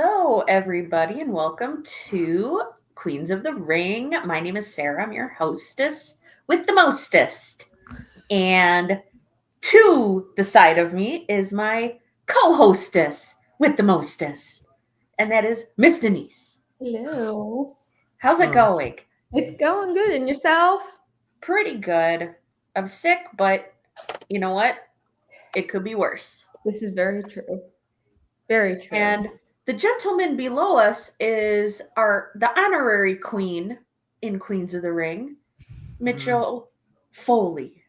Hello, everybody, and welcome to Queens of the Ring. My name is Sarah. I'm your hostess with the mostest. And to the side of me is my co hostess with the mostest, and that is Miss Denise. Hello. How's it going? It's going good. And yourself? Pretty good. I'm sick, but you know what? It could be worse. This is very true. Very true. And the gentleman below us is the honorary queen in Queens of the Ring, Mitchell Foley.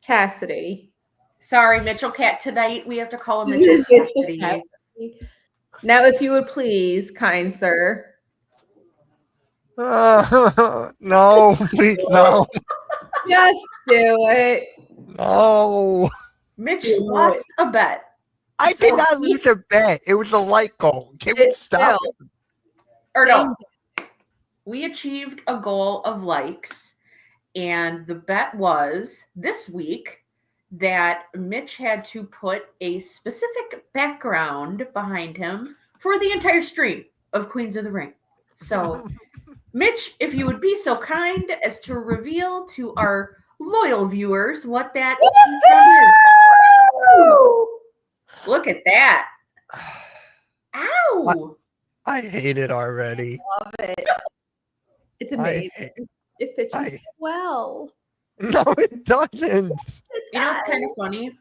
Cassidy. Sorry, Mitchell Cat. Tonight we have to call him Mitchell Cassidy. Now, if you would please, kind sir. No, please, no. Just do it. No. Mitch lost a bet. I did not lose a bet. It was a light goal. Can we stop? Or no. We achieved a goal of likes, and the bet was this week that Mitch had to put a specific background behind him for the entire stream of Queens of the Ring. So, Mitch, if you would be so kind as to reveal to our loyal viewers what that is. Look at that. Ow! I hate it already. I love it. It's amazing. It fits you so well. No, it doesn't. You know, it's kind of funny.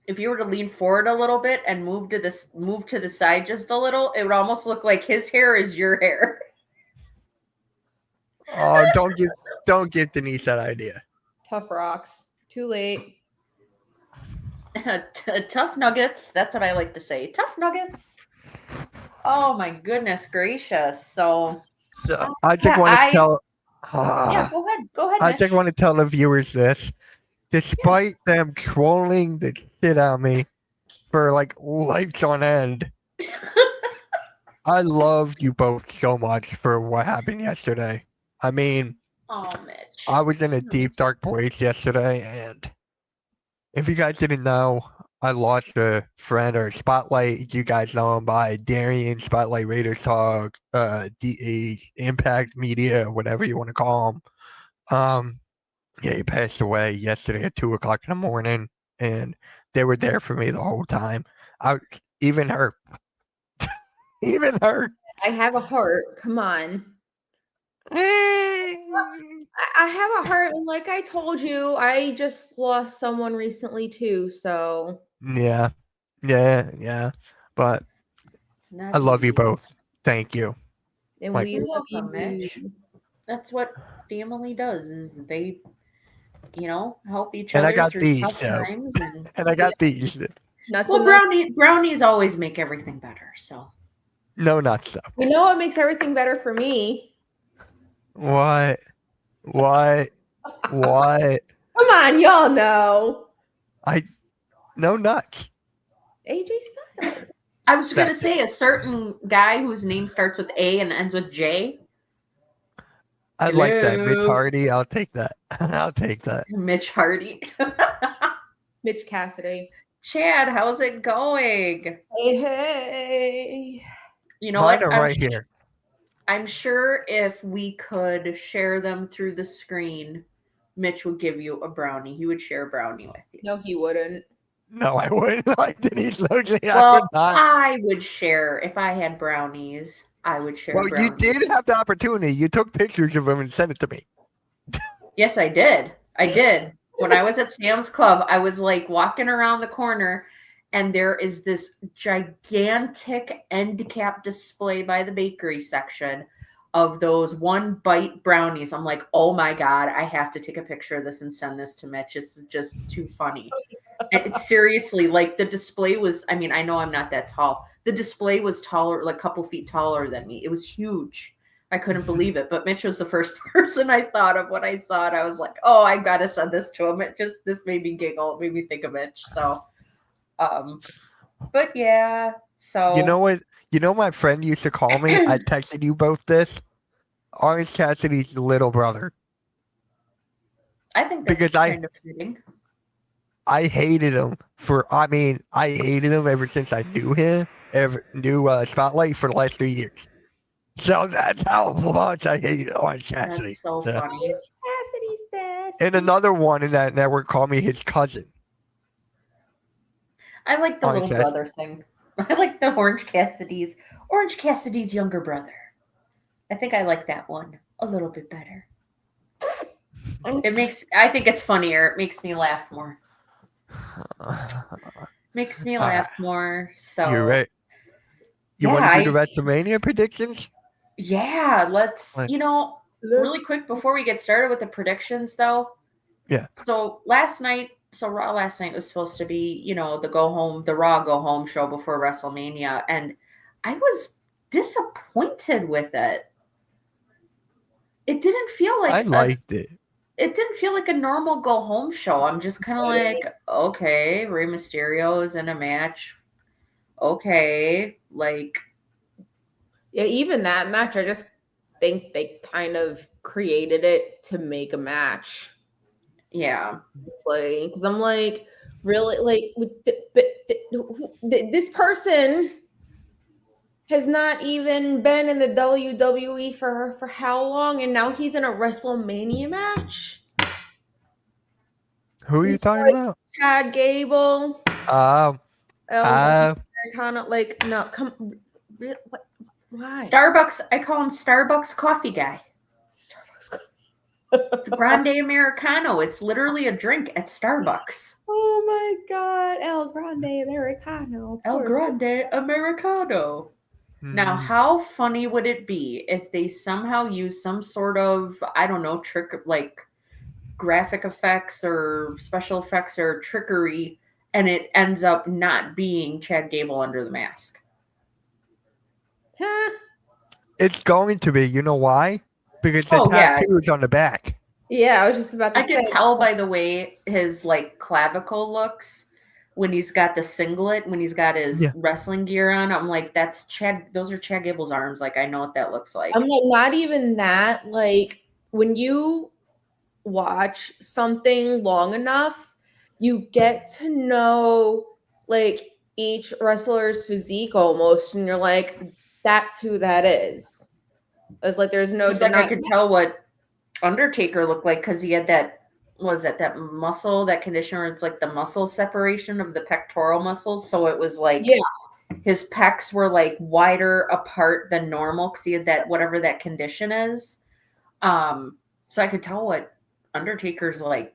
If you were to lean forward a little bit and move to the side just a little, it would almost look like his hair is your hair. Oh, don't give Denise that idea. Tough rocks. Too late. Tough nuggets. That's what I like to say. Tough nuggets. Oh my goodness gracious! So I just want to tell. Yeah, go ahead. I Mitch. just want to tell the viewers this. Despite them trolling the shit out of me for like lives on end, I love you both so much for what happened yesterday. I mean, Mitch. I was in a deep dark place yesterday, and if you guys didn't know, I lost a friend or Spotlight. You guys know him by Darian, Spotlight Raiders Talk, Impact Media, whatever you want to call him. Yeah, he passed away yesterday at 2:00 in the morning, and they were there for me the whole time. Even her. Even her. I have a heart. Come on. I have a heart, and like I told you, I just lost someone recently too. So Yeah. But I love you both. Thank you. And Like, we love you, Mitch. That's what family does. Is they, help each other and I got through these. tough times. And I got these. Brownies always make everything better. So. No nuts though. You know what makes everything better for me? What? Come on, y'all know. No nuts. AJ Styles. I was going to say a certain guy whose name starts with A and ends with J. I like that. Mitch Hardy. I'll take that. Mitch Hardy. Mitch Cassidy. Chad, how's it going? Hey. You know Mine what? are right here. I'm sure if we could share them through the screen, Mitch would give you a brownie. He would share a brownie with you. No, he wouldn't. No, I wouldn't. Like Denise Logie, well, I would not. I would share. If I had brownies, I would share brownies. Well, you did have the opportunity. You took pictures of them and sent it to me. Yes, I did. When I was at Sam's Club, I was like walking around the corner, and there is this gigantic end cap display by the bakery section of those one bite brownies. I'm like, oh my God, I have to take a picture of this and send this to Mitch. This is just too funny. It's seriously, like, the display was, I mean, I know I'm not that tall. The display was taller, like a couple feet taller than me. It was huge. I couldn't believe it. But Mitch was the first person I thought of when I saw it. I was like, oh, I got to send this to him. This made me giggle. It made me think of Mitch. So, but yeah, so. You know what? You know my friend used to call me? I texted you both this. Orange Cassidy's little brother. I think that's kind of fitting. I hated him I hated him ever since I knew him, knew Spotlight for the last 3 years. So that's how much I hate Orange Cassidy. That's so So- funny. Cassidy's best. And another one in that network called me his cousin. I like the Orange little Cassidy. brother thing. I like the Orange Cassidy's younger brother. I think I like that one a little bit better. I think it's funnier. It makes me laugh more. Makes me laugh more. So You're right. You yeah, want to do the WrestleMania predictions? yeah, let's Like- really quick before we get started with the predictions though. Yeah. So Raw last night was supposed to be, the Raw go home show before WrestleMania, and I was disappointed with it. It didn't feel I like liked it. it didn't feel like a normal go home show. I'm just kind of like, okay, Rey Mysterio is in a match. Okay, like, Yeah, even that match, I just think they kind of created it to make a match. yeah. It's like, because I'm like, really, like, this person has not even been in the WWE for how long, and now he's in a WrestleMania match. Who are you talking about? Chad Gable, Um, Americana, like, no, what? Why? Starbucks, I call him Starbucks coffee guy. Starbucks. It's Grande Americano. It's literally a drink at Starbucks. Oh my God, El Grande Americano. El Grande Americano. Now, how funny would it be if they somehow use some sort of, I don't know, trick, like graphic effects or special effects or trickery, and it ends up not being Chad Gable under the mask? Huh? it's going to be. You know why? Because the Oh, yeah. tattoo is on the back. Yeah, I was just about to I say. can tell by the way his like clavicle looks when he's got the singlet, when he's got his wrestling gear on. I'm like, that's Chad. Those are Chad Gable's arms. Like, I know what that looks like. I'm like, not even that. Like, when you watch something long enough, you get to know like each wrestler's physique almost, and you're like, that's who that is. It's like there's no Just like I denying. could tell what Undertaker looked like because he had that, what was that muscle, that condition where it's like the muscle separation of the pectoral muscles. So it was like his pecs were like wider apart than normal because he had that, whatever that condition is. So I could tell what Undertaker's like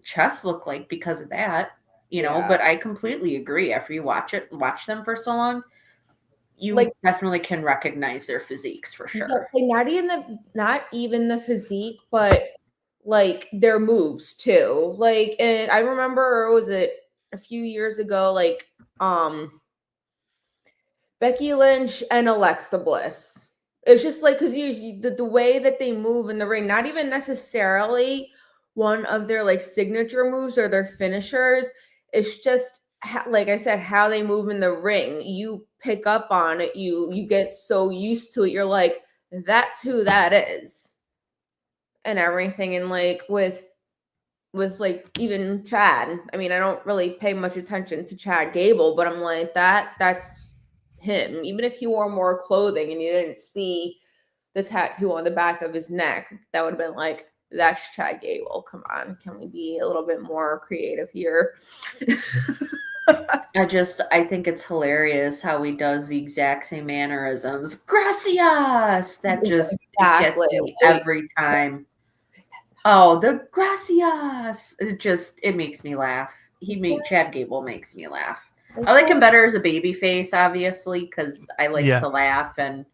chest looked like because of that, but I completely agree. After you watch them for so long, you Like, definitely can recognize their physiques for sure. Like not even the physique, but like their moves too. Like, and I remember, was it a few years ago, like Becky Lynch and Alexa Bliss. It's just like, because the way that they move in the ring, not even necessarily one of their like signature moves or their finishers. It's just like I said, how they move in the ring. You pick up on it. You get so used to it. You're like, that's who that is, and everything. And like with like even Chad. I mean, I don't really pay much attention to Chad Gable, but I'm like, that's him. Even if he wore more clothing and you didn't see the tattoo on the back of his neck, that would have been like, that's Chad Gable. Come on, can we be a little bit more creative here? I think it's hilarious how he does the exact same mannerisms. Gracias! That just gets me every time. Oh, the gracias! It makes me laugh. Chad Gable makes me laugh. I like him better as a baby face, obviously, because I like to laugh and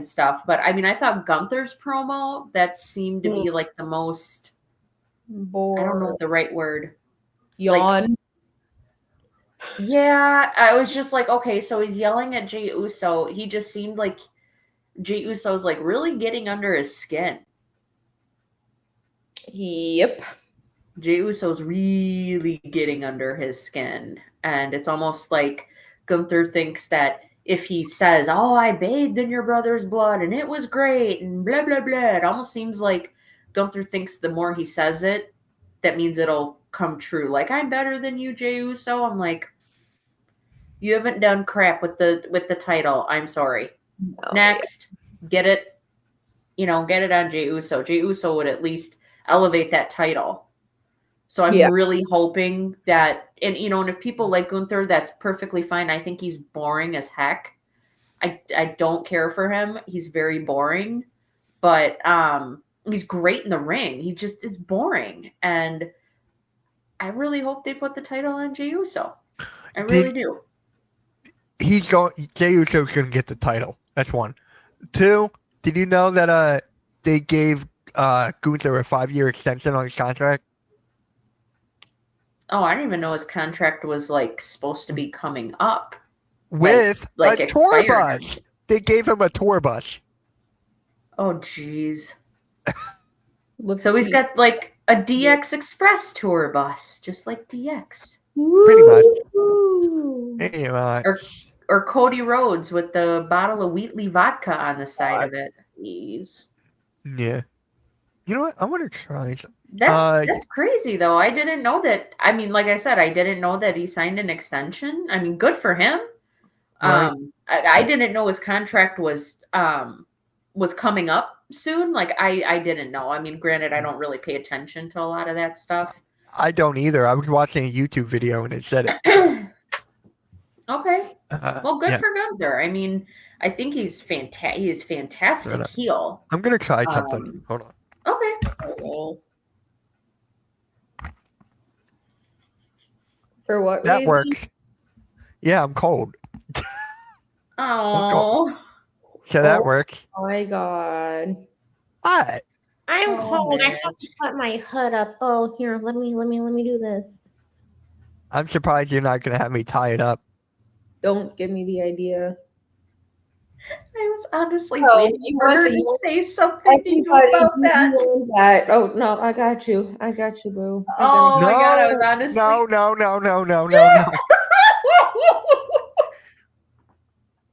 stuff. But I mean, I thought Gunther's promo, that seemed to be like the most, I don't know what the right word. Yawn. Like, yeah, I was just like, okay, so he's yelling at Jey Uso. He just seemed like Jey Uso's like really getting under his skin. Yep. Jey Uso's really getting under his skin. And it's almost like Gunther thinks that if he says, oh, I bathed in your brother's blood and it was great and blah, blah, blah, it almost seems like Gunther thinks the more he says it, that means it'll come true. Like, I'm better than you, Jey Uso. I'm like, you haven't done crap with the title. I'm sorry. Oh, Next, get it, get it on Jey Uso. Jey Uso would at least elevate that title. So I'm really hoping that, and if people like Gunther, that's perfectly fine. I think he's boring as heck. I don't care for him. He's very boring, but he's great in the ring. It's boring, and I really hope they put the title on Jey Uso. I really do. Jey Uso's gonna get the title. That's one. Two, did you know that they gave Gunther a 5-year extension on his contract? Oh, I didn't even know his contract was like supposed to be coming up. With like a tour expiring. bus. They gave him a tour bus. Oh, jeez. So he's got like a DX Express tour bus, just like DX. Pretty much. Woo! Pretty much. Or Cody Rhodes with the bottle of Wheatley vodka on the side of it. Please. Yeah. You know what? I want to try something. That's crazy, though. I didn't know that. I mean, like I said, I didn't know that he signed an extension. I mean, good for him. Right. I didn't know his contract was coming up soon. Like, I didn't know. I mean, granted, I don't really pay attention to a lot of that stuff. I don't either. I was watching a YouTube video and it said it. Okay. Well, good for Gunther. I mean, I think he's fantastic. He is fantastic heel. I'm gonna try something. Hold on. Okay. For what that reason? works. Yeah, I'm cold. Oh. So that works. Oh my god. Hi. I'm cold. I have to put my hood up. Oh, here, let me do this. I'm surprised you're not gonna have me tie it up. Don't give me the idea. I was honestly waiting for her to say something to you about that. Oh no, I got you, boo. Oh my god, I was honestly No.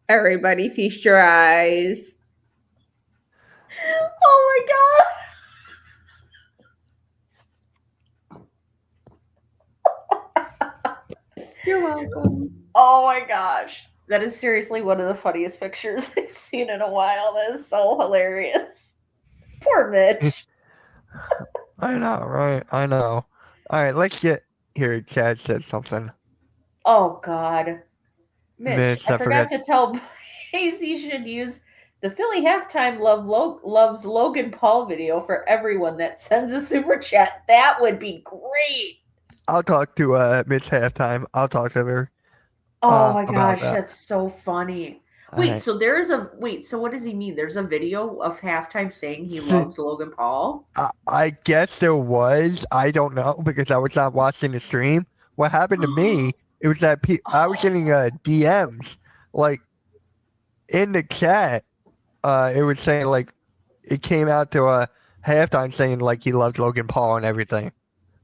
Everybody feast your eyes. Oh my god. You're welcome. Oh my gosh. That is seriously one of the funniest pictures I've seen in a while. That is so hilarious. Poor Mitch. I know, right? I know. All right, let's get here. Chad said something. Oh God, Mitch, I forgot to tell Blaze he should use the Philly halftime loves Logan Paul video for everyone that sends a super chat. That would be great. I'll talk to Mitch halftime. I'll talk to her. Oh my gosh, that's so funny. Wait, so so what does he mean? There's a video of halftime saying he loves Logan Paul? I guess there was. I don't know because I was not watching the stream. What happened to me, it was that I was getting DMs like in the chat. It was saying like it came out to a halftime saying like he loves Logan Paul and everything.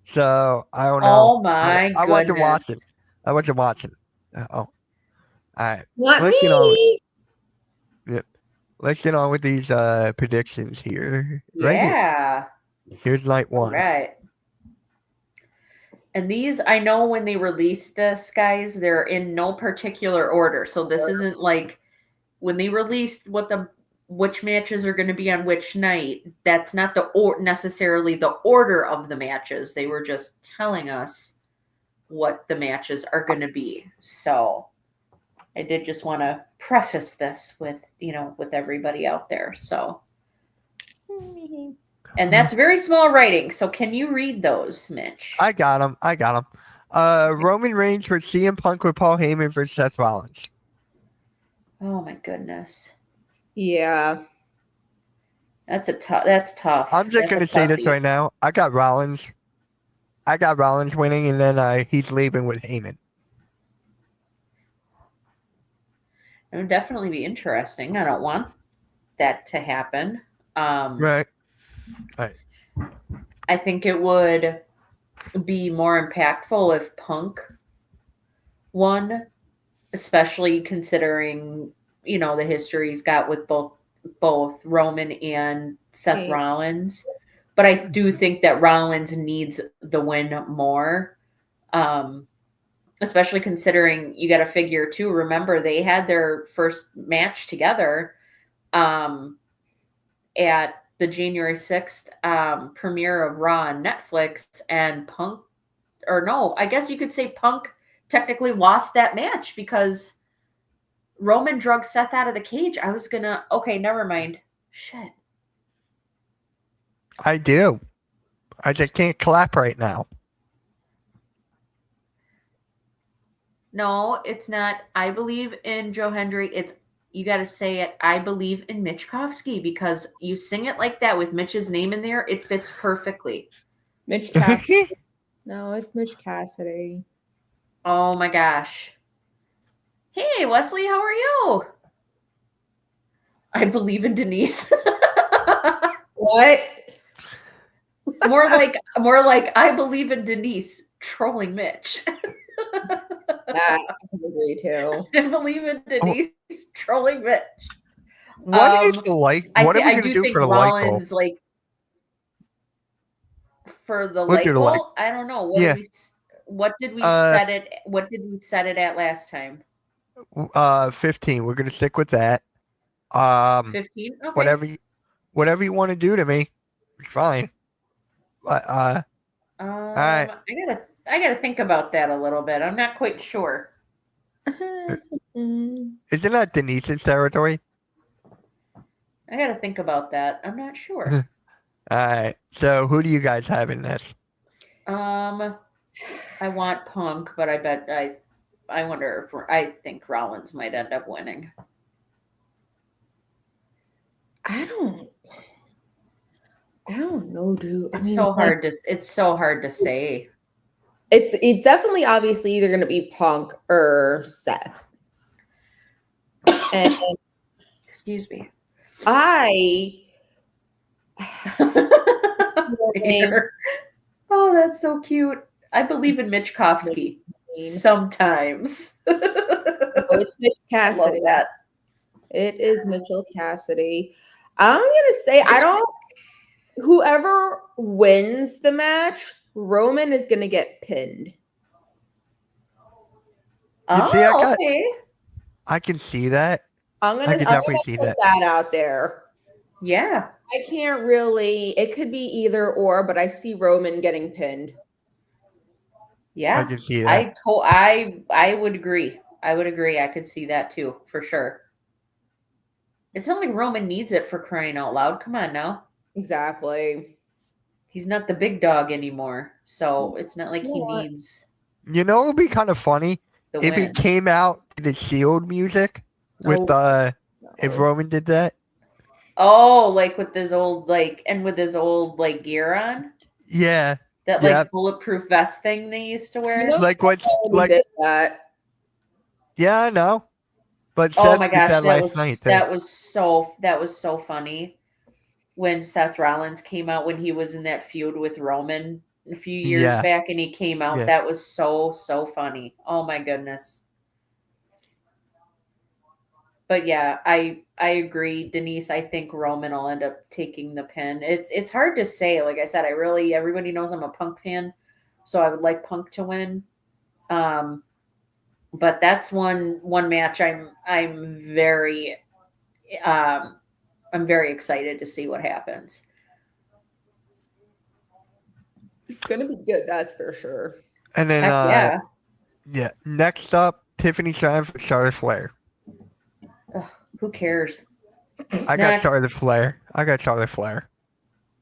So I don't know. Oh my goodness. I wasn't watching. Oh, all right. Let's get on. Yep. Let's get on with these predictions here. Yeah. Right here. Here's night one. All right. And these, I know when they released this, guys, they're in no particular order. So this isn't like when they released which matches are going to be on which night. That's not necessarily the order of the matches. They were just telling us what the matches are going to be. So I did just want to preface this with everybody out there. So, and that's very small writing. So can you read those, Mitch? I got them. Roman Reigns for CM Punk with Paul Heyman for Seth Rollins. Oh my goodness. Yeah. That's tough. I'm just going to say this right now. I got Rollins winning, and then he's leaving with Heyman. It would definitely be interesting. I don't want that to happen. Right. I think it would be more impactful if Punk won, especially considering, the history he's got with both Roman and Seth Rollins. But I do think that Rollins needs the win more. Especially considering you got to figure too. Remember, they had their first match together at the January 6th premiere of Raw on Netflix, and Punk, or no, I guess you could say Punk technically lost that match because Roman drug Seth out of the cage. I was gonna, okay, never mind. Shit. I do. I just can't clap right now. No, it's not. I believe in Joe Hendry. It's, you got to say it. I believe in Mitch Kofsky, because you sing it like that with Mitch's name in there. It fits perfectly. Mitch Cassidy. No, it's Mitch Cassidy. Oh my gosh. Hey, Wesley, how are you? I believe in Denise. What? more like I believe in Denise trolling Mitch. That I agree too. I believe in Denise trolling Mitch. What is the like? What are we I gonna do do think for the like goal? Rollins, like, for the We'll do light the like. goal, I don't know. Yeah. What did we set it? What did we set it at last time? 15. We're gonna stick with that. 15. Okay. Whatever you want to do to me, it's fine. All right. I gotta think about that a little bit. I'm not quite sure. Isn't that Denise's territory? I gotta think about that. I'm not sure. All right. So who do you guys have in this? I want Punk, but I bet I wonder if I think Rollins might end up winning. I don't know, dude. It's so hard to say. It's definitely obviously either gonna be Punk or Seth. And Excuse me. Oh, that's so cute. I believe in Mitch Kofsky sometimes. It's Mitch Cassidy. I love that. It is Mitchell Cassidy. I'm gonna say whoever wins the match, Roman is gonna get pinned. Okay. I can see that. I'm gonna see put that. that out there. Yeah. I can't really. It could be either or, but I see Roman getting pinned. Yeah. I can see that. I would agree. I would agree. I could see that too, for sure. It's not like Roman needs it, for crying out loud. Come on now. Exactly. He's not the big dog anymore, so it's not like he needs. You know, it would be kind of funny if he win. came out to the Shield music with if Roman did that. Oh, like with his old gear on. Yeah. That bulletproof vest thing they used to wear. Did that. Yeah, I know. But oh Seth my gosh, did that was so funny when Seth Rollins came out, when he was in that feud with Roman a few years back, and he came out. Yeah. That was so funny. Oh my goodness. But yeah, I agree, Denise. I think Roman will end up taking the pin. It's hard to say. Like I said, everybody knows I'm a Punk fan, so I would like Punk to win. But that's one match I'm very excited to see what happens. It's gonna be good, that's for sure. And then next up, Tiffany Stratton for Charlotte Flair. Ugh, who cares? I got Charlotte Flair.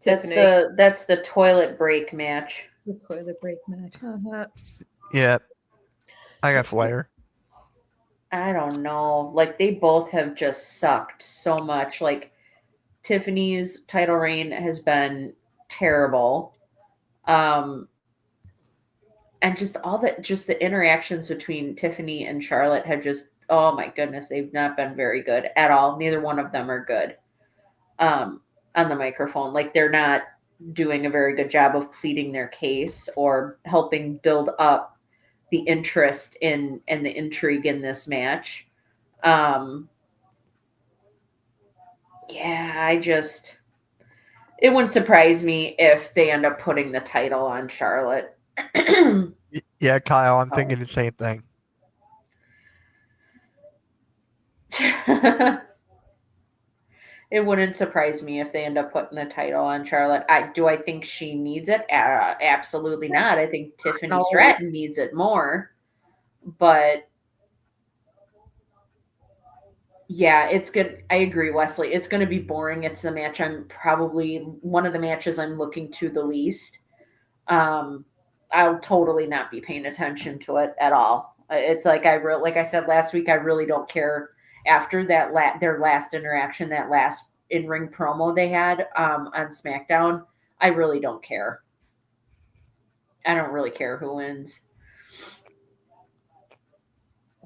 That's the toilet break match. The toilet break match. Yeah. I got Flair. I don't know. Like, they both have just sucked so much. Like, Tiffany's title reign has been terrible. And just the interactions between Tiffany and Charlotte have just, oh my goodness, they've not been very good at all. Neither one of them are good on the microphone. Like, they're not doing a very good job of pleading their case or helping build up the interest in and the intrigue in this match. It wouldn't surprise me if they end up putting the title on Charlotte. Yeah, Kyle, I'm Oh. thinking the same thing. It wouldn't surprise me if they end up putting the title on Charlotte. Do I think she needs it? Absolutely not. I think Tiffany No. Stratton needs it more. But yeah, it's good. I agree, Wesley. It's going to be boring. It's the match I'm probably one of the matches I'm looking to the least. I'll totally not be paying attention to it at all. It's like like I said last week, I really don't care after that their last interaction, that last in-ring promo they had on SmackDown. I really don't care. I don't really care who wins.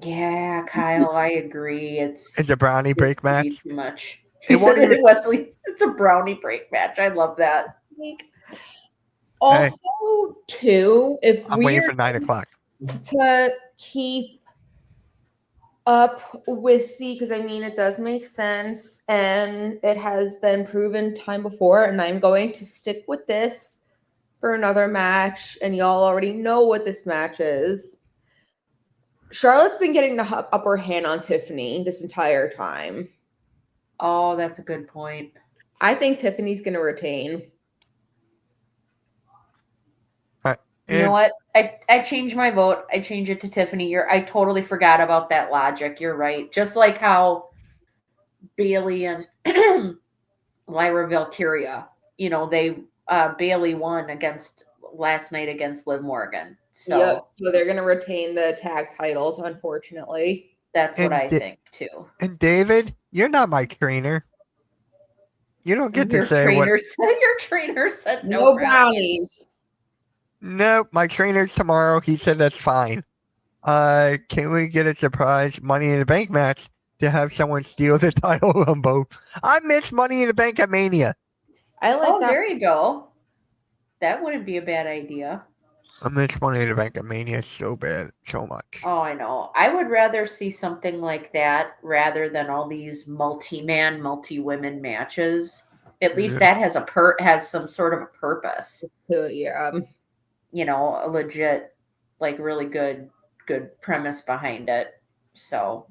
Yeah, Kyle, I agree. It's a brownie break match. Too much. It He won't said even- Wesley, it's a brownie break match. I love that. Also, too, if I'm we're waiting for 9 o'clock. to keep up with because I mean it does make sense and it has been proven time before, and I'm going to stick with this for another match, and y'all already know what this match is. Charlotte's been getting the upper hand on Tiffany this entire time. Oh, that's a good point. I think Tiffany's going to retain. You know what? I changed my vote. I changed it to Tiffany. I totally forgot about that logic. You're right. Just like how Bailey and Lyra Valkyria, they Bailey won last night against Liv Morgan. So so they're gonna retain the tag titles, unfortunately. That's what I think too. And David, you're not my trainer. You don't get to say what. Your trainer said no brownies. Nope, my trainer's tomorrow. He said that's fine. Can we get a surprise Money in the Bank match to have someone steal the title on both? I miss Money in the Bank at Mania. I like that. There you go. That wouldn't be a bad idea. I miss Money in the Bank at Mania so bad, so much. Oh, I know. I would rather see something like that rather than all these multi-man, multi-women matches. At least that has has some sort of a purpose. Yeah. A legit, like really good premise behind it. So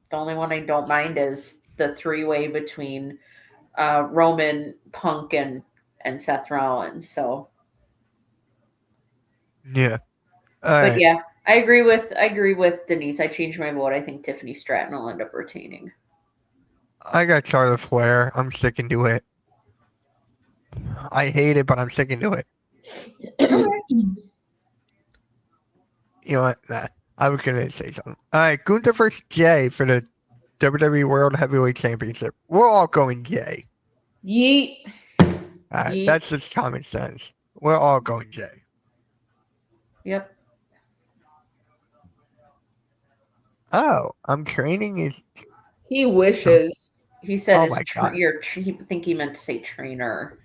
the only one I don't mind is the three-way between Roman, Punk, and Seth Rollins. So yeah. But yeah, I agree with Denise. I changed my vote. I think Tiffany Stratton will end up retaining. I got Charlotte Flair. I'm sticking to it. I hate it, but I'm sticking to it. You know what? Nah, I was gonna say something. All right, Gunther versus Jay for the WWE World Heavyweight Championship. We're all going Jay. Yeet. All right, that's just common sense. We're all going Jay. Yep. Oh, I'm training his. He wishes. He said, "Oh my god!" I think he meant to say trainer.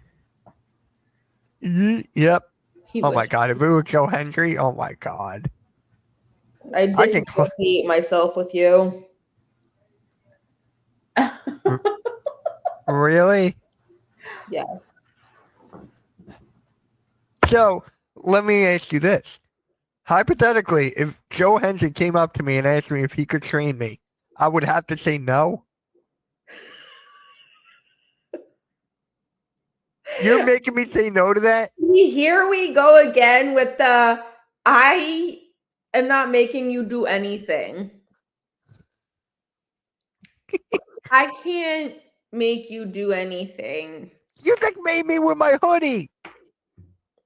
Yep. Oh my god! If it was Joe Hendry, oh my god! I disassociate myself with you. Really? Yes. So let me ask you this: hypothetically, if Joe Hendry came up to me and asked me if he could train me, I would have to say no. You're making me say no to that? Here we go again with the I am not making you do anything. I can't make you do anything. You just made me with my hoodie.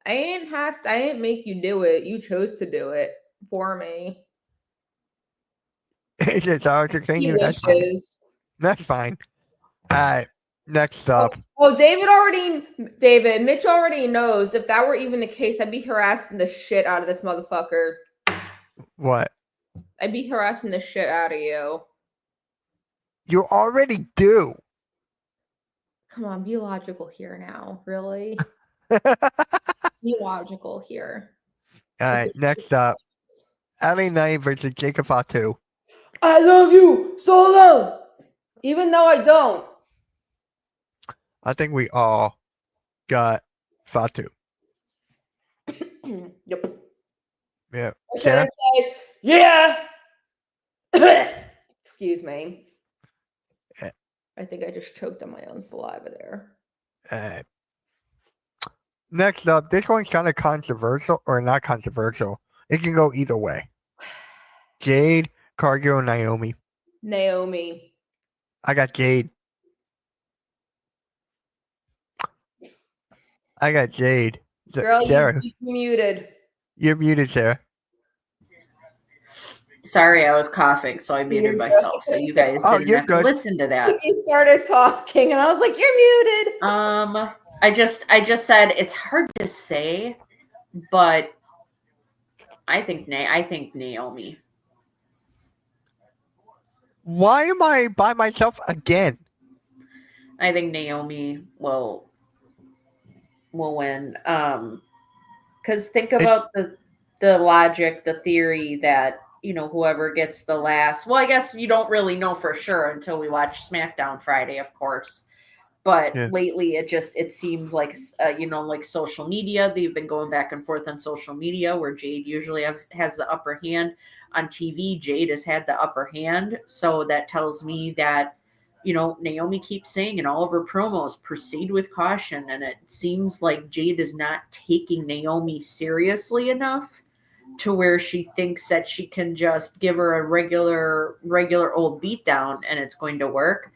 I didn't make you do it. You chose to do it for me. It's just hard to train you. That's fine. That's fine. All right. Next up. Oh, Mitch already knows. If that were even the case, I'd be harassing the shit out of this motherfucker. What? I'd be harassing the shit out of you. You already do. Come on, be logical here now. Really? Be logical here. All right, next up. LA Knight versus Jacob Fatu. I love you, Solo! Even though I don't. I think we all got Fatu. Yep. Yeah. Or should I Sarah? say, yeah? Excuse me. Eh, I think I just choked on my own saliva there. eh. Next up, this one's kind of controversial, or not controversial. It can go either way. Jade, Cargill, Naomi. Naomi. I got Jade. I got Jade. Girl, Sarah, you muted. you're muted, Sarah. Sorry, I was coughing, so I muted myself. So you guys Oh, didn't you're have to good. listen to that. You started talking, and I was like, "You're muted." I just said it's hard to say, but I think Naomi. Why am I by myself again? I think Naomi will win. Because think about the logic, the theory that whoever gets the last. Well, I guess you don't really know for sure until we watch SmackDown Friday, of course. But Yeah. lately, it seems like like social media. They've been going back and forth on social media, where Jade usually has the upper hand. On TV, Jade has had the upper hand, so that tells me that Naomi keeps saying in all of her promos, proceed with caution. And it seems like Jade is not taking Naomi seriously enough to where she thinks that she can just give her a regular old beatdown and it's going to work.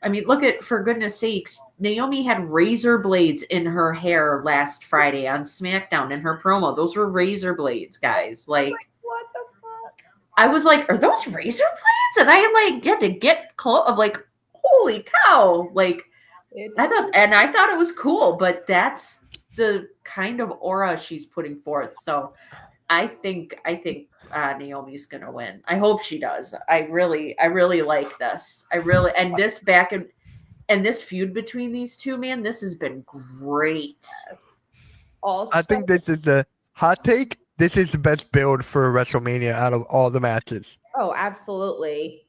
I mean, for goodness sakes, Naomi had razor blades in her hair last Friday on SmackDown in her promo. Those were razor blades, guys. Like, What the fuck? I was like, are those razor blades? And I had to get close. I'm like, holy cow! Like, I thought it was cool, but that's the kind of aura she's putting forth. So I think Naomi's gonna win. I hope she does. I really like this. And this and this feud between these two, man, this has been great. Also, I think this is the hot take. This is the best build for WrestleMania out of all the matches. oh, absolutely.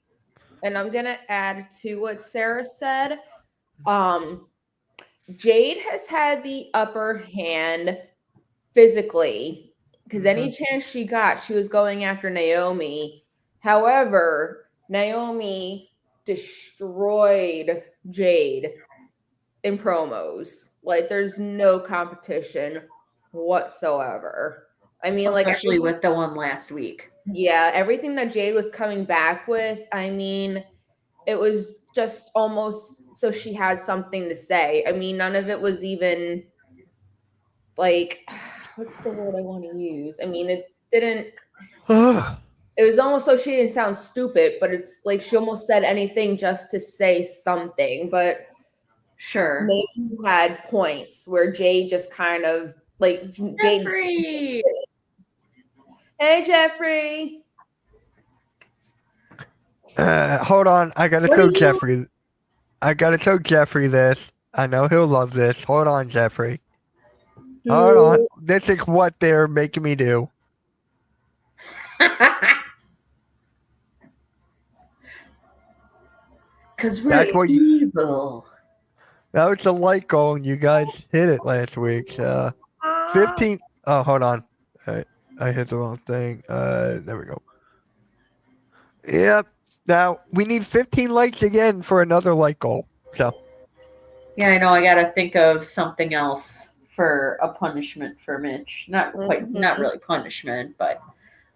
And I'm gonna add to what Sarah said. Jade has had the upper hand physically because any chance she got, she was going after Naomi. However, Naomi destroyed Jade in promos. Like, there's no competition whatsoever. I mean, like, Especially with the one last week. yeah, everything that Jade was coming back with, I mean, it was just almost so she had something to say. I mean, none of it was even like, what's the word I want to use? I mean, it didn't, it was almost so she didn't sound stupid, but it's like she almost said anything just to say something. But Sure. maybe had points where Jade just kind of like Jade. Jeffrey! Hey, Jeffrey. Hold on, I gotta show Jeffrey. I gotta show Jeffrey this. I know he'll love this. Hold on, Jeffrey. Hold on. This is what they're making me do. Because we're evil. That was the light goal, and you guys hit it last week. 15. Oh, hold on. I hit the wrong thing. There we go. Yep. Now we need 15 likes again for another light goal. So. Yeah, I know. I gotta think of something else for a punishment for Mitch. Not really punishment, but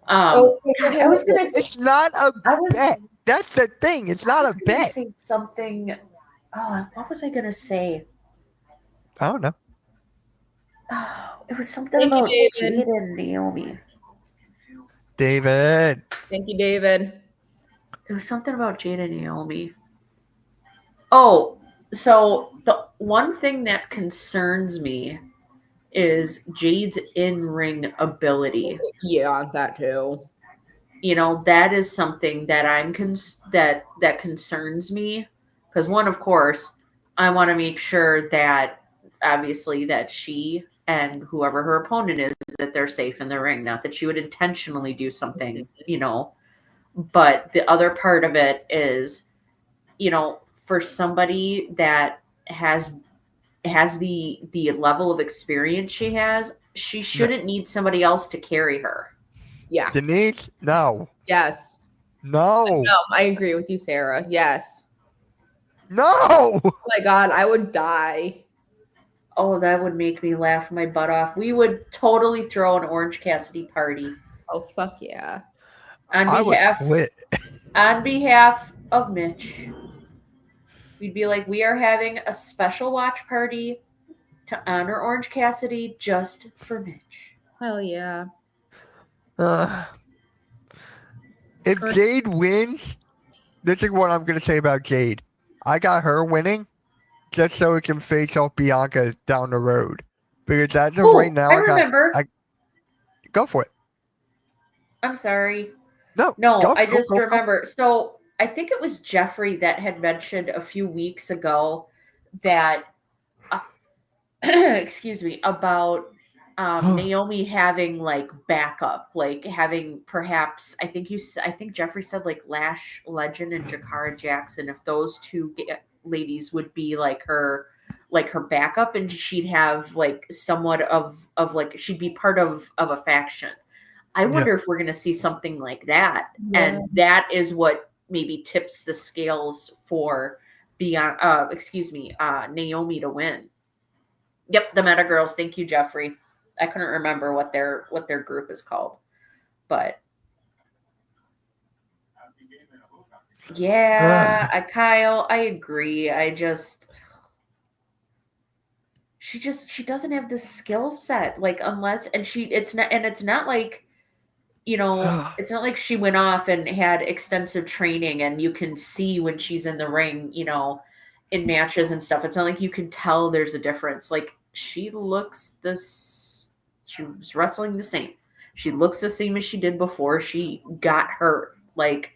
I was gonna. It's not a bet. That's the thing. It's not a bet. Say something. Oh, what was I gonna say? I don't know. Oh, it was something about Jade and Naomi. David. Thank you, David. It was something about Jade and Naomi. Oh, so the one thing that concerns me is Jade's in-ring ability. Yeah, that too. That is something that that concerns me because one, of course, I want to make sure that obviously that she and whoever her opponent is, that they're safe in the ring. Not that she would intentionally do something, but the other part of it is, for somebody that has has the level of experience she has, she shouldn't need somebody else to carry her. Yeah. Denise, no. Yes. No. No, I agree with you, Sarah. Yes. No. Oh my God, I would die. Oh, that would make me laugh my butt off. We would totally throw an Orange Cassidy party Oh, fuck yeah. on I would behalf quit. of Mitch. We'd be like, we are having a special watch party to honor Orange Cassidy just for Mitch. Hell yeah. If Jade wins, this is what I'm going to say about Jade. I got her winning just so it can face off Bianca down the road. Because as of right now, I remember. Go for it. I'm sorry. No, I just go. remember. So I think it was Jeffrey that had mentioned a few weeks ago that, excuse me, about Naomi having like backup, like having perhaps I think Jeffrey said like Lash Legend and Jakara Jackson, if those two ladies would be like her backup, and she'd have like somewhat of like she'd be part of a faction. I wonder if we're going to see something like that, and that is what maybe tips the scales for Naomi to win. Yep, the Meta Girls. Thank you, Jeffrey. I couldn't remember what their group is called, but yeah, Kyle, I agree. She doesn't have the skill set, like unless it's not like, you know, it's not like she went off and had extensive training and you can see when she's in the ring, you know, in matches and stuff. It's not like you can tell there's a difference. Like she was wrestling the same. She looks the same as she did before she got hurt. Like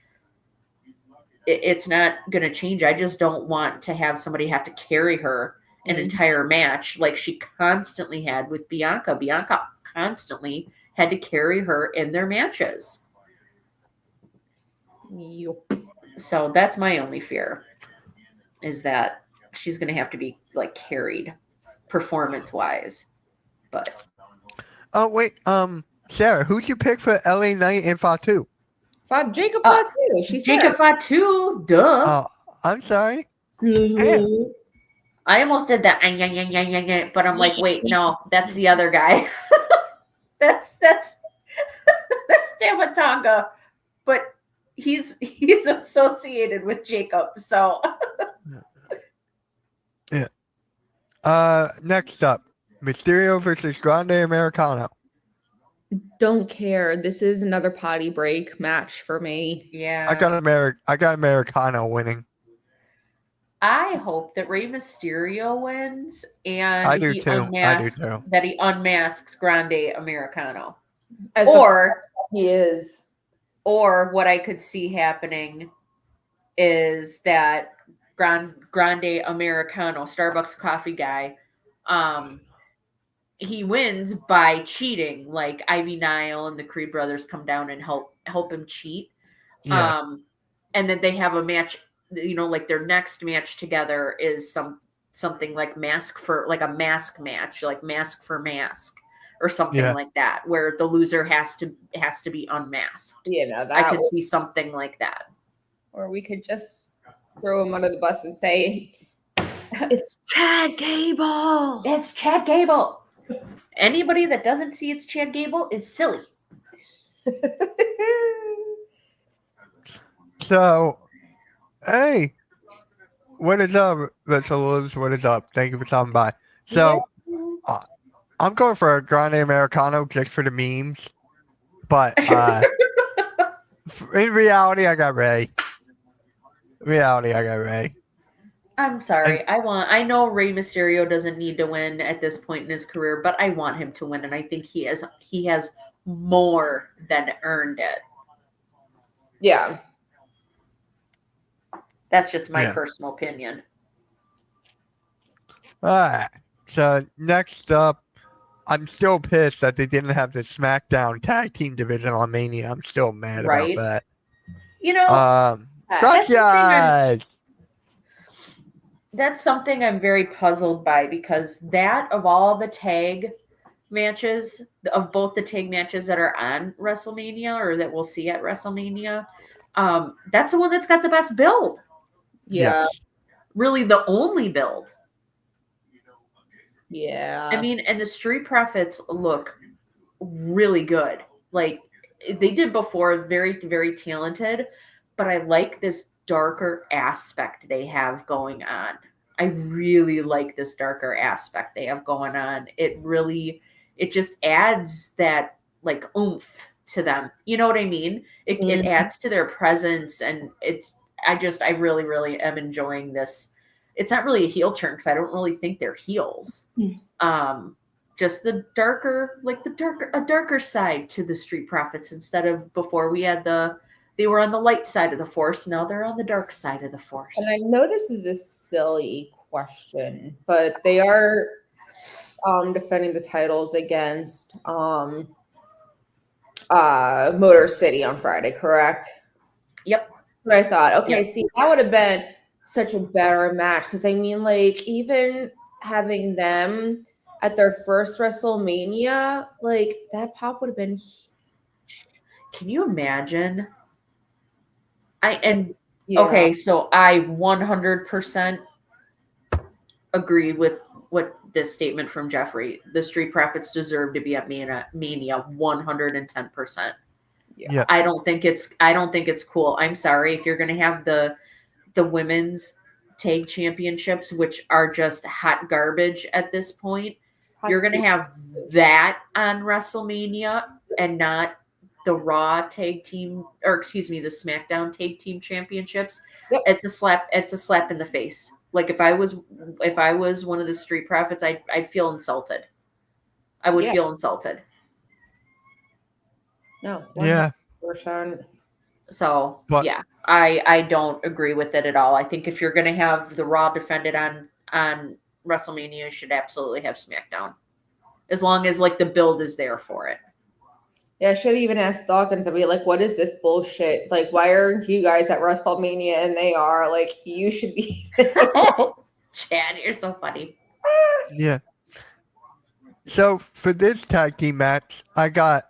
it's not going to change. I just don't want to have somebody have to carry her an entire match like she constantly had with Bianca. Bianca constantly had to carry her in their matches. Yep. So that's my only fear, is that she's going to have to be like carried performance-wise. But oh wait, Sarah, who'd you pick for LA Knight and Fatu? Jacob Fatu. She said Jacob Fatu, duh. Oh, I'm sorry. I almost did that, but I'm like, wait, no, that's the other guy. that's Tamatonga, but he's associated with Jacob, so. Yeah. Next up, Mysterio versus Grande Americano. Don't care. This is another potty break match for me. Yeah. I got Americano winning. I hope that Rey Mysterio wins and I do too. that he unmasks Grande Americano. As he is. Or what I could see happening is that Grande Americano, Starbucks coffee guy, he wins by cheating. Like Ivy Nile and the Creed brothers come down and help him cheat. Yeah. And then they have a match, you know, like their next match together is something like a mask match, like mask for mask or something like that, where the loser has to be unmasked. You know, I could see something like that. Or we could just throw him under the bus and say, it's Chad Gable. It's Chad Gable. Anybody that doesn't see it's Chad Gable is silly. So, hey, what is up, Wrestlers? What is up? Thank you for stopping by. So, I'm going for a Grande Americano just for the memes, but in reality, I got Ray. I'm sorry. I know Rey Mysterio doesn't need to win at this point in his career, but I want him to win, and I think he has more than earned it. Yeah. That's just my personal opinion. All right. So next up, I'm still pissed that they didn't have the SmackDown Tag Team division on Mania. I'm still mad about that. You know, That's something I'm very puzzled by because that of all the tag matches, of both the tag matches that are on WrestleMania or that we'll see at WrestleMania, that's the one that's got the best build. Yeah. Yes. Really, the only build. Yeah. I mean, and the Street Profits look really good. Like they did before, very, very talented, but I like this darker aspect they have going on. I really like this darker aspect they have going on. It just adds that like oomph to them. You know what I mean? It Mhm. adds to their presence, and I really, really am enjoying this. It's not really a heel turn because I don't really think they're heels. Um, just the darker, a darker side to the Street Profits instead of before they were on the light side of the force. Now they're on the dark side of the force. And I know this is a silly question, but they are defending the titles against Motor City on Friday, correct? Yep. But I thought, okay, Yep. see, that would have been such a better match because I mean, like, even having them at their first WrestleMania, like that pop would have been Can you imagine? And yeah. okay, so I 100% agree with what this statement from Jeffrey. The Street Profits deserve to be at Mania 110%. Yeah. I don't think it's cool. I'm sorry if you're going to have the women's tag championships, which are just hot garbage at this point. Hot You're going to seat. have that on WrestleMania and not the Raw tag team, or excuse me, the SmackDown tag team championships. Yep. It's a slap. It's a slap in the face. Like if I was one of the Street Profits, I'd feel insulted. I would Yeah. feel insulted. No, Yeah. 100%. So But yeah, I don't agree with it at all. I think if you're going to have the Raw defended on WrestleMania, you should absolutely have SmackDown, as long as like the build is there for it. Yeah, I should even ask Dawkins to be like, what is this bullshit? Like, why aren't you guys at WrestleMania and they are? Like, you should be. Chad, you're so funny. yeah. So for this tag team match, I got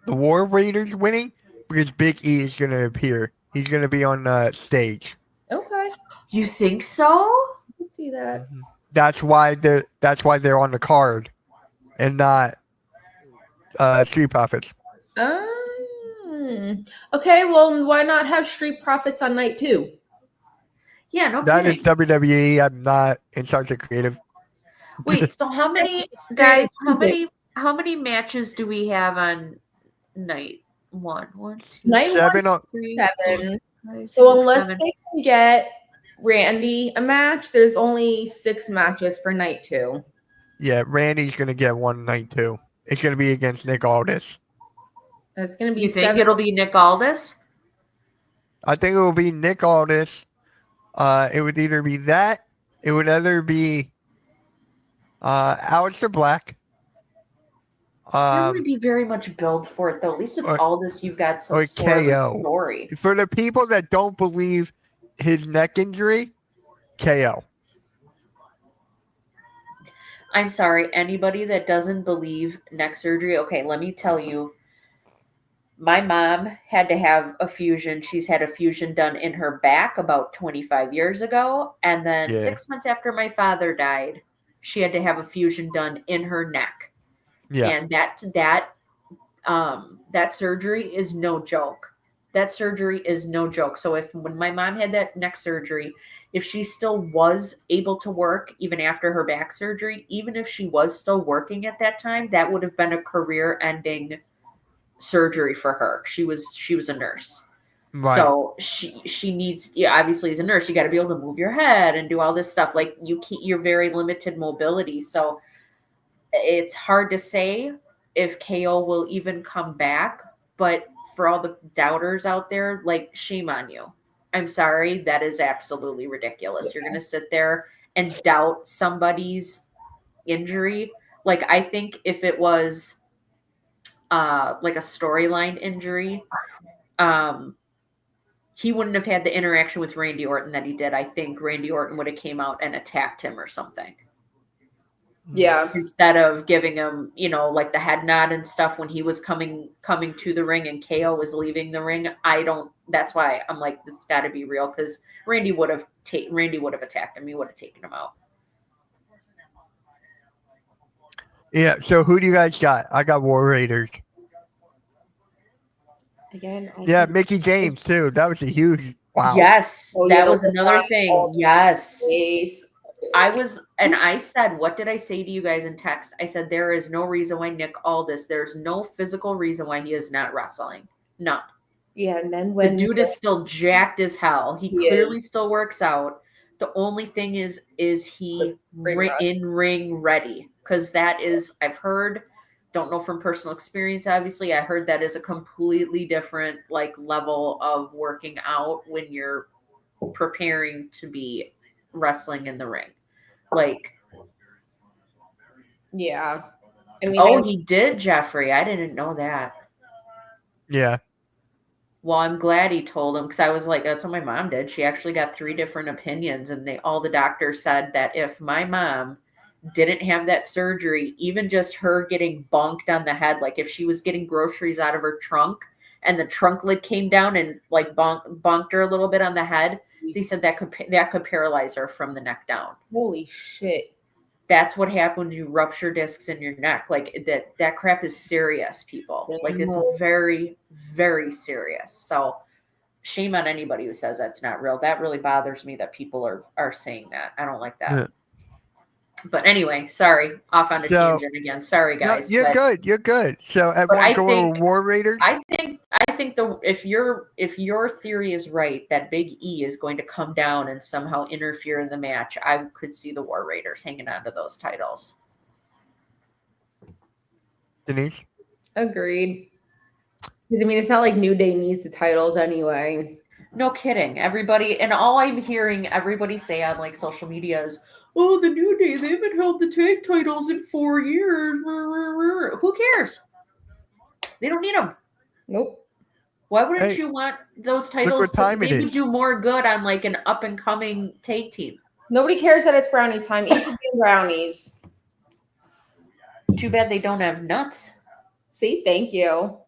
the War Raiders winning because Big E is gonna appear. He's gonna be on the stage. Okay, You think so? I can see that. Mhm. That's why they're on the card and not Street Profits. Okay, well, why not have Street Profits on night 2? Yeah, no That is kidding. WWE. I'm not in charge of creative. Wait, so how many Creative guys? stupid. How many matches do we have on night one? One, two, Night Seven 1, on 3, 7. 4, 5, So 6, unless 7. they can get Randy a match, there's only 6 matches for night 2. yeah, Randy's gonna get one night too. It's gonna be against Nick Aldis. It's going to be You think 7. it'll be Nick Aldis? I think it will be Nick Aldis. It would either be that. It would either be Aleister Black. There would be very much build for it, though. At least with Or, Aldis, you've got some or sort of a KO. story. For the people that don't believe his neck injury, KO. I'm sorry, anybody that doesn't believe neck surgery, okay, let me tell you. My mom had to have a fusion. She's had a fusion done in her back about 25 years ago. And then Yeah. 6 months after my father died, she had to have a fusion done in her neck. Yeah. And that surgery is no joke. That surgery is no joke. So when my mom had that neck surgery, if she still was able to work even after her back surgery, even if she was still working at that time, that would have been a career-ending surgery for her. She was a nurse. Right. So she needs, yeah, obviously as a nurse, you got to be able to move your head and do all this stuff. Like you're very limited mobility. So it's hard to say if KO will even come back, but for all the doubters out there, like shame on you. I'm sorry, that is absolutely ridiculous. You're going to sit there and doubt somebody's injury. Like I think if it was like a storyline injury, he wouldn't have had the interaction with Randy Orton that he did. I think Randy Orton would have came out and attacked him or something. Yeah. Instead of giving him, like the head nod and stuff when he was coming to the ring and KO was leaving the ring. That's why I'm like, it's got to be real, because Randy would have attacked him. He would have taken him out. Yeah. So who do you guys got? I got War Raiders. Again, Yeah, Mickey James too. That was a huge wow. Yes, Oh, yeah, that was another thing. all Yes. face. I said, what did I say to you guys in text? I said, there is no reason why Nick Aldis, there's no physical reason why he is not wrestling. None. Yeah, and then The when dude is still jacked as hell. He clearly still works out. The only thing is he in ring ready? Because that is, I've heard, don't know from personal experience, obviously, I heard that is a completely different level of working out when you're preparing to be wrestling in the ring. Yeah. I mean, he did, Jeffrey. I didn't know that. Yeah. Well, I'm glad he told him, because I was like, that's what my mom did. She actually got 3 different opinions, and all the doctors said that if my mom didn't have that surgery, even just her getting bonked on the head, like if she was getting groceries out of her trunk and the trunk lid came down and bonked her a little bit on the head, they said that could paralyze her from the neck down. Holy shit. That's what happens when you rupture discs in your neck. That crap is serious, people. It's very, very serious. So shame on anybody who says that's not real. That really bothers me that people are saying that. I don't like that. Yeah. But anyway, sorry, off on a tangent again. Sorry, guys. No, you're good. You're good. So at one score, War Raiders. I think if your theory is right that Big E is going to come down and somehow interfere in the match, I could see the War Raiders hanging on to those titles. Denise? Agreed. Because I mean, it's not like New Day needs the titles anyway. No kidding. Everybody, and all I'm hearing everybody say on social media is, oh, the New Day, they haven't held the tag titles in 4 years. Who cares? They don't need them. Nope. Why wouldn't you want those titles? They would do more good on an up and coming tag team. Nobody cares that it's brownie time. Eat your brownies. Too bad they don't have nuts. See, thank you.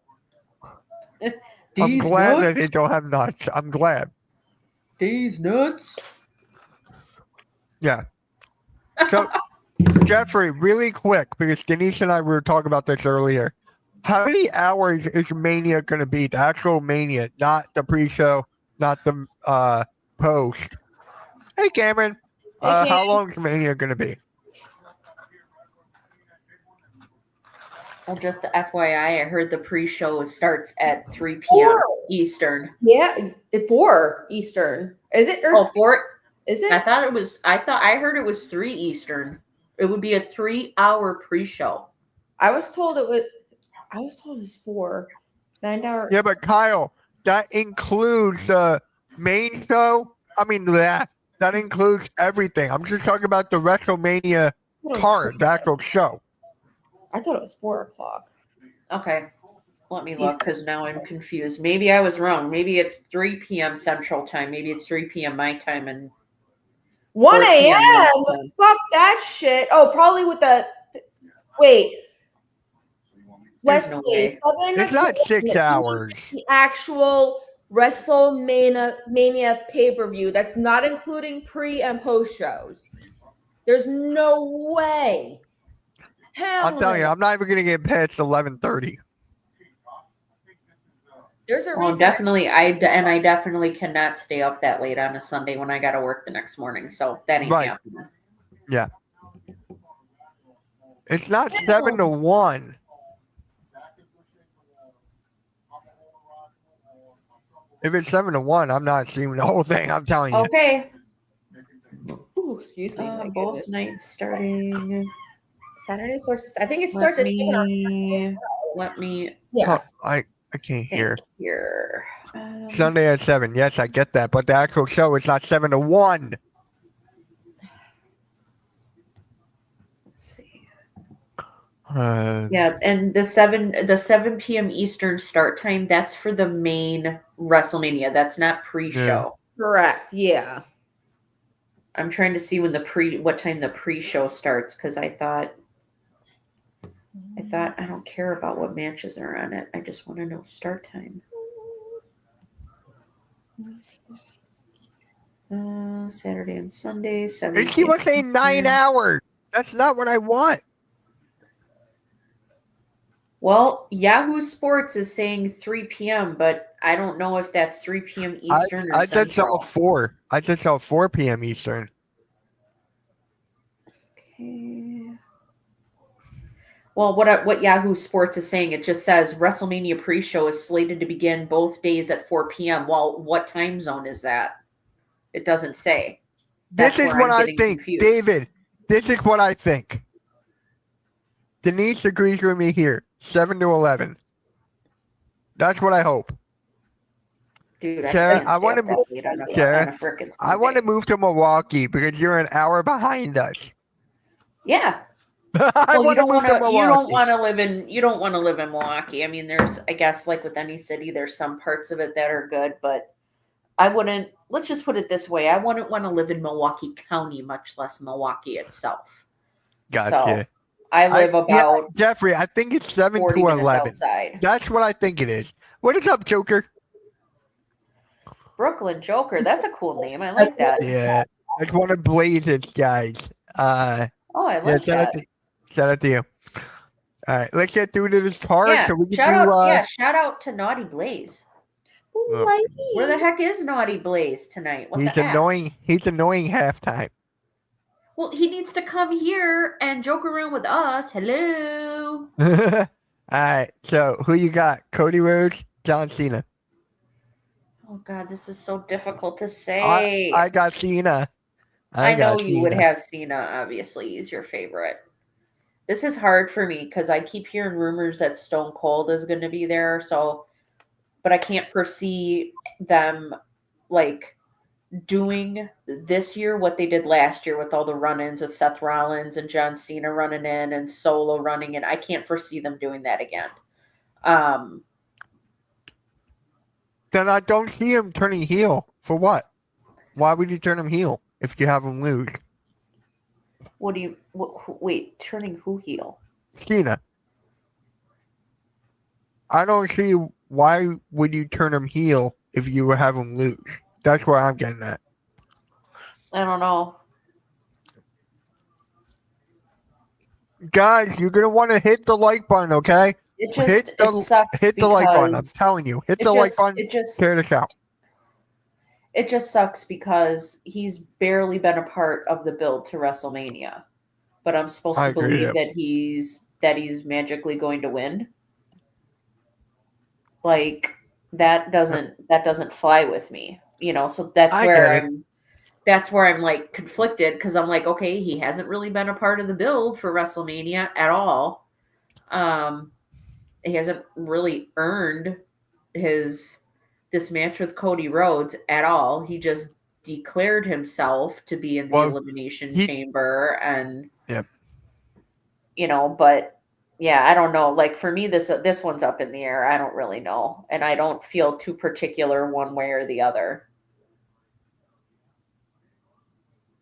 I'm glad that they don't have nuts. I'm glad. These nuts. Yeah. So, Jeffrey, really quick, because Denise and I were talking about this earlier. How many hours is Mania going to be? The actual Mania, not the pre-show, not the post. Hey, Cameron. How long is Mania going to be? Well, just FYI, I heard the pre-show starts at 3 p.m. Eastern. Yeah, 4 Eastern. Is it? 4? Is it? I heard it was 3 Eastern. It would be a 3-hour pre-show. I was told it was 4. 9 hours. Yeah, but Kyle, that includes the main show. I mean, that includes everything. I'm just talking about the WrestleMania card, the actual show. I thought it was 4 o'clock. Okay. Let me look, because now I'm confused. Maybe I was wrong. Maybe it's 3 p.m. Central Time. Maybe it's 3 p.m. my time and 1 a.m. Fuck that shit. Oh, probably with the wait. Wesley, it's not 6 hours. The actual WrestleMania pay-per-view. That's not including pre and post shows. There's no way. I'm telling you, I'm not even going to get past 11:30. There's a reason. Definitely, I definitely cannot stay up that late on a Sunday when I got to work the next morning. So that ain't happening. Yeah. It's not 7 to 1. If it's 7 to 1, I'm not streaming the whole thing. I'm telling you. Okay. Ooh, excuse me. Both nights starting. Saturday starts. I think it starts at 7. Let me. Yeah. Oh, I can't hear. Here. Sunday at 7. Yes, I get that, but the actual show is not 7 to 1. Let's see. Yeah, and the 7 p.m. Eastern start time, that's for the main WrestleMania. That's not pre-show. Correct. Yeah. I'm trying to see what time the pre-show starts because I thought I don't care about what matches are on it. I just want to know start time. Saturday and Sunday, 7 And she was saying 9 hours. That's not what I want. Well, Yahoo Sports is saying 3 p.m., but I don't know if that's 3 p.m. Eastern or I just saw Central. 4. I just saw 4 p.m. Eastern. Okay. Well, what Yahoo Sports is saying, it just says WrestleMania pre-show is slated to begin both days at 4 p.m. Well, what time zone is that? It doesn't say. This That's is where what I'm I getting think, confused. David. This is what I think. Denise agrees with me here. 7 to 11. That's what I hope. Dude, Sarah, I can't stay up that late on a frickin' I want to Sunday. move to Milwaukee because you're an hour behind us. Yeah. I Well, want to move to Milwaukee. you don't want to live in Milwaukee. I mean, there's, I guess, like with any city, there's some parts of it that are good, but I wouldn't. Let's just put it this way: I wouldn't want to live in Milwaukee County, much less Milwaukee itself. Gotcha. So I live about Jeffrey, I think it's 7 40 to minutes 11. outside. That's what I think it is. What is up, Joker? Brooklyn Joker. That's a cool name. I like that. Yeah, it's one of Blaze's guys. Oh, I like that. Shout out to you. All right, let's get through to this card Yeah. so we can Shout out to Naughty Blaze. Oh. Where the heck is Naughty Blaze tonight? What He's the F? annoying. He's annoying halftime. Well, he needs to come here and joke around with us. Hello. All right, so who you got? Cody Rhodes, John Cena. Oh God, this is so difficult to say. I got Cena. I know you would have Cena. Obviously, he's your favorite. This is hard for me because I keep hearing rumors that Stone Cold is going to be there. So, but I can't foresee them like doing this year what they did last year with all the run-ins with Seth Rollins and John Cena running in and Solo running in. I can't foresee them doing that again. Then I don't see him turning heel. For what? Why would you turn him heel if you have him lose? Wait, turning who heel? Cena. I don't see why would you turn him heel if you have him lose. That's where I'm getting at. I don't know. Guys, you're gonna want to hit the like button, okay? It sucks. Hit the like button. I'm telling you, hit the like button. Tear this out. It just sucks because he's barely been a part of the build to WrestleMania, but I'm supposed to believe that he's magically going to win. Like that doesn't fly with me, So that's where I'm like conflicted because I'm like, okay, he hasn't really been a part of the build for WrestleMania at all. He hasn't really earned this match with Cody Rhodes at all. He just declared himself to be in the Elimination Chamber and but yeah, I don't know. Like for me, this one's up in the air. I don't really know. And I don't feel too particular one way or the other.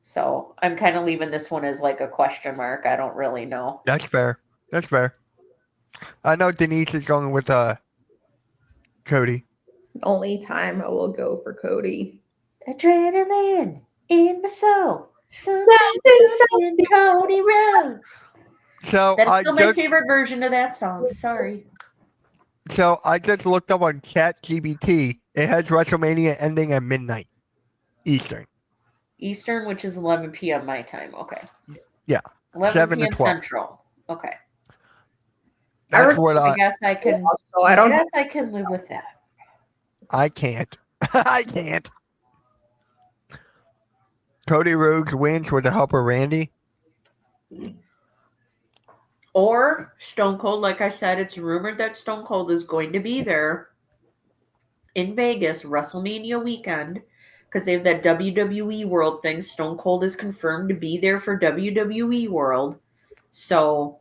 So I'm kind of leaving this one as like a question mark. I don't really know. That's fair. I know Denise is going with Cody. Only time I will go for Cody. Adrenaline in my soul. Something Cody Rhodes. So that's still my favorite version of that song. Sorry. So I just looked up on ChatGPT. It has WrestleMania ending at midnight Eastern. Eastern, which is 11 p.m. my time. Okay. Yeah. 11 p.m. Central. Okay. That's what I guess I can. I guess I can live with that. I can't. I can't. Cody Rhodes wins with the help of Randy. Or Stone Cold, like I said, it's rumored that Stone Cold is going to be there in Vegas WrestleMania weekend because they have that WWE World thing. Stone Cold is confirmed to be there for WWE World. So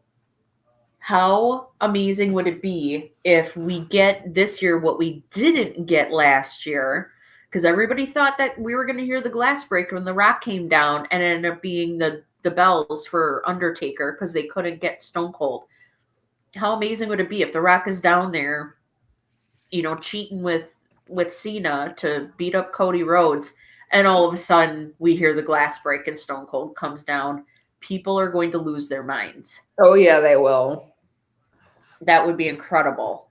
How amazing would it be if we get this year what we didn't get last year? Because everybody thought that we were going to hear the glass break when The Rock came down, and it ended up being the bells for Undertaker because they couldn't get Stone Cold. How amazing would it be if The Rock is down there, cheating with Cena to beat up Cody Rhodes, and all of a sudden we hear the glass break and Stone Cold comes down? People are going to lose their minds. Oh yeah, they will. That would be incredible.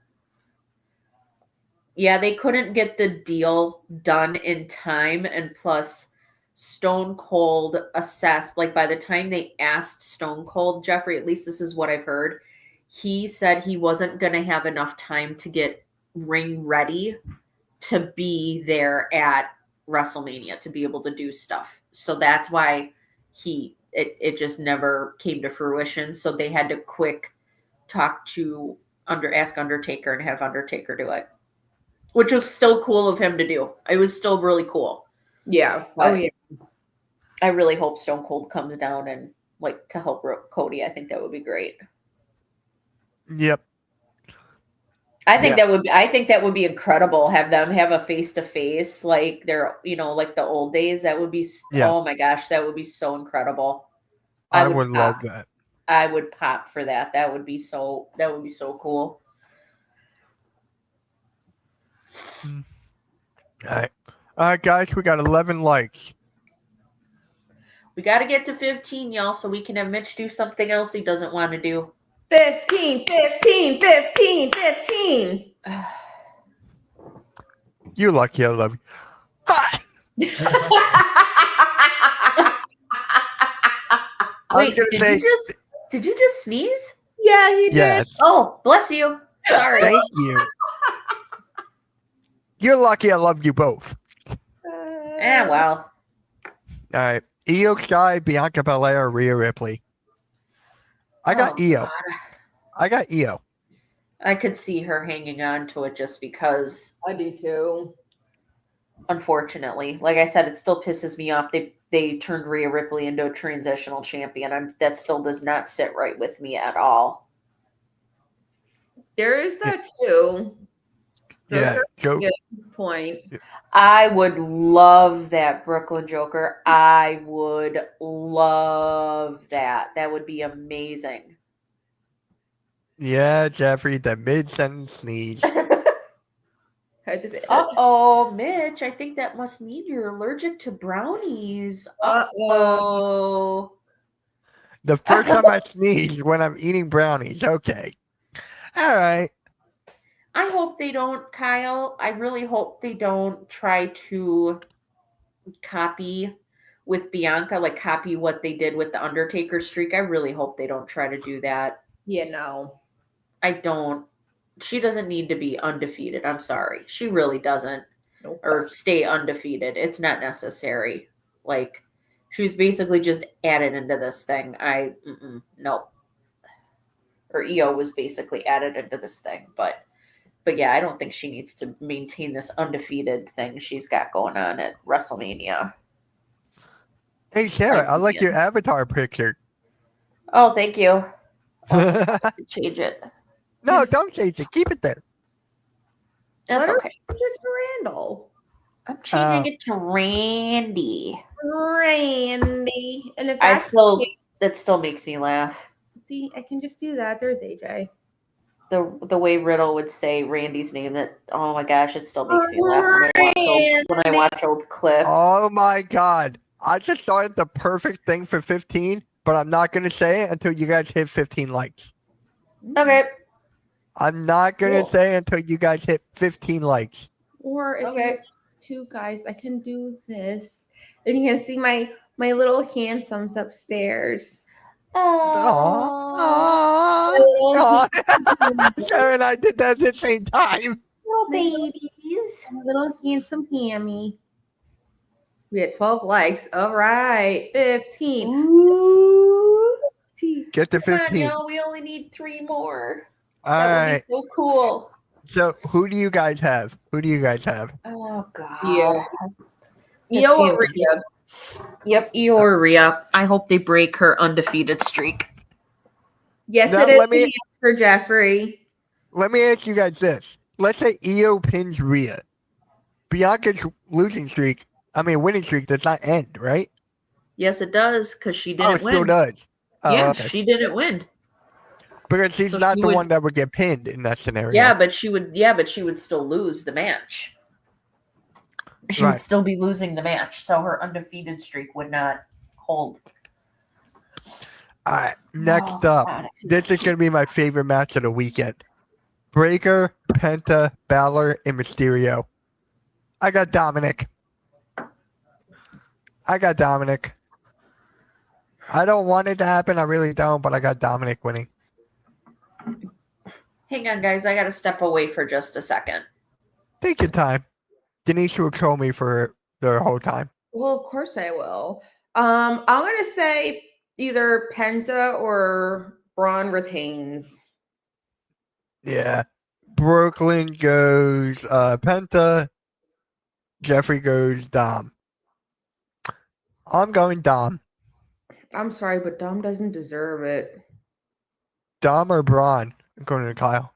Yeah, they couldn't get the deal done in time, and plus Stone Cold assessed, like by the time they asked Stone Cold, Jeffrey, at least this is what I've heard, he said he wasn't going to have enough time to get ring ready to be there at WrestleMania to be able to do stuff. So that's why it just never came to fruition. So they had to quick talk to ask Undertaker and have Undertaker do it, which was still cool of him to do. It was still really cool. Yeah. But Oh yeah. I really hope Stone Cold comes down and to help Cody. I think that would be great. Yep. I think that would be incredible. Have them have a face to face like they're like the old days. That would be Oh my gosh, that would be so incredible. I would love that. I would pop for that. That would be so cool. All right, guys, we got 11 likes. We got to get to 15, y'all, so we can have Mitch do something else he doesn't want to do. 15. You're lucky I love you. Wait, did you just sneeze? Yeah, he did. Yes. Oh, bless you. Sorry. Thank you. You're lucky I love you both. Well. All right. Io Sky, Bianca Belair, Rhea Ripley. I got Io. God. I got Io. I could see her hanging on to it just because. I do too. Unfortunately, like I said, it still pisses me off. They turned Rhea Ripley into a transitional champion. That still does not sit right with me at all. There is that too. Yeah, good point. I would love that Brooklyn Joker. I would love that. That would be amazing. Yeah, Jeffrey, the mid-sentence sneeze. Uh-oh, Mitch, I think that must mean you're allergic to brownies. Uh-oh. The first time I sneeze when I'm eating brownies. Okay. All right. I hope they don't, Kyle. I really hope they don't try to copy with Bianca, copy what they did with the Undertaker streak. I really hope they don't try to do that. Yeah, no. I don't. She doesn't need to be undefeated. I'm sorry. She really doesn't. Nope. Or stay undefeated. It's not necessary. She was basically just added into this thing. Nope. Or Io was basically added into this thing. But yeah, I don't think she needs to maintain this undefeated thing she's got going on at WrestleMania. Hey, Sarah, I like your avatar picture. Oh, thank you. Change it. No, don't change it. Keep it there. That's okay. Change it to Randall. I'm changing it to Randy. Randy. And if that still makes me laugh. See, I can just do that. There's AJ. The way Riddle would say Randy's name, oh my gosh, it still makes me laugh when I watch old clips. Oh my God. I just started the perfect thing for 15, but I'm not going to say it until you guys hit 15 likes. Okay. I'm not going to say it until you guys hit 15 likes. Or if you two guys, I can do this. And you can see my little handsomes upstairs. Oh, Sarah and I did that at the same time. Little babies. A little handsome hammy. We had 12 likes. All right. 15. Ooh. Get to 15. Come on, we only need 3 more. All right. Would be so cool. So who do you guys have? Oh, God. Yeah. Io or Rhea? Yep, Io or Rhea. I hope they break her undefeated streak. Yes, now, it is. for Jeffrey. Let me ask you guys this. Let's say Io pins Rhea. Bianca's winning streak does not end, right? Yes, it does, because she Oh, didn't it still win. does. Oh, Yeah, okay. she didn't win. Because she's So not she the would- one that would get pinned in that scenario. Yeah, but she would still lose the match. She would Right. still be losing the match, so her undefeated streak would not hold. All right. Next Oh, up, God. this is going to be my favorite match of the weekend. Breaker, Penta, Balor, and Mysterio. I got Dominic. I don't want it to happen. I really don't, but I got Dominic winning. Hang on, guys. I got to step away for just a second. Take your time. Denise will troll me for the whole time. Well, of course I will. I'm gonna say either Penta or Braun retains. Yeah. Brooklyn goes Penta. Jeffrey goes Dom. I'm going Dom. I'm sorry, but Dom doesn't deserve it. Dom or Braun, according to Kyle.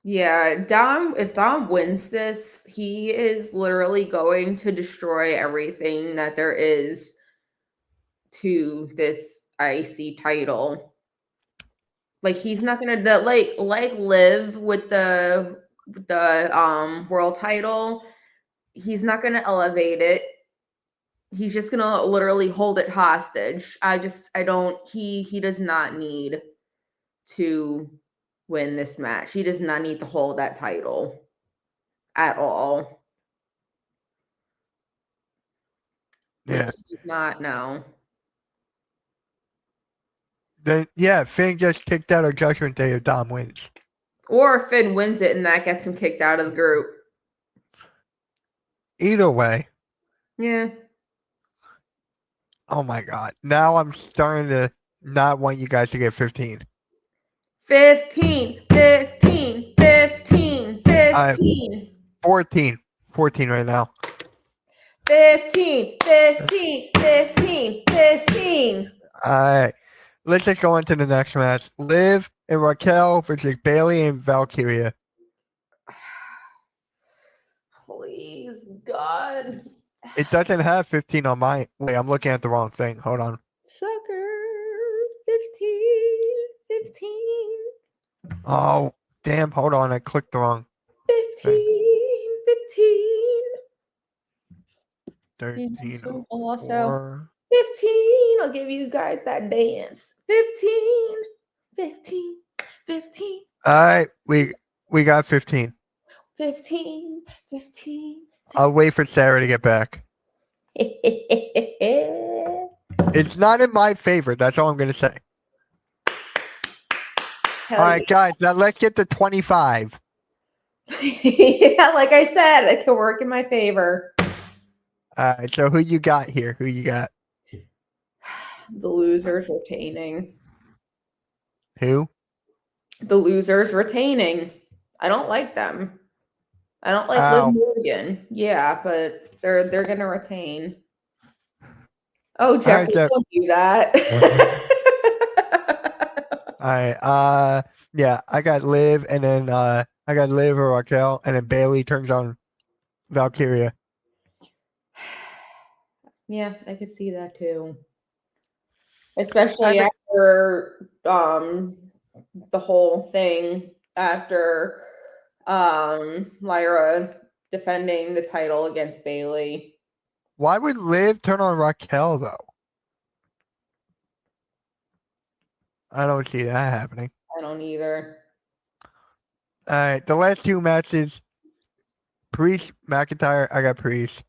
Yeah, if Dom wins this, he is literally going to destroy everything that there is to this IC title. Like he's not gonna like live with the world title. He's not gonna elevate it. He's just gonna literally hold it hostage. He does not need to win this match. He does not need to hold that title at all. Yeah. Like, he does not know. Then yeah, Finn gets kicked out of Judgment Day if Dom wins. Or Finn wins it and that gets him kicked out of the group. Either way. Yeah. Oh my god. Now I'm starting to not want you guys to get 15. 15, 15, 15, 15. 14. 14 right now. 15, 15, 15, 15. Alright. Let's just go into the next match. Liv and Raquel versus Bailey and Valkyria. Please, God. It doesn't have 15 on my. Wait, I'm looking at the wrong thing. Hold on. Sucker. 15, 15, Oh, damn. Hold on. I clicked the wrong. 15, 15. 13. So also 4. 15. I'll give you guys that dance. 15, 15, 15, Alright. We got 15. 15, 15. I'll wait for Sarah to get back. Hell It's not in my favor. That's all I'm going to say. All right, guys. Now let's get to 25. Yeah, like I said, it can work in my favor. All right. So who you got here? Who you got? The losers retaining. Who? The losers retaining. I don't like them. I don't like Ow. Liv Morgan. Yeah, but they're gonna retain. Oh, Jeffrey, Jeff. don't do that. All right. Yeah, I got Liv, and then I got Liv or Raquel, and then Bailey turns on Valkyria. Yeah, I could see that too. Especially after the whole thing after Lyra defending the title against Bailey. Why would Liv turn on Raquel though? I don't see that happening. I don't either. All right, the last two matches. Priest, McIntyre. I got Priest.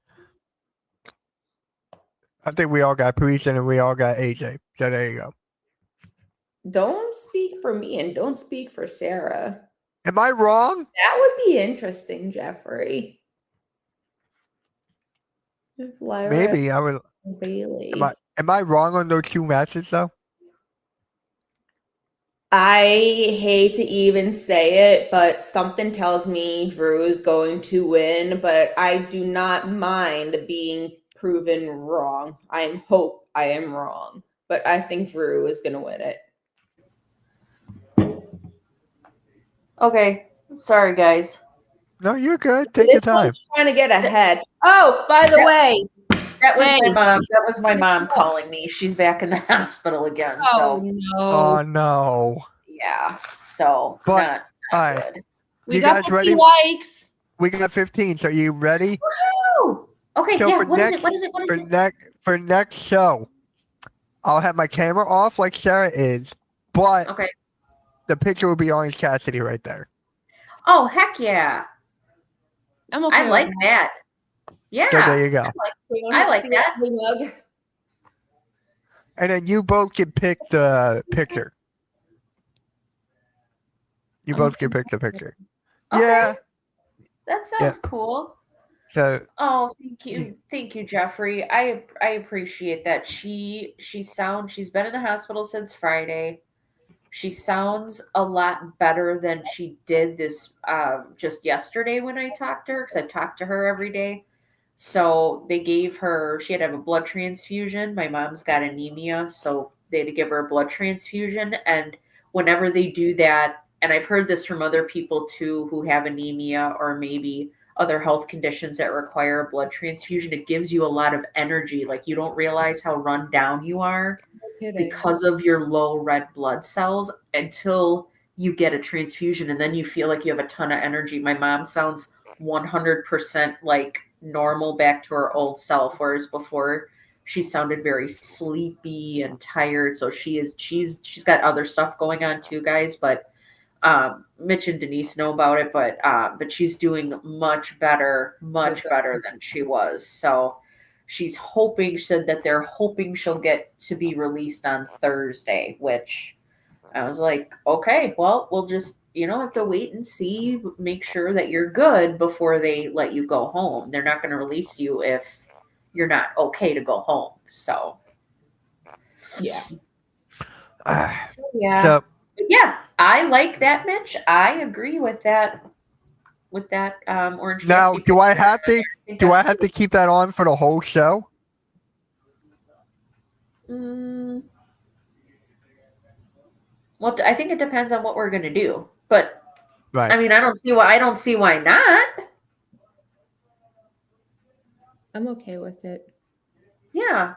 I think we all got Priest, and then we all got AJ. So there you go. Don't speak for me and don't speak for Sarah. Am I wrong? That would be interesting, Jeffrey. If Lyra Maybe I would. and Bailey. Am I wrong on those two matches though? I hate to even say it, but something tells me Drew is going to win, but I do not mind being proven wrong. I hope I am wrong. but I think Drew is going to win it. Okay, sorry guys. No, you're good. Take your This time. one's trying to get ahead. Oh, by the way, That was hey. my mom. That was my mom calling me. She's back in the hospital again. Oh So no. Oh no. yeah. So But not all right, good. We you got guys 50 ready? likes. We got 15. So you ready? Woo! Okay, So yeah. for What is next it? What is it? What is it? for next show, I'll have my camera off like Sarah is, but Okay. the picture will be Orange Cassidy right there. Oh heck yeah! I'm okay. I with like that. Yeah. So there you go. I like that. Mug. And then you both can pick the picture. You both can pick the picture. Okay. Yeah. That Yeah. sounds cool. So Oh, thank you, Jeffrey. I appreciate that. She's been in the hospital since Friday. She sounds a lot better than she did this just yesterday when I talked to her, because I talked to her every day. So they gave her, she had to have a blood transfusion. My mom's got anemia, so they had to give her a blood transfusion. And whenever they do that, and I've heard this from other people too who have anemia or maybe other health conditions that require a blood transfusion, it gives you a lot of energy. Like you don't realize how run down you are because of your low red blood cells until you get a transfusion, and then you feel like you have a ton of energy. My mom sounds 100% like normal, back to her old self, whereas before she sounded very sleepy and tired. So she's got other stuff going on too, guys, but Mitch and Denise know about it, but she's doing much better than she was. So she's hoping, she said that they're hoping she'll get to be released on Thursday, which I was like, okay, well, we'll just, have to wait and see, make sure that you're good before they let you go home. They're not going to release you if you're not okay to go home. So, Yeah. yeah. So But yeah, I like that, Mitch. I agree with that. Orange now, Cassidy. do I have to that's cool. keep that on for the whole show? Well, I think it depends on what we're gonna do. But Right. I mean, I don't see why not. I'm okay with it. Yeah.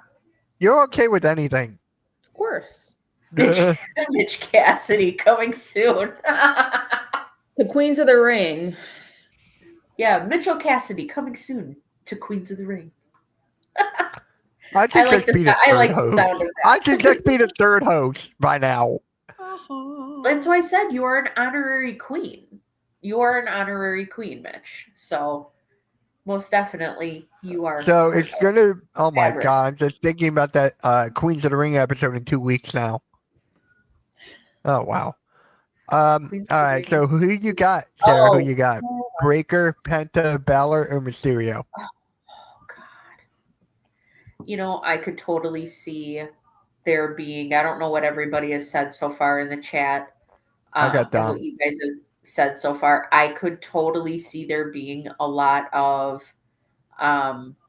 You're okay with anything. Of course. Mitch Cassidy coming soon. The Queens of the Ring. Yeah, Mitchell Cassidy coming soon to Queens of the Ring. I could just be the I third like host. the sound of that. I could just be the third host by now. That's why I said you are an honorary queen. You are an honorary queen, Mitch. So most definitely you are. So it's gonna. Oh my Fabric. god! I'm just thinking about that Queens of the Ring episode in 2 weeks now. Oh wow. All right. So who you got, Sarah? Who you got? Breaker, Penta, Balor, or Mysterio? Oh God. I could totally see there being. I don't know what everybody has said so far in the chat. I got and Dom. what you guys have said so far. I could totally see there being a lot of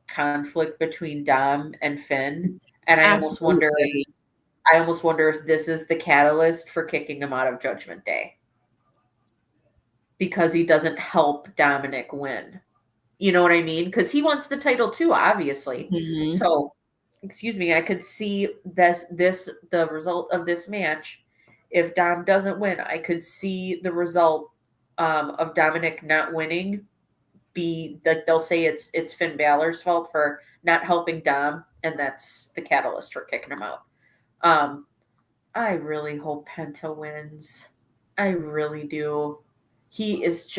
conflict between Dom and Finn, and I almost wonder if this is the catalyst for kicking him out of Judgment Day because he doesn't help Dominic win. You know what I mean? Because he wants the title too, obviously. Mm-hmm. So, excuse me, I could see the result of this match. If Dom doesn't win, I could see the result of Dominic not winning be that they'll say it's Finn Balor's fault for not helping Dom, and that's the catalyst for kicking him out. I really hope Penta wins. I really do. He is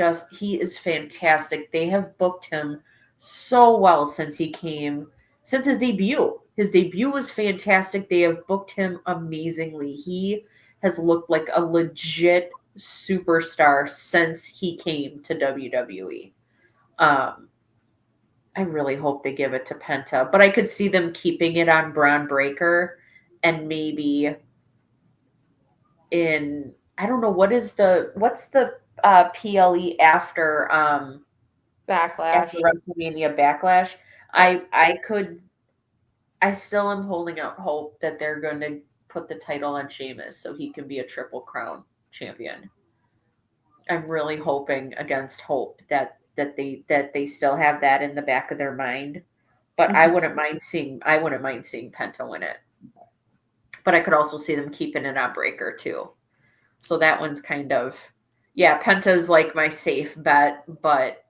fantastic. They have booked him so well since his debut. His debut was fantastic. They have booked him amazingly. He has looked like a legit superstar since he came to WWE. I really hope they give it to Penta, but I could see them keeping it on Braun Breaker and maybe I don't know what's the PLE after Backlash. after WrestleMania Backlash. I could I still am holding out hope that they're going to put the title on Sheamus so he can be a Triple Crown champion. I'm really hoping against hope that they still have that in the back of their mind. But I wouldn't mind seeing Penta win it. But I could also see them keeping it on Breaker too. So that one's kind of, yeah, Penta's like my safe bet, but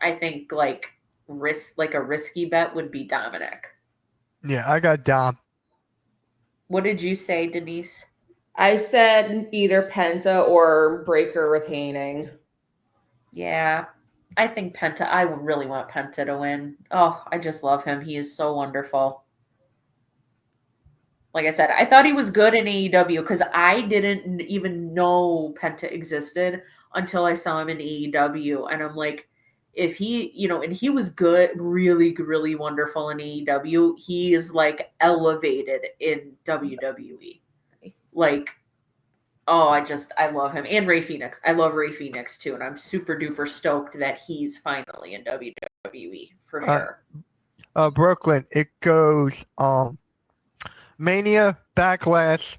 I think like a risky bet would be Dominic. Yeah, I got Dom. What did you say, Denise? I said either Penta or Breaker retaining. Yeah, I think Penta. I really want Penta to win. Oh, I just love him. He is so wonderful. Like I said, I thought he was good in AEW because I didn't even know Penta existed until I saw him in AEW. And I'm like, if he, and he was good, really, really wonderful in AEW, he is like elevated in WWE. Nice. Like, oh, I love him. And Ray Phoenix. I love Ray Phoenix too. And I'm super duper stoked that he's finally in WWE for sure. Brooklyn, it goes Mania, Backlash,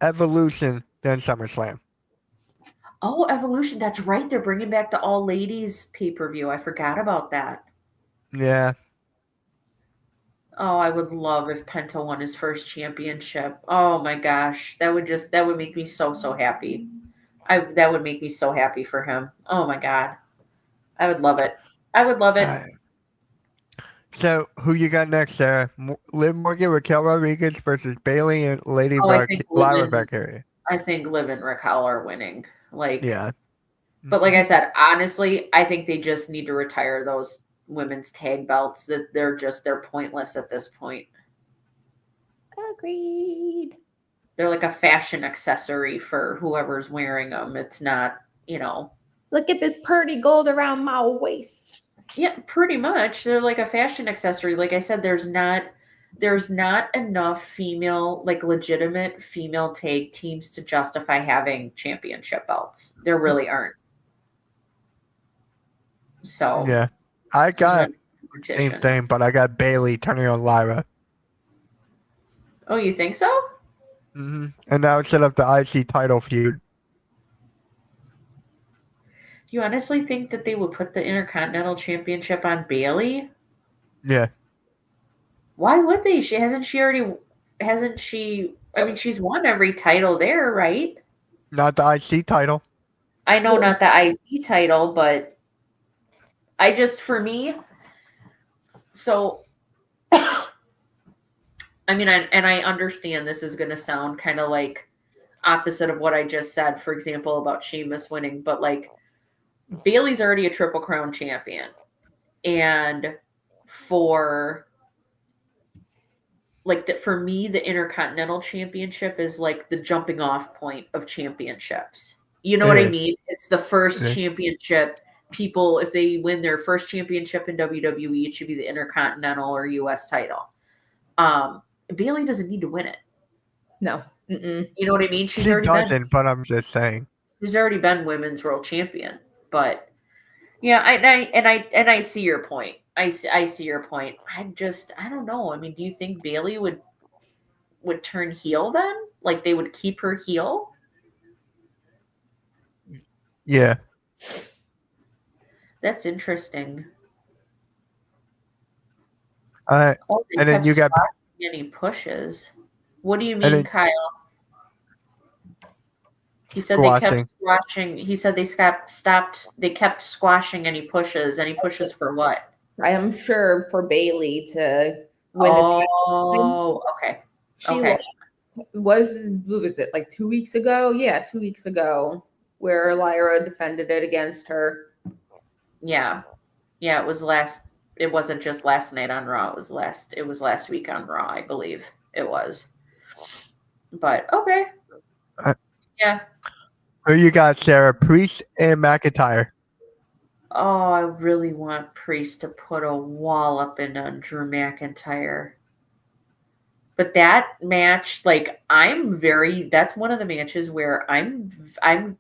Evolution, then SummerSlam. Oh, Evolution. That's right. They're bringing back the all ladies pay per view. I forgot about that. Yeah. Oh, I would love if Penta won his first championship. Oh my gosh. That would make me so, so happy. That would make me so happy for him. Oh my God. I would love it. I would love it. So, who you got next, Sarah? Liv Morgan, Raquel Rodriguez versus Bailey and Lady I think Lyra Valkyria. I think Liv and Raquel are winning. Yeah. But like I said, honestly, I think they just need to retire those women's tag belts. That they're pointless at this point. Agreed. They're like a fashion accessory for whoever's wearing them. It's not, Look at this pretty gold around my waist. Yeah, pretty much. They're like a fashion accessory. Like I said, there's not enough female, like legitimate female tag teams to justify having championship belts. There really aren't. So yeah, I got same thing, but I got Bailey turning on Lyra. Oh, you think so? Mm-hmm. And that would set up the IC title feud. Do you honestly think that they would put the Intercontinental Championship on Bailey? Yeah. Why would they? Hasn't she? I mean, she's won every title there, right? Not the IC title. I know, not the IC title, but for me, so, I mean, I understand this is going to sound kind of like opposite of what I just said, for example, about Sheamus winning, but like, Bailey's already a Triple Crown champion. And for me, the Intercontinental Championship is like the jumping off point of championships. You know what I mean? It's the first championship. People, if they win their first championship in WWE, it should be the Intercontinental or US title. Bailey doesn't need to win it. No. You know what I mean? She doesn't, but I'm just saying. She's already been women's world champion. But yeah, I see your point. I see your point. I don't know. I mean, do you think Bailey would turn heel then? Like they would keep her heel? Yeah. That's interesting. And then you got any pushes. What do you mean, Kyle? He said they kept squashing. He said they stopped. They kept squashing any pushes. Any pushes for what? I am sure for Bailey to win. Oh, okay. She was what was it, like 2 weeks ago? Yeah, 2 weeks ago, where Lyra defended it against her. Yeah, it was last. It wasn't just last night on Raw. It was last week on Raw, I believe it was. But okay. Yeah. Who you got, Sarah? Priest and McIntyre. Oh, I really want Priest to put a wall up in Drew McIntyre. But that match, like, that's one of the matches where I'm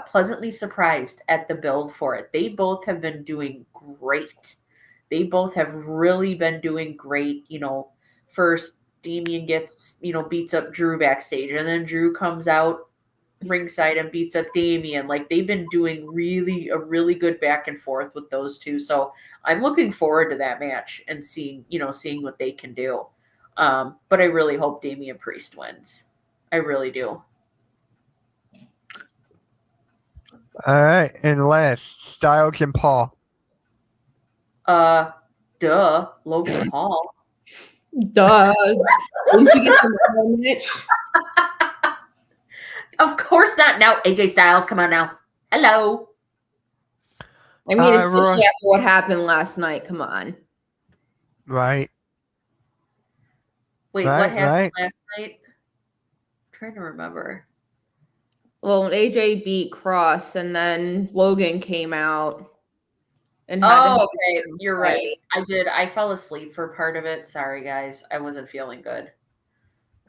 pleasantly surprised at the build for it. They both have been doing great. They both have really been doing great, first Damian gets, beats up Drew backstage, and then Drew comes out ringside and beats up Damian. Like, they've been doing a really good back and forth with those two. So I'm looking forward to that match and seeing what they can do. But I really hope Damian Priest wins. I really do. All right, and last, Styles and Paul. Logan Paul. Duh. Didn't you get the Mitch? Of course not. Now, AJ Styles, come on now. Hello. I mean, especially after what happened last night. Come on. Right. Wait, what happened last night? I'm trying to remember. Well, AJ beat Cross, and then Logan came out. And okay. You're right. I fell asleep for part of it. Sorry, guys. I wasn't feeling good.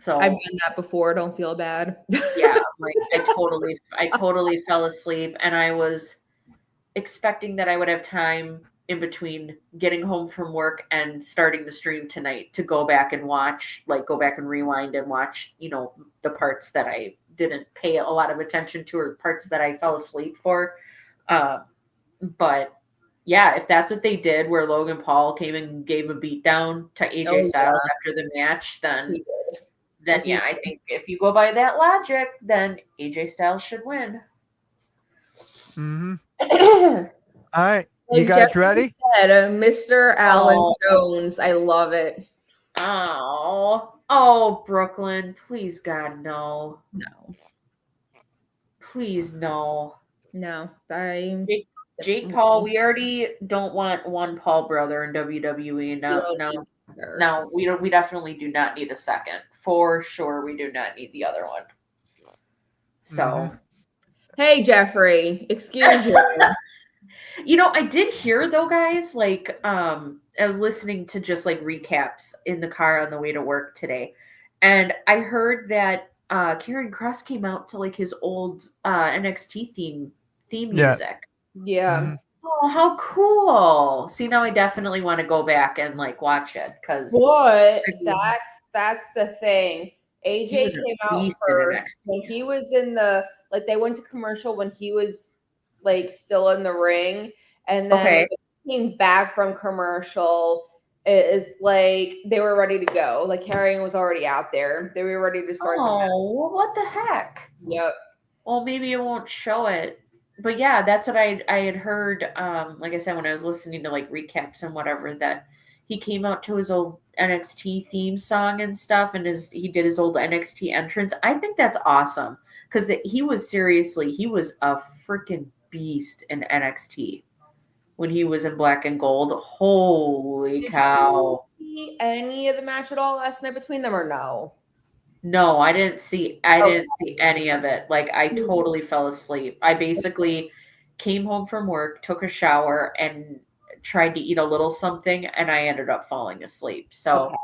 So I've done that before. Don't feel bad. Yeah, like I totally fell asleep, and I was expecting that I would have time in between getting home from work and starting the stream tonight to go back and watch, go back and rewind and watch, the parts that I didn't pay a lot of attention to or parts that I fell asleep for. But yeah, if that's what they did, where Logan Paul came and gave a beatdown to AJ Styles after the match, then yeah, I think if you go by that logic, then AJ Styles should win. Mm-hmm. All right, you guys ready? Said, Mr. Alan Jones. I love it. Oh, Brooklyn, please, God, no. Please, no. No, Jake Paul, we already don't want one Paul brother in WWE. No, we definitely do not need a second. For sure, we do not need the other one. So, hey, Jeffrey, excuse you. I did hear though, guys. I was listening to just recaps in the car on the way to work today, and I heard that Karrion Kross came out to his old NXT theme music. Yeah. Mm-hmm. Oh, how cool! See, now I definitely want to go back and watch it because. But that's the thing. AJ came out first when he was in the they went to commercial when he was still in the ring, and then when he came back from commercial, it's they were ready to go. Karrion was already out there. They were ready to start. Oh, what the heck? Yep. Well, maybe it won't show it. But yeah, that's what I had heard. Like I said, when I was listening to recaps and whatever, that he came out to his old NXT theme song and stuff, and he did his old NXT entrance. I think that's awesome because he was a freaking beast in NXT when he was in black and gold. Holy cow! Did you see any of the match at all last night between them, or no? No, I didn't see any of it. I totally fell asleep. I basically came home from work, took a shower, and tried to eat a little something, and I ended up falling asleep. So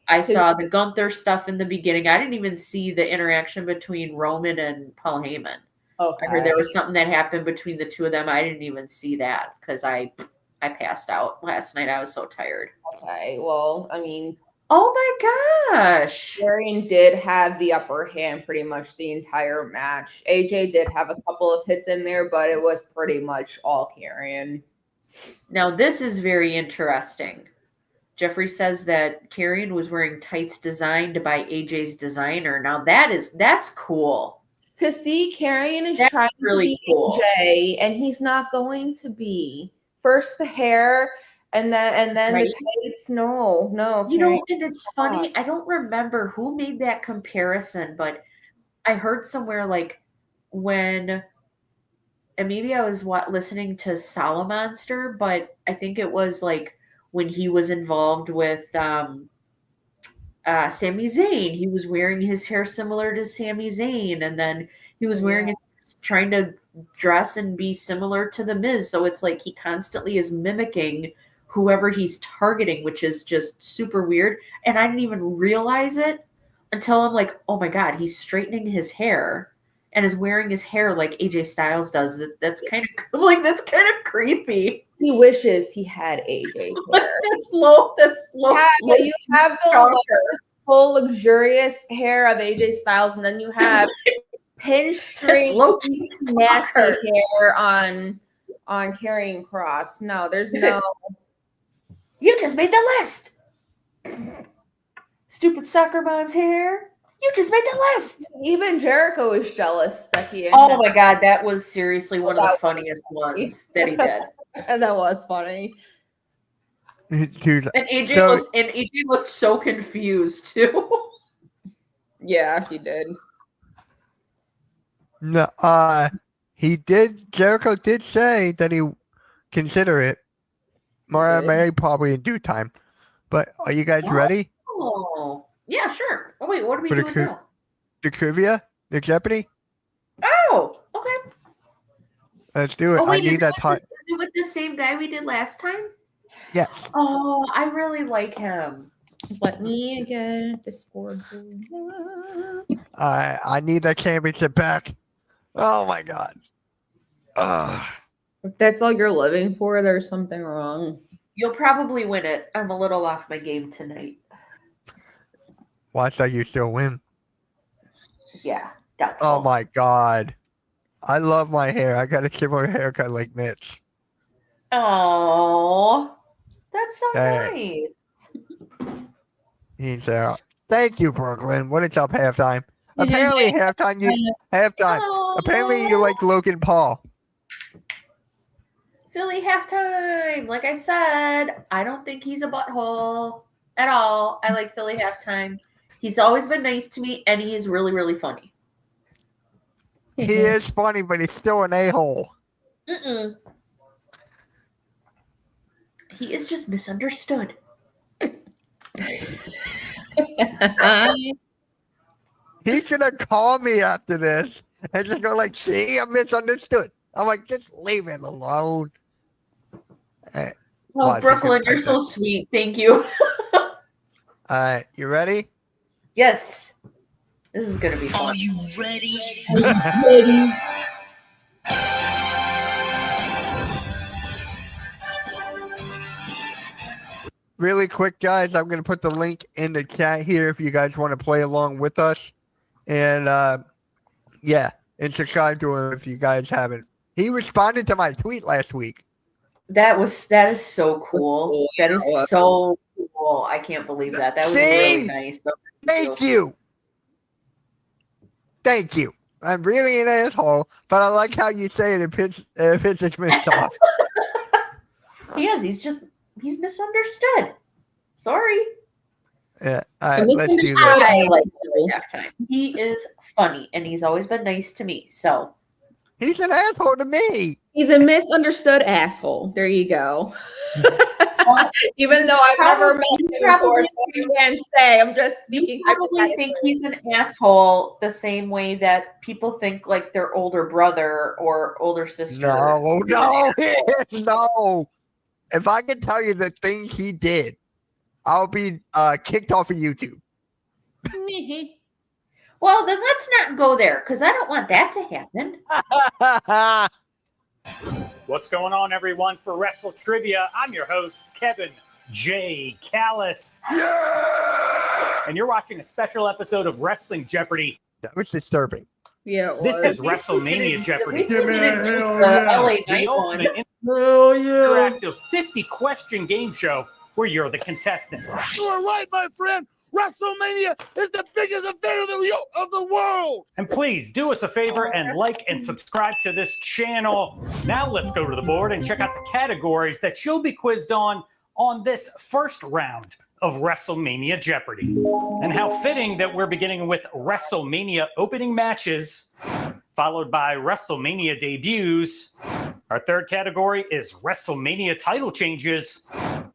I saw the Gunther stuff in the beginning. I didn't even see the interaction between Roman and Paul Heyman. I heard there was something that happened between the two of them. I didn't even see that because I passed out last night. I was so tired. Okay, well, I mean, oh my gosh. Karrion did have the upper hand pretty much the entire match. AJ did have a couple of hits in there, but it was pretty much all Karrion. Now, this is very interesting. Jeffrey says that Karrion was wearing tights designed by AJ's designer. Now, that's cool. Because, see, Karrion is trying to be cool. AJ, and he's not going to be. First the hair, and then the tights. No. And it's funny. I don't remember who made that comparison, but I heard somewhere when, and maybe I was listening to Solomonster, but I think it was when he was involved with Sami Zayn. He was wearing his hair similar to Sami Zayn, and then he was trying to dress and be similar to The Miz. So it's he constantly is mimicking whoever he's targeting, which is just super weird. And I didn't even realize it until I'm like, oh my God, he's straightening his hair and is wearing his hair like AJ Styles does. That's kind of that's kind of creepy. He wishes he had AJ's hair. That's low. That's low. Yeah, low you have the shocker. full luxurious hair of AJ Styles, and then you have pinstripe, low nasty shocker. hair on Karrion Kross. No, there's no. You just made the list. Stupid soccer mom's hair. You just made the list. Even Jericho is jealous that he. Oh my god, that was seriously one of the That was funniest funny. ones that he did. That was funny. Dude, And AJ So- looked so confused too. Yeah, he did. No, Jericho did say that he consider it. Mariah did? May probably in due time. But are you guys ready Oh, yeah, sure. Oh wait, what are we For the doing cri- now? the trivia, the Jeopardy? Oh, okay. Let's do it. Oh I wait, need is that time. it with the same guy we did last time? Yes. Oh, I really like him. Let me get the scoreboard. I need that championship back. Oh my god. If that's all you're living for, there's something wrong. You'll probably win it. I'm a little off my game tonight. Watch that you still win. Yeah, doubtful. Oh my god. I love my hair. I got a similar haircut like Mitch. Oh, that's so Hey. nice. He's there. Thank you, Brooklyn. What is up, halftime? Apparently, halftime. Apparently, you like Logan Paul. Philly halftime. Like I said, I don't think he's a butthole at all. I like Philly halftime. He's always been nice to me, and he is really, really funny. He is funny, but he's still an a-hole. Mm-mm. He is just misunderstood. He's gonna call me after this and just go like, "See, I'm misunderstood." I'm like, "Just leave it alone." Oh, Watch, Brooklyn, he's gonna you're so sweet. Thank you. All right, you ready? Yes. This is going to be fun. Are you ready? Really quick, guys, I'm going to put the link in the chat here if you guys want to play along with us. And, yeah, and subscribe to him if you guys haven't. He responded to my tweet last week. That is so cool. That is so cool. I can't believe that. That was really nice. So Thank you. Thank you. I'm really an asshole, but I like how you say it and pisses me off. He is. He's misunderstood. Sorry. Yeah, all right, let's do this. I like Philly halftime. He is funny, and he's always been nice to me. So He's an asshole to me. He's a misunderstood asshole. There you go. Even though I've never met him before, so you can't say. I'm just speaking. You probably think he's an asshole the same way that people think like their older brother or older sister. No. If I can tell you the things he did, I'll be kicked off of YouTube. Well, then let's not go there because I don't want that to happen. What's going on, everyone? For Wrestle Trivia, I'm your host, Kevin J. Callis. Yeah! And you're watching a special episode of Wrestling Jeopardy. That was disturbing. Yeah, it This was. is WrestleMania Jeopardy. At least we didn't do the LA The Night one. ultimate interactive 50-question game show where you're the contestants. You are right, my friend. WrestleMania is the biggest event of the world. And please do us a favor and like and subscribe to this channel. Now let's go to the board and check out the categories that you'll be quizzed on this first round of WrestleMania Jeopardy. And how fitting that we're beginning with WrestleMania opening matches, followed by WrestleMania debuts. Our third category is WrestleMania title changes.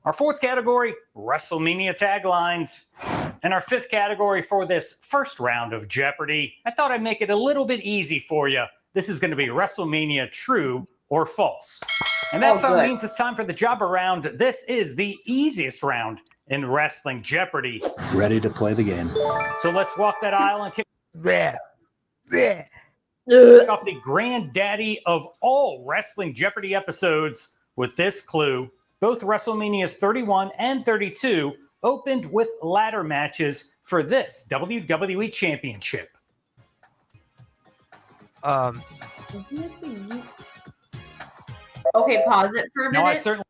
Our fourth category, WrestleMania taglines. And our fifth category for this first round of Jeopardy, I thought I'd make it a little bit easy for you. This is going to be WrestleMania true or false. And that means it's time for the jobber round. This is the easiest round in Wrestling Jeopardy. Ready to play the game. So let's walk that aisle and kick off the granddaddy of all Wrestling Jeopardy episodes with this clue. Both WrestleManias 31 and 32 opened with ladder matches for this WWE Championship. Isn't it the Okay, pause it for a Now, I minute. certainly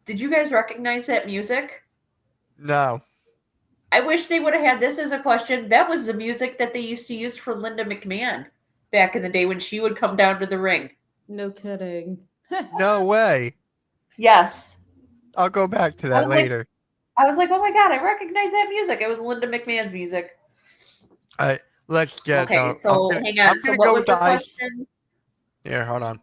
Did you guys recognize that music? No. I wish they would have had this as a question. That was the music that they used to use for Linda McMahon back in the day when she would come down to the ring. No kidding. No way. Yes. I'll go back to I that was like- later. I was like, oh my God, I recognize that music. It was Linda McMahon's music. All right, let's get Okay, so hang on. I'm So gonna what go was with the the ice. question? Here, hold on.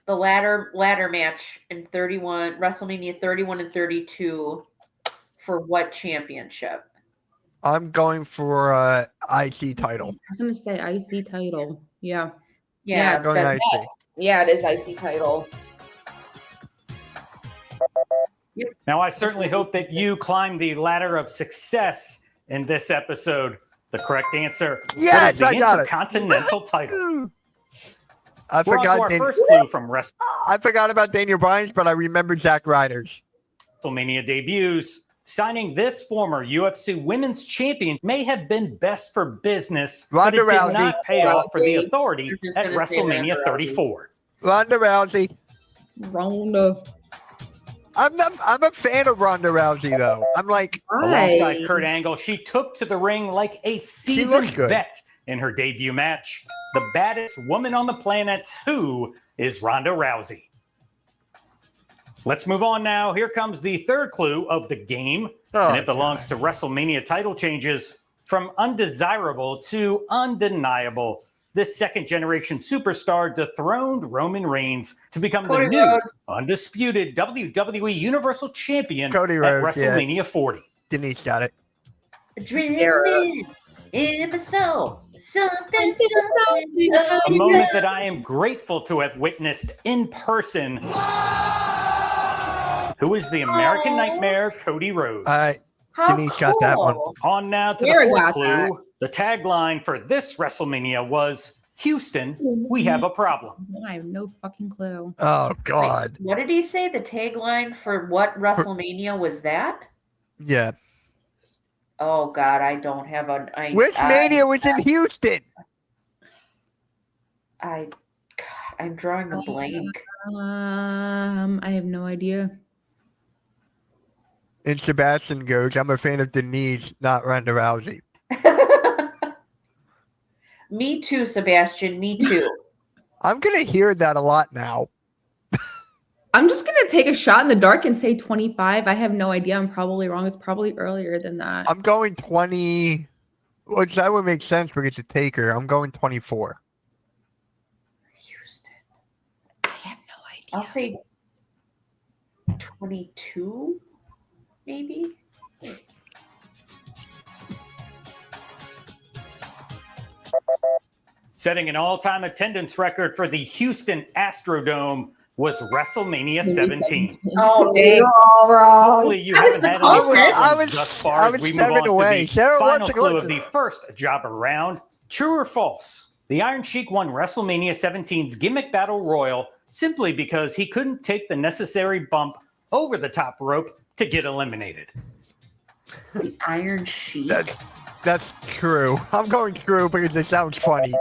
The ladder match in 31, WrestleMania 31 and 32 for what championship? I'm going for IC title. I was gonna say IC title. Yeah. Yeah, I'm going that- IC. Yeah, it is IC title. Now, I certainly hope that you climb the ladder of success in this episode. The correct answer Yes, is the I got it. Intercontinental title. I We're on to forgot. our first clue from I forgot about Daniel Bryan's, but I remember Zack Ryder's. WrestleMania debuts. Signing this former UFC Women's Champion may have been best for business, but Ronda it did Rousey. not pay off for the Rousey. authority I'm just at gonna say Ronda WrestleMania Rousey. 34. Ronda Rousey. Ronda. I'm a fan of Ronda Rousey though. I'm like, Alongside Kurt Angle, she took to the ring like a seasoned good. vet in her debut match. The baddest woman on the planet, who is Ronda Rousey. Let's move on now. Here comes the third clue of the game, and it belongs to WrestleMania title changes from undesirable to undeniable. This second-generation superstar dethroned Roman Reigns to become Cody the new, Rhodes. undisputed WWE Universal Champion Cody at Rhodes, yeah. WrestleMania 40. Denise got it. Adrenaline in my soul. Something. A moment that I am grateful to have witnessed in person. Who is the American Nightmare, Cody Rhodes? All right, How Denise got that one. cool. On now to Sarah the fourth got clue. that. The tagline for this WrestleMania was, Houston, we have a problem. I have no fucking clue. Oh God. What did he say? The tagline for what WrestleMania was that? Yeah. Oh God, I don't have an. Which Mania was in Houston? I'm drawing a blank. I have no idea. And Sebastian goes, I'm a fan of Denise, not Ronda Rousey. Me too, Sebastian. Me too. I'm gonna hear that a lot now. I'm just gonna take a shot in the dark and say 25. I have no idea. I'm probably wrong. It's probably earlier than that. I'm going 20. Which that would make sense because it's a taker. I'm going 24. Houston. I have no idea. I'll say 22, maybe. Setting an all-time attendance record for the Houston Astrodome was WrestleMania 17. Oh, dang. Hopefully you I was haven't the had any closest. problems thus far I as was we move 7 on away. to the Sarah final wants to clue go of to- the first jobber round. True or false? The Iron Sheik won WrestleMania 17's Gimmick Battle Royal simply because he couldn't take the necessary bump over the top rope to get eliminated. The Iron Sheik. That's true. I'm going true because it sounds funny.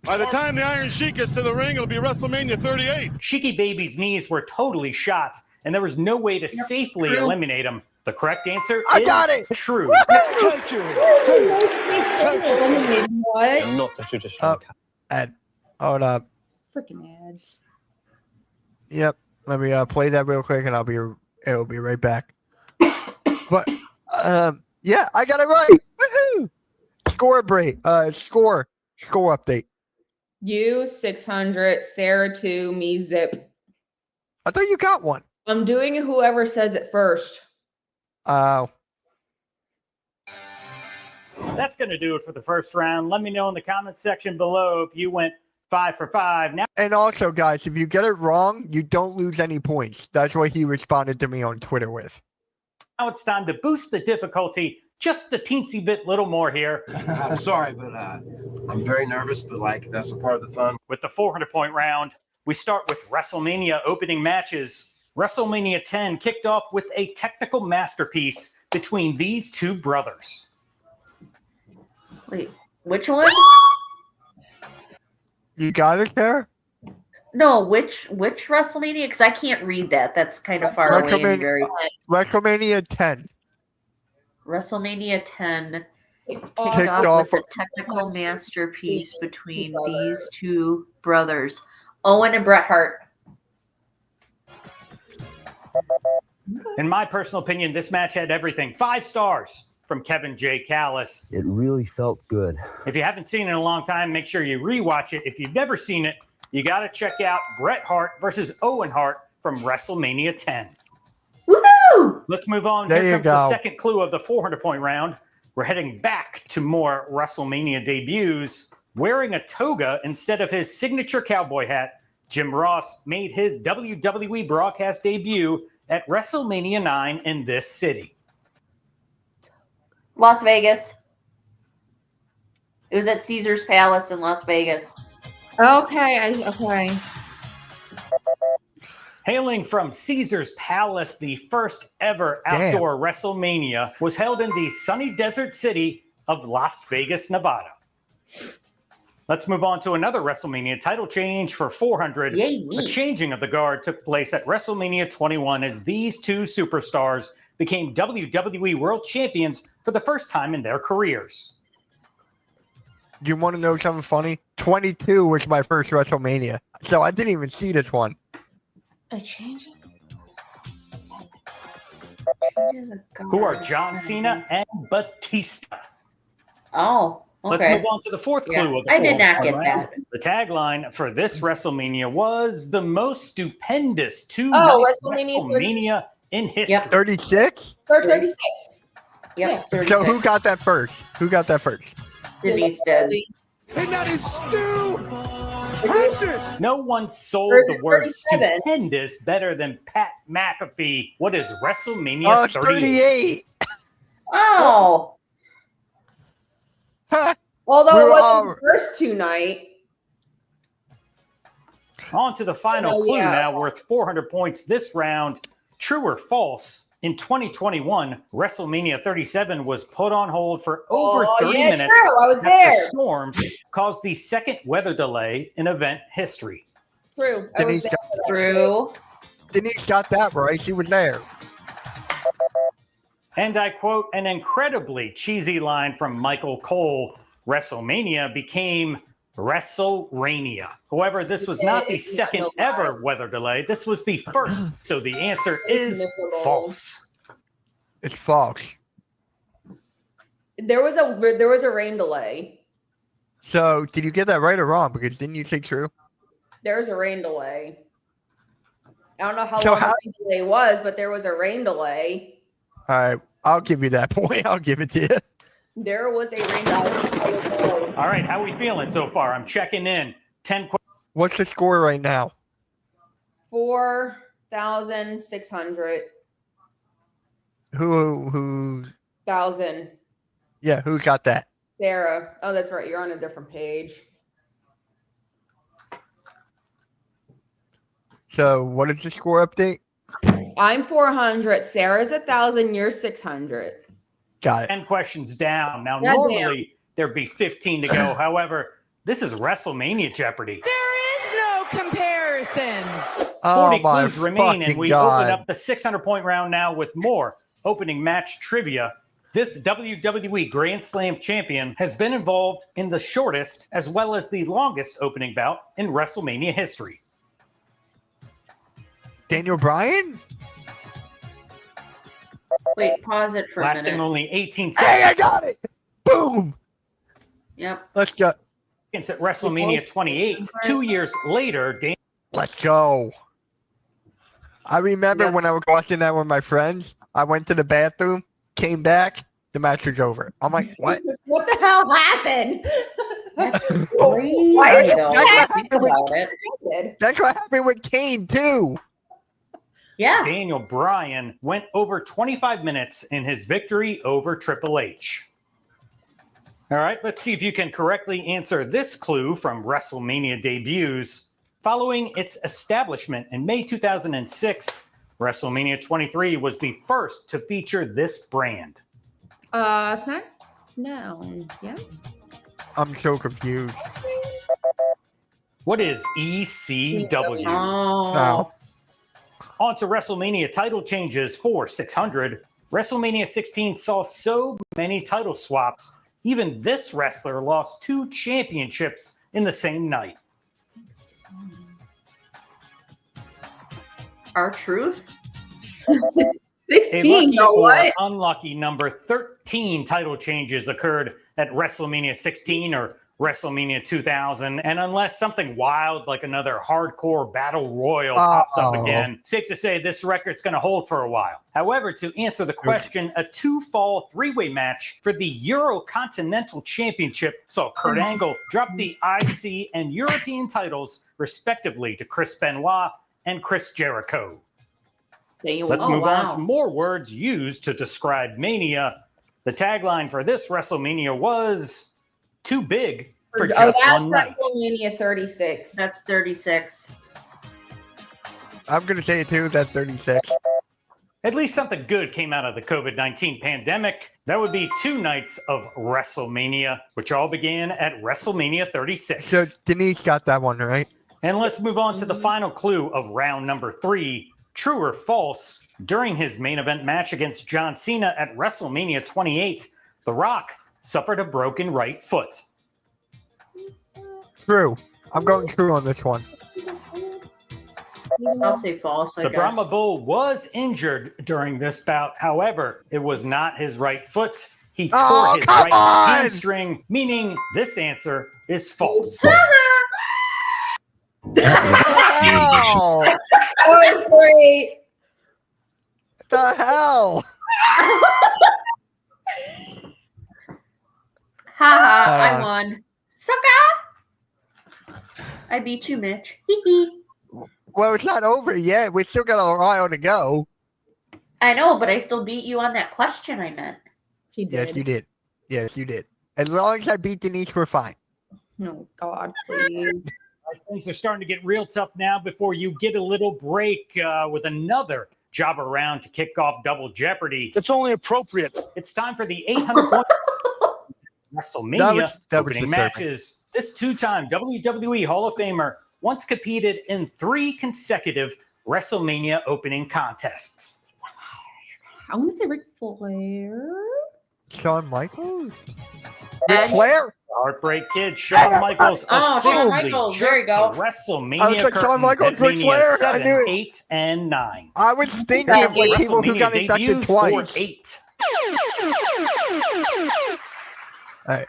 By the time the Iron Sheik gets to the ring, it'll be WrestleMania 38. Sheiky Baby's knees were totally shot, and there was no way to safely true. eliminate him. The correct answer I is got it. true. What? I'm not the traditional And hold up. Freaking ads. Yep. Let me play that real quick, and it'll be right back. But yeah, I got it right. Woohoo! Score break. Score update. You 600, Sarah 2, me zip. I thought you got one. I'm doing whoever says it first. Oh. That's going to do it for the first round. Let me know in the comments section below if you went 5 for 5. Now And also, guys, if you get it wrong, you don't lose any points. That's what he responded to me on Twitter with. it's time to boost the difficulty just a teensy bit little more here I'm sorry, but I'm very nervous, but like that's a part of the fun. with the 400-point round. We start with WrestleMania opening matches. WrestleMania 10 kicked off with a technical masterpiece between these two brothers. Wait, which one? You got it there? No, which WrestleMania? Because I can't read that. That's kind of far away and very. WrestleMania 10. WrestleMania 10 kicked Kicked off off with a technical masterpiece between these two brothers, Owen and Bret Hart. In my personal opinion, this match had everything. 5 stars from Kevin J. Callis. It really felt good. If you haven't seen it in a long time, make sure you rewatch it. If you've never seen it, you got to check out Bret Hart versus Owen Hart from WrestleMania 10. Woohoo! Let's move on. There Here you comes the go. second clue of the 400-point round. We're heading back to more WrestleMania debuts. Wearing a toga instead of his signature cowboy hat, Jim Ross made his WWE broadcast debut at WrestleMania 9 in this city. Las Vegas. It was at Caesar's Palace in Las Vegas. Okay. Hailing from Caesar's Palace, the first ever outdoor WrestleMania was held in the sunny desert city of Las Vegas, Nevada. Let's move on to another WrestleMania title change for 400. Yay. A changing of the guard took place at WrestleMania 21 as these two superstars became WWE World Champions for the first time in their careers. You want to know something funny? 22 was my first WrestleMania, so I didn't even see this one. A change. Who are John Cena and Batista? Oh, Let's okay. move on to the fourth clue of the I did not 400 get round. that. The tagline for this WrestleMania was the most stupendous WrestleMania WrestleMania in history. Yep. 36? 36. Yep. So who 36. got that first? Who got that first? Denise did. And that is stupendous. No one sold Versus the word 37. stupendous better than Pat McAfee. What is WrestleMania Oh, it's 38? 38. Oh. Although We it were wasn't all- the first two night. On to the final Oh, clue yeah. now, worth 400 points this round. True or false? In 2021, WrestleMania 37 was put on hold for over 30 minutes True. I was after there. storms caused the second weather delay in event history. True. I was Denise there for that True. Denise got that right. She was there. And I quote an incredibly cheesy line from Michael Cole: WrestleMania became WrestleRania. However, this was not the second ever weather delay. This was the first. So the answer is miserable. false. It's false. There was a rain delay. So did you get that right or wrong? Because didn't you say true? There was a rain delay. I don't know how So long how- the rain delay was, but there was a rain delay. All right, I'll give you that point. I'll give it to you. There was a rain delay. All right, how are we feeling so far? I'm checking in. 10 What's the score right now? 4,600. Who? 1,000. Yeah, who got that? Sarah. Oh, that's right. You're on a different page. So what is the score update? I'm 400. Sarah's 1,000. You're 600. Got it. 10 questions down. Now, Goddamn. normally there'd be 15 to go. However, this is WrestleMania Jeopardy. There is no comparison. 40 Oh my clues remain, and fucking we God. open up the 600-point round now with more opening match trivia. This WWE Grand Slam champion has been involved in the shortest as well as the longest opening bout in WrestleMania history. Daniel Bryan? Wait, pause it for a Lasting minute. only 18 Hey, I seconds got it! Boom! Yep. Let's go. at WrestleMania 28. 2 years later, Let's go. I remember Yep. when I was watching that with my friends, I went to the bathroom, came back, the match was over. I'm like, what? What the hell happened? That's crazy, Why though. That's what Think happened with- about it. That's what happened with Kane, too. Yeah. Daniel Bryan went over 25 minutes in his victory over Triple H. All right, let's see if you can correctly answer this clue from WrestleMania debuts. Following its establishment in May 2006, WrestleMania 23 was the first to feature this brand. SmackDown, yes? I'm so confused. What is ECW? Oh. On to WrestleMania title changes for 600. WrestleMania 16 saw so many title swaps, even this wrestler lost 2 championships in the same night. R-Truth? 16, A lucky no, or what? unlucky number 13 title changes occurred at WrestleMania 16 or WrestleMania 2000. And unless something wild like another hardcore battle royal pops up again, safe to say this record's going to hold for a while. However, to answer the question, a 2-fall 3-way match for the Eurocontinental Championship saw Kurt Angle drop the IC and European titles respectively to Chris Benoit and Chris Jericho. Let's move on to more words used to describe Mania. The tagline for this WrestleMania was too big for just one night. WrestleMania 36. That's 36. I'm going to say it too. That's 36. At least something good came out of the COVID-19 pandemic. That would be 2 nights of WrestleMania, which all began at WrestleMania 36. So Denise got that one, right? And let's move on to the final clue of round number 3. True or false, during his main event match against John Cena at WrestleMania 28, The Rock suffered a broken right foot. True. I'm going true on this one. I'll say false, I The guess. Brahma Bull was injured during this bout. However, it was not his right foot. He tore his right hamstring, meaning this answer is false. That was great. the hell? Haha, I won. Sucker! I beat you, Mitch. Well, it's not over yet. We still got a while to go. I know, but I still beat you on that question I meant. She did. Yes, you did. Yes, you did. As long as I beat Denise, we're fine. Oh, God, please. Things are starting to get real tough now before you get a little break with another jobber round to kick off Double Jeopardy. That's only appropriate. It's time for the 800-point WrestleMania opening matches. This 2-time WWE Hall of Famer once competed in 3 consecutive WrestleMania opening contests. I want to say Ric Flair. Shawn Michaels? Ric Flair? Heartbreak Kid, Shawn Michaels. Oh, Shawn Michaels. There you go. WrestleMania. I was like, Shawn Michaels, Ric Flair. 7, I knew it. 8, and 9. I was thinking of like people who got inducted twice. 8. All right.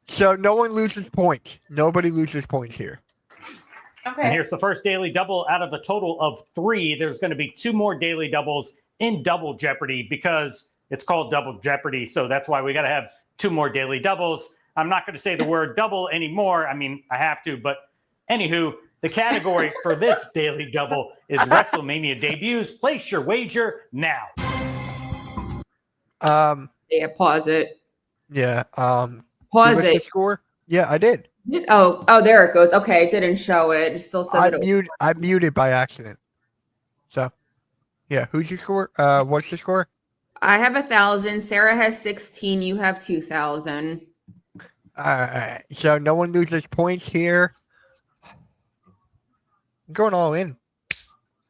So no one loses points. Nobody loses points here. Okay. And here's the first daily double out of a total of 3. There's going to be 2 more daily doubles in Double Jeopardy because it's called Double Jeopardy. So that's why we got to have 2 more daily doubles. I'm not going to say the word double anymore. I mean, I have to, but anywho, the category for this daily double is WrestleMania debuts. Place your wager now. Yeah, pause it. Yeah. Pause The it. score? Yeah, I did. Oh, there it goes. Okay, it didn't show it. It still said I muted by accident. So, yeah, who's your score? What's the score? I have 1,000. Sarah has 16. You have 2,000. All right. So no one loses points here. I'm going all in.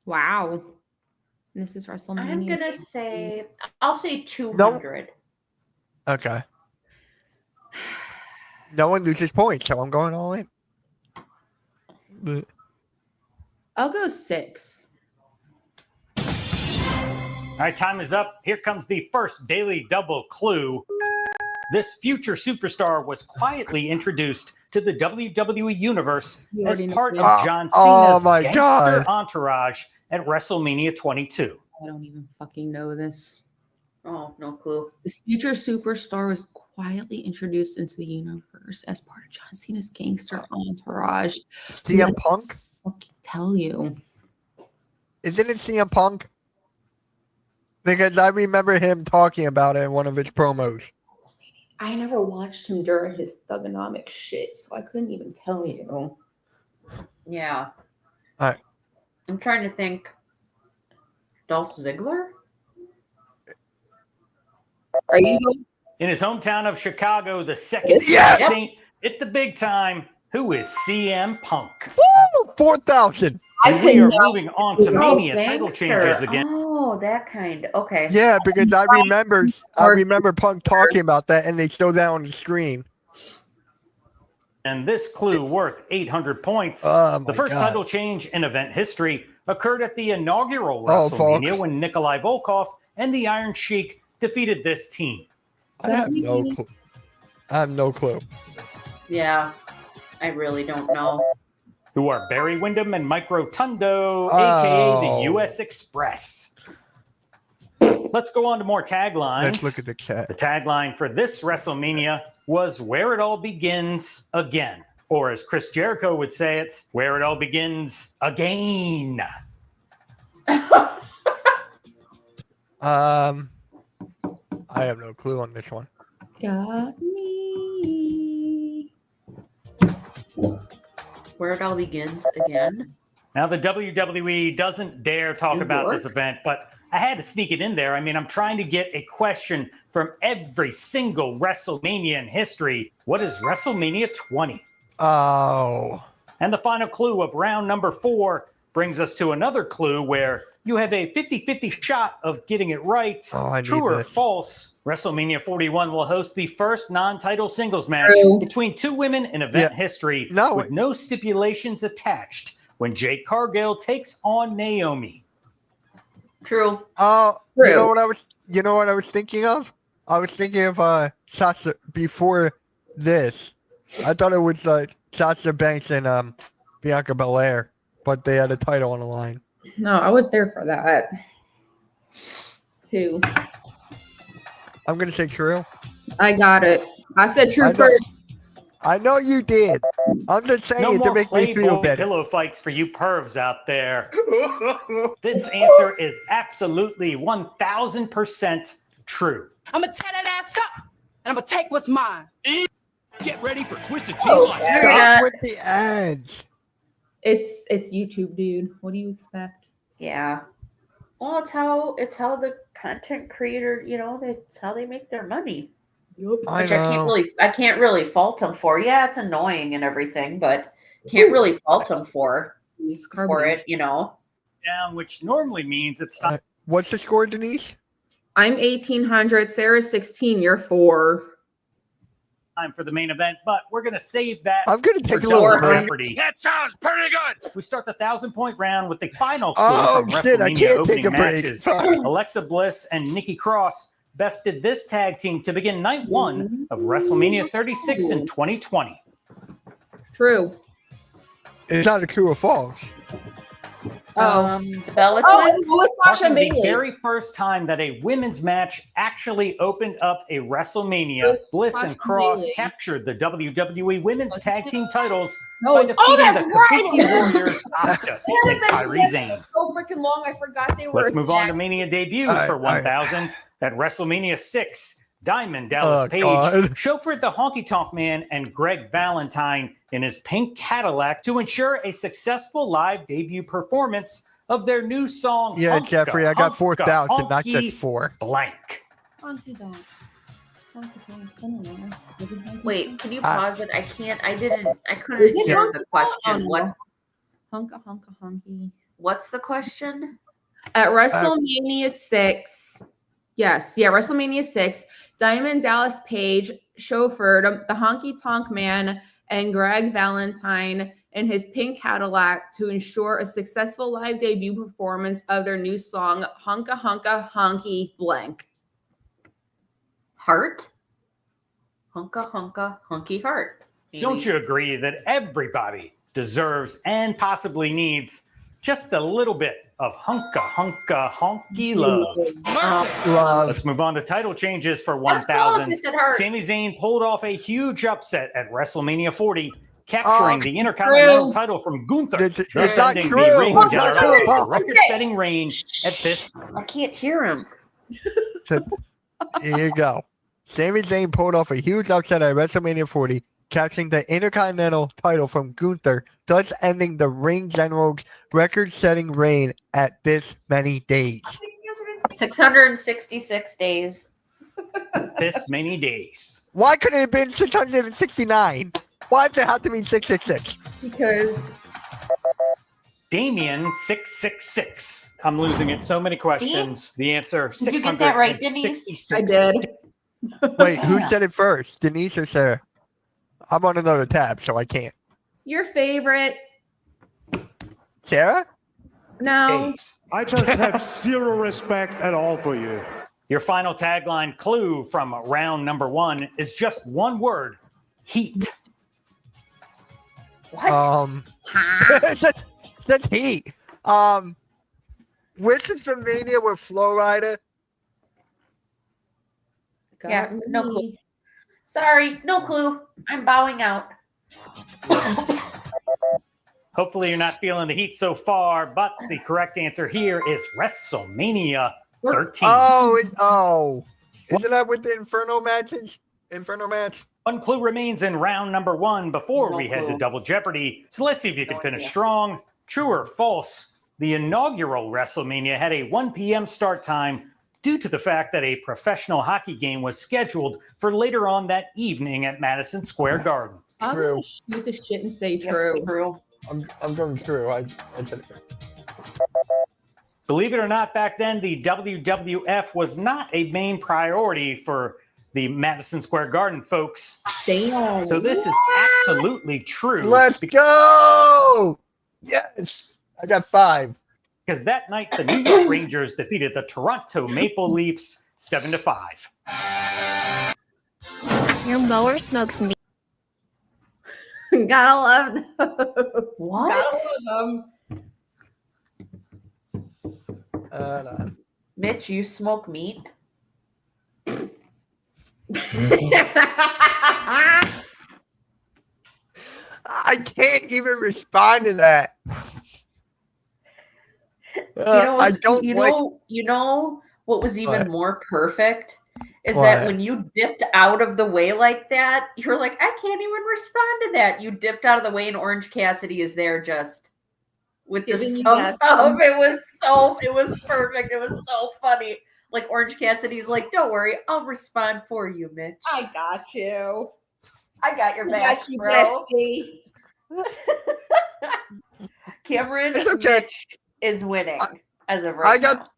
Wow. This is WrestleMania. I'm going to say, I'll say 200. No. Okay. No one loses points, so I'm going all in. I'll go 6. All right, time is up. Here comes the first daily double clue. This future superstar was quietly introduced to the WWE Universe as part of John Cena's gangster entourage at WrestleMania 22. I don't even fucking know this. Oh, no clue. This future superstar was quietly introduced into the universe as part of John Cena's gangster entourage. CM Punk? I can tell you. Isn't it CM Punk? Because I remember him talking about it in one of his promos. I never watched him during his thugonomic shit, so I couldn't even tell you. Yeah. All right. I'm trying to think. Dolph Ziggler? Are you going? In his hometown of Chicago, the second Yes! Saint at the big time, who is CM Punk? Woo! 4,000. And we are moving on to Mania title Gangster. changes again. Oh, that kind. Okay. Yeah, because I remember Punk talking about that, and they showed that on the screen. And this clue worth 800 points. Oh, The my first God. title change in event history occurred at the inaugural Oh, WrestleMania folks. when Nikolai Volkov and the Iron Sheik defeated this team. I have no clue. I have no clue. Yeah. I really don't know. Who are Barry Windham and Mike Rotundo, Oh. aka the US Express. Let's go on to more taglines. Let's look at the chat. The tagline for this WrestleMania was "Where it all begins again," or as Chris Jericho would say it, "Where it all begins again." I have no clue on this one. Got me. Where it all begins again. Now, the WWE doesn't dare talk New about York? this event, but I had to sneak it in there. I mean, I'm trying to get a question from every single WrestleMania in history. What is WrestleMania 20? Oh. And the final clue of round number 4 brings us to another clue where you have a 50-50 shot of getting it right. Oh, I need True or this. false, WrestleMania 41 will host the first non-title singles match True. between two women in event history No, with no stipulations attached when Jade Cargill takes on Naomi. True. Oh, True. you know what I was thinking of? I was thinking of Sasha before this. I thought it was Sasha Banks and Bianca Belair, but they had a title on the line. No, I was there for that. Who? I'm gonna say true. I got it. I said true I know- first. I know you did. I'm just saying No to more make me feel Playboy better. pillow fights for you pervs out there. This answer is absolutely 1,000% true. I'm gonna tear that ass up, and I'm gonna take what's mine. Get ready for Twisted Oh, Tea Lunch. Stop with the ads. It's YouTube, dude. What do you expect? Yeah. Well, it's how the content creator, that's how they make their money. Yup. I Which know. I can't really fault them for. Yeah, it's annoying and everything, but can't really fault them for it, Down, which normally means it's time What's the score, Denise? I'm 1800. Sarah's 16. You're 4. for the main event, but we're going to save that I'm gonna for take a little double break. jeopardy. That sounds pretty good. We start the 1,000-point round with the final clue Oh from shit! I WrestleMania can't opening take a break. matches. Sorry. Alexa Bliss and Nikki Cross bested this tag team to begin night 1 of WrestleMania 36 in 2020. True. It's not a true or false. The Bella Oh, Twins. it was Sasha Marking the Bailey. very first time that a women's match actually opened up a WrestleMania, was Bliss Sasha and Cross Bailey. captured the WWE Women's Tag Team titles No, by it's- defeating that's the right. Kabuki Warriors, Asuka and Kairi Sane. So freaking long. I forgot they were. Let's move on to attacked. Mania debuts All right, for all right. 1,000. At WrestleMania 6, Diamond Dallas Oh, Page God. chauffeured the Honky Tonk Man and Greg Valentine in his pink Cadillac to ensure a successful live debut performance of their new song. Yeah, Honka, Jeffrey, I got Honka, 4,000, not Honky just 4. Blank. Honky donk. Honky donk. I don't know. Is it honky Wait, donk? can you Ah. pause it? I couldn't Is it hear honky the donk? question. Oh, What no. Honka honka honky. what's the question? At WrestleMania 6, WrestleMania 6, Diamond Dallas Page chauffeured the Honky Tonk Man and Greg Valentine in his pink Cadillac to ensure a successful live debut performance of their new song, Honka Honka Honky Blank. Heart? Hunka hunka hunky heart. Don't you agree that everybody deserves and possibly needs just a little bit of hunka hunka honky love? Love. Let's move on to title changes for That's close. 1,000. I said heart. Sami Zayn pulled off a huge upset at WrestleMania 40, capturing Oh, the Intercontinental true. title from Gunther, It's thus not ending true. the reign It's of not Gunther's true. record-setting reign at this. I can't hear him. So, here you go. Sami Zayn pulled off a huge upset at WrestleMania 40, catching the Intercontinental title from Gunther, thus ending the Ring General's record-setting reign at this many days. 666 days. This many days. Why couldn't it have been 669? Why does it have to be 666? Because Damien 666. I'm losing it. So many questions. The answer Did you get that right, Denise? 666. I did. Wait, who said it first? Denise or Sarah? I'm on another tab, so I can't. Your favorite? Sarah? No. Ace. I just have zero respect at all for you. Your final tagline clue from round number 1 is just one word: heat. What? That's heat. Which is the Mania with Flow Rider? Yeah, Got no me. clue. Sorry, no clue. I'm bowing out. Hopefully you're not feeling the heat so far, but the correct answer here is WrestleMania 13. Isn't that with the Inferno matches? Inferno match? One clue remains in round number 1 before No we head to clue. Double Jeopardy. So let's see if you can No finish idea. strong. True or false? The inaugural WrestleMania had a 1 p.m. start time due to the fact that a professional hockey game was scheduled for later on that evening at Madison Square Garden. I'm True. gonna shoot the shit and say Yes, true. true. I'm going through. I said it. Believe it or not, back then, the WWF was not a main priority for the Madison Square Garden folks. Damn. So this is absolutely true. Let's go! Yes! I got 5. Because that night, the New York Rangers defeated the Toronto Maple Leafs 7-5. Your mower smokes meat. Gotta love those. What? Gotta love them. Mitch, you smoke meat? I can't even respond to that. I don't you know what was even What? more perfect is What? that when you dipped out of the way like that, you're like, I can't even respond to that. You dipped out of the way and Orange Cassidy is there just with Giving the you thumbs that up. It was perfect. It was so funny. Like Orange Cassidy's like, don't worry, I'll respond for you, Mitch. I got you. I got your I back, got you, bro. bestie. Cameron It's okay. Mitch is winning as of right now.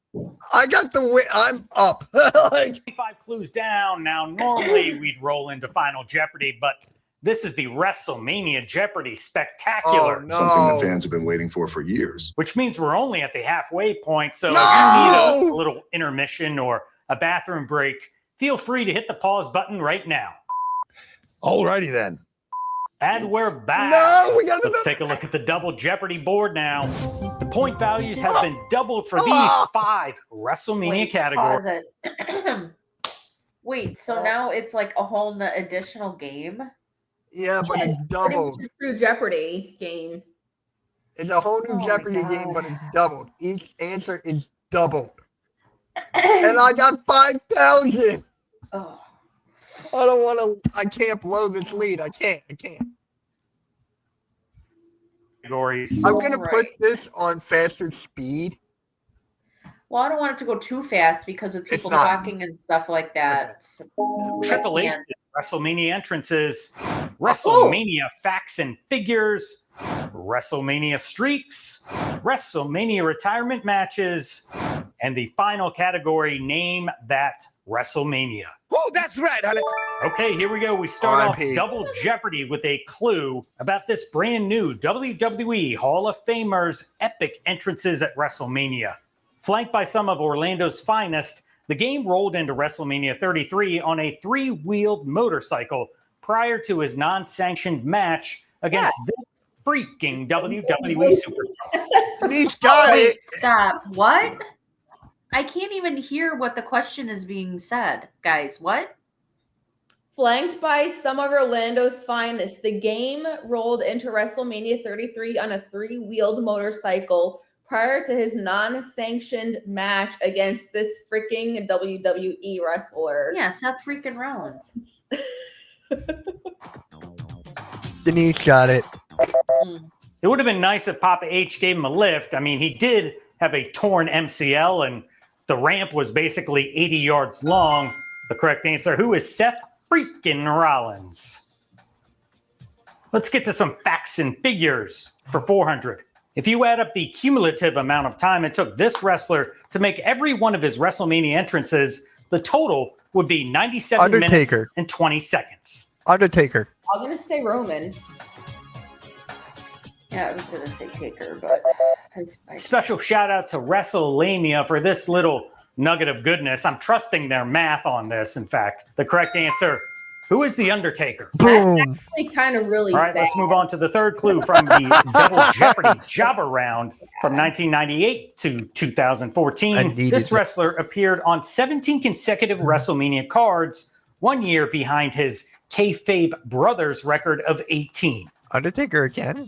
I got the win. I'm up. Like, 25 clues down. Now, normally we'd roll into Final Jeopardy, but this is the WrestleMania Jeopardy Spectacular. Oh, no. Something that fans have been waiting for years. Which means we're only at the halfway point. So No! if you need a little intermission or a bathroom break, feel free to hit the pause button right now. Alrighty then. And we're back. No, we got Let's another- take a look at the Double Jeopardy board now. The point values have been doubled for these 5 WrestleMania Wait, categories. pause it. Wait, so now it's like a whole additional game? Yeah, but Yes, it's pretty much doubled. a True Jeopardy game. It's a whole new Oh my Jeopardy God. game, but it's doubled. Each answer is doubled. And I got 5,000. Oh. I don't want to. I can't blow this lead. I can't. Categories. I'm going to Right. put this on faster speed. Well, I don't want it to go too fast because of people not. talking and stuff like that. Triple H can't. WrestleMania entrances, WrestleMania facts and figures, WrestleMania streaks, WrestleMania retirement matches, and the final category, name that WrestleMania. Oh, that's right, honey. Okay, here we go. We start off RIP. Double Jeopardy with a clue about this brand new WWE Hall of Famers epic entrances at WrestleMania. Flanked by some of Orlando's finest, the game rolled into WrestleMania 33 on a 3-wheeled motorcycle prior to his non-sanctioned match against this freaking WWE superstar. He's got Wait, it. stop. What? I can't even hear what the question is being said. Guys, what? Flanked by some of Orlando's finest, the game rolled into WrestleMania 33 on a 3-wheeled motorcycle prior to his non-sanctioned match against this freaking WWE wrestler. Yeah, Seth freaking Rollins. Denise got it. It would have been nice if Papa H gave him a lift. I mean, he did have a torn MCL, and the ramp was basically 80 yards long. The correct answer, who is Seth freaking Rollins? Let's get to some facts and figures for 400. If you add up the cumulative amount of time it took this wrestler to make every one of his WrestleMania entrances, the total would be 97 minutes and 20 seconds. Undertaker. I'm going to say Roman. Yeah, I was going to say Taker, but... Special shout out to WrestleMania for this little nugget of goodness. I'm trusting their math on this, in fact. The correct answer, who is The Undertaker? Boom. That's actually kind of really All right, sad. let's move on to the third clue from the Double Jeopardy Jobber Round from 1998 to 2014. This wrestler appeared on 17 consecutive WrestleMania cards, 1 year behind his kayfabe brothers record of 18. Undertaker again?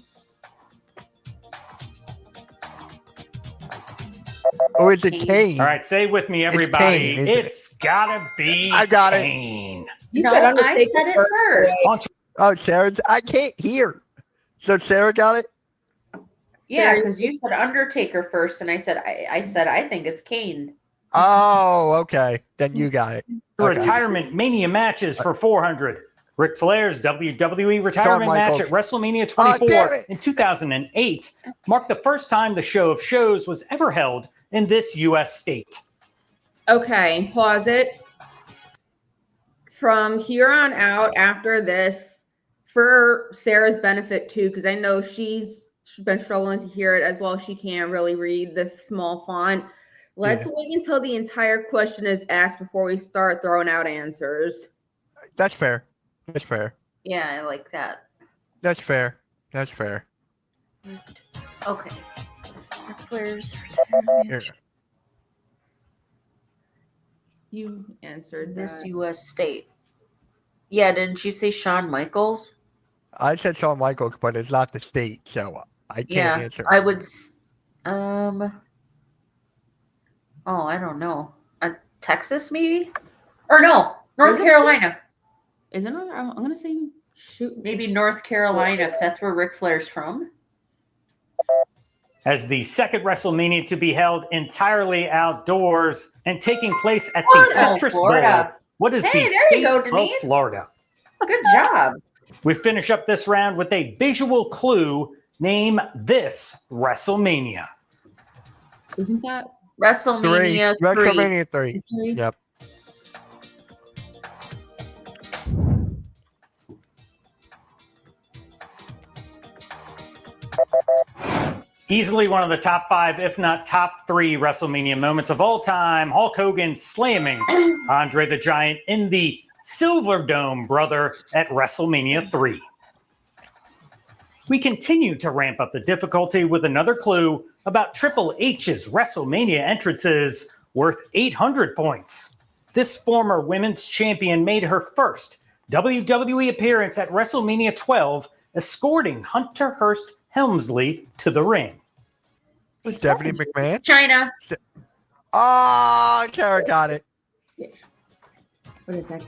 Or is it Kane? All right, say with me, everybody. It's gotta be I got Kane. You No, said I Undertaker said it first. Oh, Sarah's. I can't hear. So Sarah got it? Yeah, because you said Undertaker first, and I said I think it's Kane. Oh, okay. Then you got it. Okay. Retirement Mania matches for 400. Ric Flair's WWE retirement match at WrestleMania 24 in 2008 marked the first time the Show of Shows was ever held in this U.S. state. Okay, pause it. From here on out, after this, for Sarah's benefit too, because I know she's been struggling to hear it as well. She can't really read the small font. Let's wait until the entire question is asked before we start throwing out answers. That's fair. That's fair. Yeah, I like that. That's fair. That's fair. Okay. Ric Flair's retirement match. You answered This that. U.S. state. Yeah, didn't you say Shawn Michaels? I said Shawn Michaels, but it's not the state, so I can't answer. I would. Oh, I don't know. Texas, maybe? Or no, North Carolina. Isn't it? I'm going to say shoot. Maybe North Carolina, because that's where Ric Flair's from. As the second WrestleMania to be held entirely outdoors and taking place at the Citrus Bowl. What is the state of Florida? Good job. We finish up this round with a visual clue. Name this WrestleMania. Isn't that WrestleMania 3? WrestleMania 3. Yep. Easily one of the top 5, if not top 3 WrestleMania moments of all time. Hulk Hogan slamming Andre the Giant in the Silver Dome, brother, at WrestleMania 3. We continue to ramp up the difficulty with another clue about Triple H's WrestleMania entrances worth 800 points. This former women's champion made her first WWE appearance at WrestleMania 12, escorting Hunter Hearst Helmsley to the ring. Stephanie McMahon? China. Oh, Kara got it. What is that?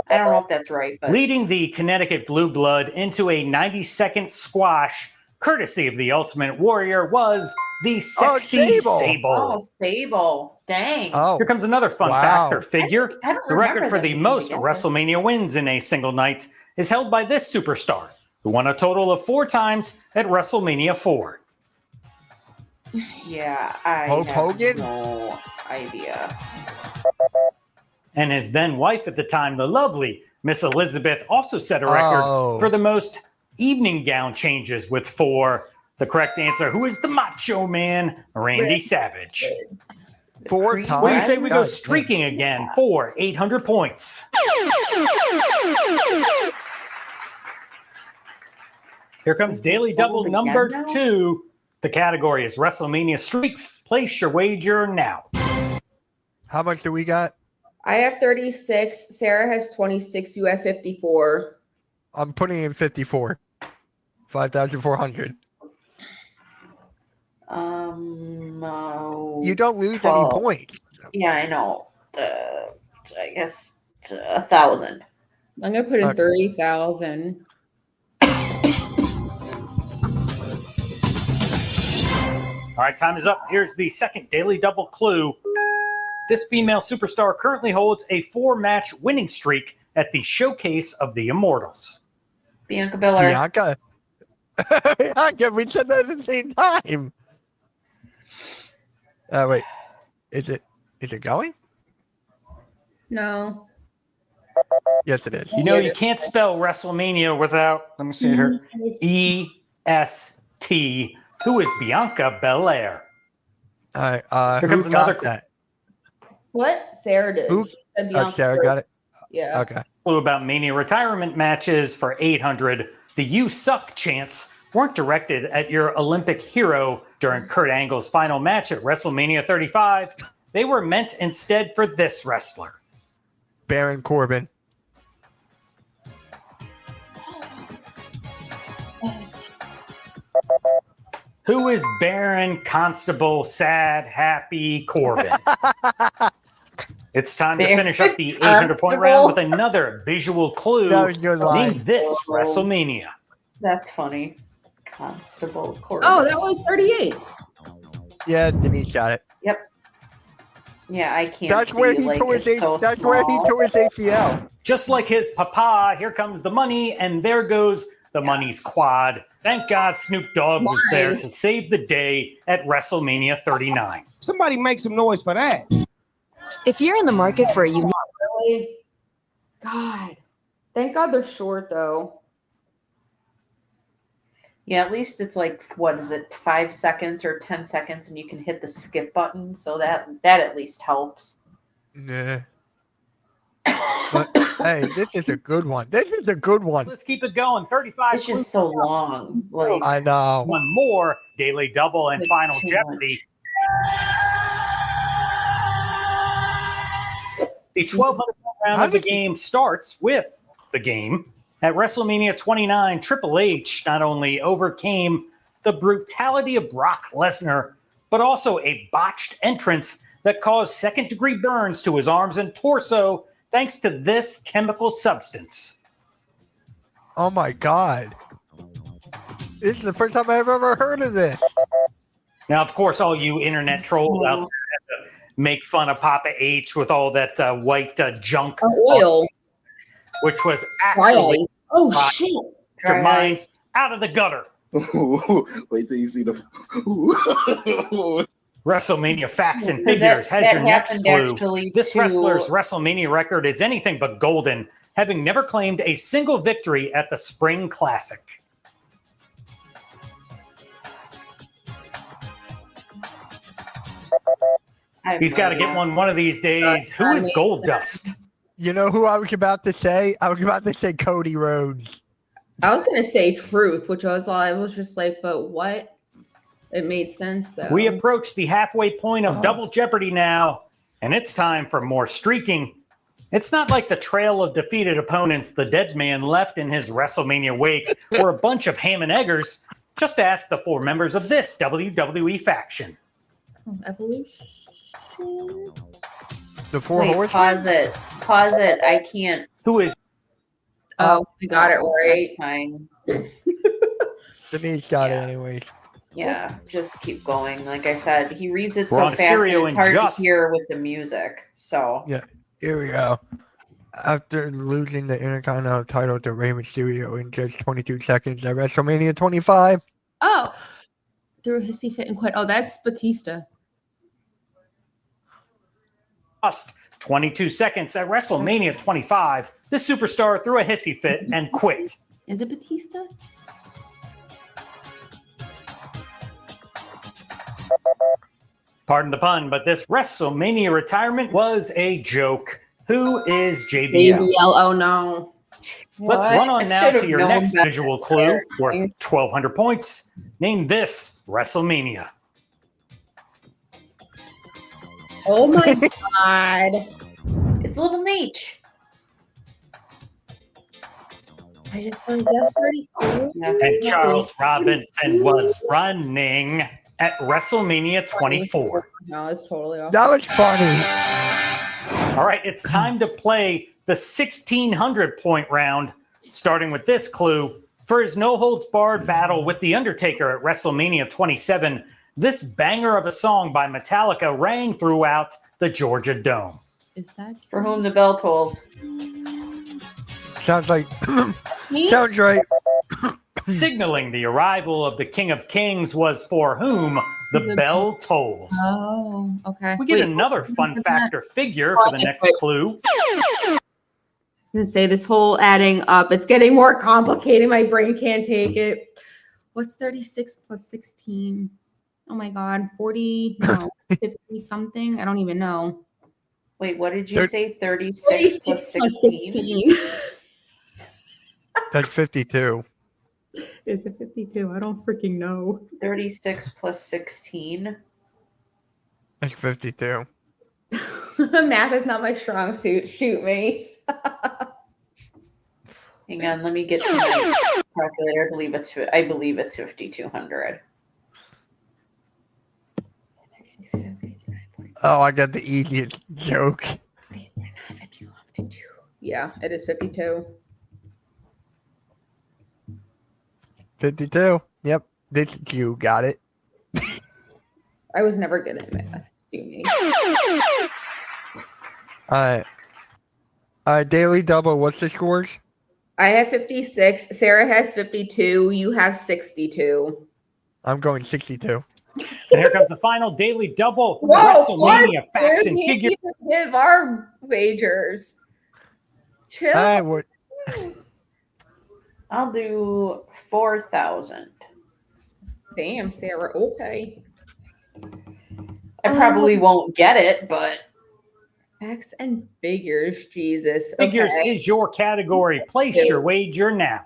I don't know if that's right, but Leading the Connecticut Blue Blood into a 90-second squash, courtesy of the Ultimate Warrior, was the sexy Sable. Oh, Sable. Dang. Oh. Here comes another fun fact or figure. I don't The record remember for the them most together. WrestleMania wins in a single night is held by this superstar, who won a total of 4 times at WrestleMania 4. Yeah, I Hulk have Hogan? no idea. And his then wife at the time, the lovely Miss Elizabeth, also set a record for the most evening gown changes with 4. The correct answer, who is the Macho Man, Randy Savage. 4 times? What do you say we go God, streaking again for 800 points? Here comes Daily Double number 2. The category is WrestleMania Streaks. Place your wager now. How much do we got? I have 36. Sarah has 26. You have 54. I'm putting in 54. 5,400. You don't lose 12. any points. Yeah, I know. I guess 1,000. I'm gonna put in Okay. 30,000. All right, time is up. Here's the second daily double clue. This female superstar currently holds a 4-match winning streak at the Showcase of the Immortals. Bianca Belair. Bianca. Bianca, we said that at the same time. Wait. Is it going? No. Yes, it is. You know, you can't spell WrestleMania without, let me see here, E-S-T. Who is Bianca Belair? All right. Here Who comes another got that? What? Sarah did. Who? She said Oh, Bianca Sarah first. got it. Yeah. Okay. Clue about Mania retirement matches for 800. The "You Suck" chants weren't directed at your Olympic hero during Kurt Angle's final match at WrestleMania 35. They were meant instead for this wrestler. Baron Corbin. Who is Baron Constable Sad Happy Corbin? It's time to finish up the 800-point round with another visual clue. That was a good line. Name this WrestleMania. That's funny. Constable Corbin. Oh, that was 38. Yeah, Denise got it. Yep. Yeah, I can't. That's where see, he like, tore his it's so That's where he small. tore his ACL. Just like his papa, here comes the money, and there goes the money's quad. Thank God Snoop Dogg was there to save the day at WrestleMania 39. Somebody make some noise for that. If you're in the market for a unique Really? God. Thank God they're short though. Yeah, at least it's like, what is it, 5 seconds or 10 seconds, and you can hit the skip button, so that at least helps. Yeah. But hey, this is a good one. This is a good one. Let's keep it going. 35. It's just so long. Like, I know. One more daily double and It's final too Jeopardy. The 1,200 round of the game starts with the game. At WrestleMania 29, Triple H not only overcame the brutality of Brock Lesnar, but also a botched entrance that caused second-degree burns to his arms and torso thanks to this chemical substance. Oh my God. This is the first time I've ever heard of this. Now, of course, all you internet trolls out there have to make fun of Papa H with all that white junk. Oil. Which was Dry actually ice. Oh shit. your mind out of the gutter. Wait till you see the. WrestleMania facts and Because figures that has your next happened clue. actually This to- wrestler's WrestleMania record is anything but golden, having never claimed a single victory at the Spring Classic. He's got to get one of these days. Who is Goldust? You know who I was about to say? I was about to say Cody Rhodes. I was gonna say truth, which I was just like, but what? It made sense though. We approach the halfway point of Double Jeopardy now, and it's time for more streaking. It's not like the trail of defeated opponents the dead man left in his WrestleMania wake or a bunch of ham and eggers. Just ask the 4 members of this WWE faction. Evolution. The 4 Wait, horsemen? Pause it. I can't. Who is Oh, we got it right. Fine. Denise got it anyways. Yeah, just keep going. Like I said, he reads it We're so on fast stereo and it's and hard just- to hear with the music. So Yeah, here we go. After losing the Intercontinental title to Rey Mysterio in just 22 seconds at WrestleMania 25. Oh, threw a hissy fit and quit. Oh, that's Batista. just 22 seconds at WrestleMania 25? This superstar threw a hissy fit and quit. Is it Batista? Pardon the pun, but this WrestleMania retirement was a joke. Who is JBL? JBL. Oh no. Let's What? run on I now should've to your known next better. visual clue worth 1,200 points. Name this WrestleMania. Oh my god. it's Little Nate. I just saw that 32. And Charles Robinson was running at WrestleMania 24. No, it's totally off. That was funny. All right, it's time to play the 1,600-point round, starting with this clue. For his no-holds-barred battle with The Undertaker at WrestleMania 27, this banger of a song by Metallica rang throughout the Georgia Dome. Is that For whom the bell tolls. Sounds like. Sounds right. Signaling the arrival of the King of Kings was For Whom the Bell Tolls. Oh, okay. We get another fun factor figure for the next clue. I was gonna say this whole adding up, it's getting more complicated. My brain can't take it. What's 36 plus 16? Oh my god, 40, no, 50 something. I don't even know. Wait, what did you say? 36 plus 16? That's 52. Is it 52? I don't freaking know. 36 plus 16. That's 52. Math is not my strong suit. Shoot me. Hang on, let me get to my calculator. I believe it's 5,200. Oh, I got the easiest joke. Yeah, it is 52. 52. Yep. This you got it. I was never good at math. Sue me. All right. Daily double. What's the scores? I have 56. Sarah has 52. You have 62. I'm going 62. And here comes the final daily double. Whoa, WrestleMania facts and figures. Give our wagers. Chill. All right. What? I'll do 4,000. Damn, Sarah. Okay. I probably won't get it, but Facts and figures. Jesus. Figures Okay. is your category. Place your wager now.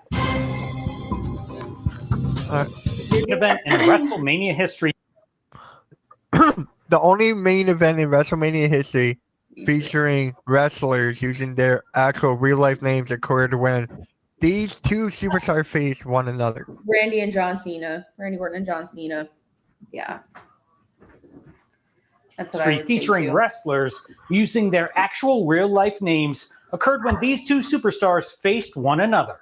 Big event in WrestleMania history. The only main event in WrestleMania history featuring wrestlers using their actual real life names occurred when these two superstars faced one another. Randy and John Cena. Randy Orton and John Cena. yeah. That's what I would say Featuring too. wrestlers using their actual real life names occurred when these two superstars faced one another.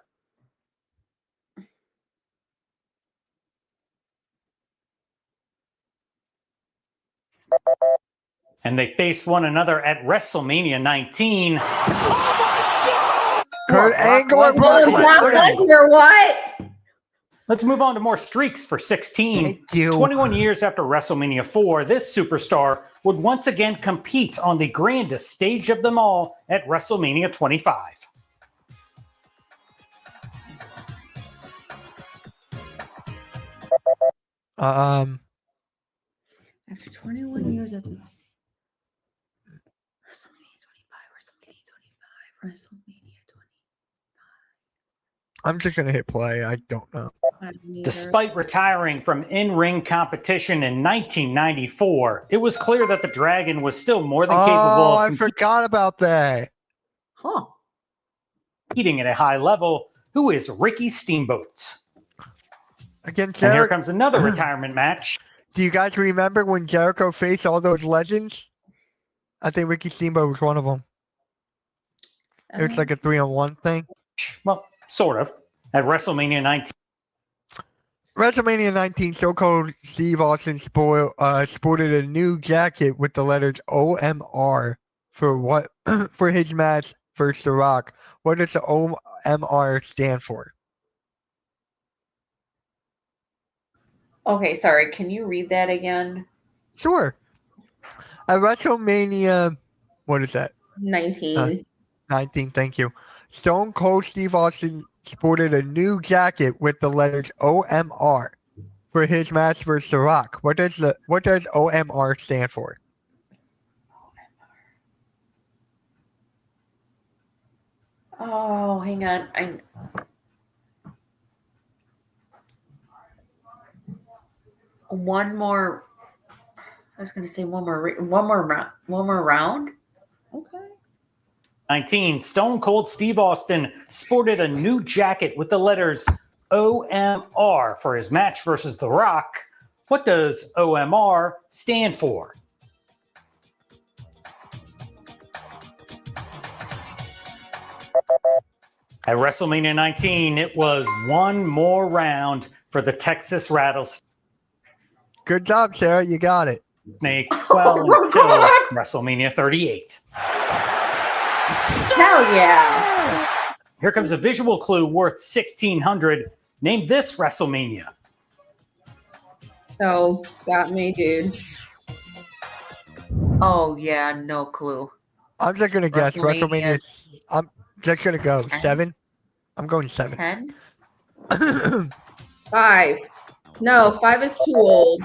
And they faced one another at WrestleMania 19. Kurt Angle. What? Let's move on to more streaks for 16. Thank you. 21 years after WrestleMania 4, this superstar would once again compete on the grandest stage of them all at WrestleMania 25. After 21 years, that's WrestleMania 25. WrestleMania 25. I'm just gonna hit play. I don't know. Despite retiring from in-ring competition in 1994, it was clear that the Dragon was still more than capable Oh, of I forgot about that. Huh. competing at a high level. Who is Ricky Steamboat? Against And here Jericho. comes another retirement match. Do you guys remember when Jericho faced all those legends? I think Ricky Steamboat was one of them. It was like a 3-on-1 thing. Well, sort of. At WrestleMania 19. WrestleMania 19, Stone Cold Steve Austin sported a new jacket with the letters OMR for his match versus The Rock. What does the OMR stand for? Okay, sorry. Can you read that again? Sure. At WrestleMania, what is that? 19. 19, thank you. Stone Cold Steve Austin sported a new jacket with the letters OMR for his match versus The Rock. What does OMR stand for? Oh, hang on. One more. I was going to say one more round. Okay. 19, Stone Cold Steve Austin sported a new jacket with the letters OMR for his match versus The Rock. What does OMR stand for? At WrestleMania 19, it was one more round for the Texas Rattlesnake. Good job, Sarah. You got it. Well, until WrestleMania 38. Hell yeah. Here comes a visual clue worth 1,600. Name this WrestleMania. Oh, got me, dude. Oh yeah, no clue. I'm just gonna guess WrestleMania. WrestleMania. I'm just gonna go 7. I'm going 7. 10? 5. No, 5 is too old.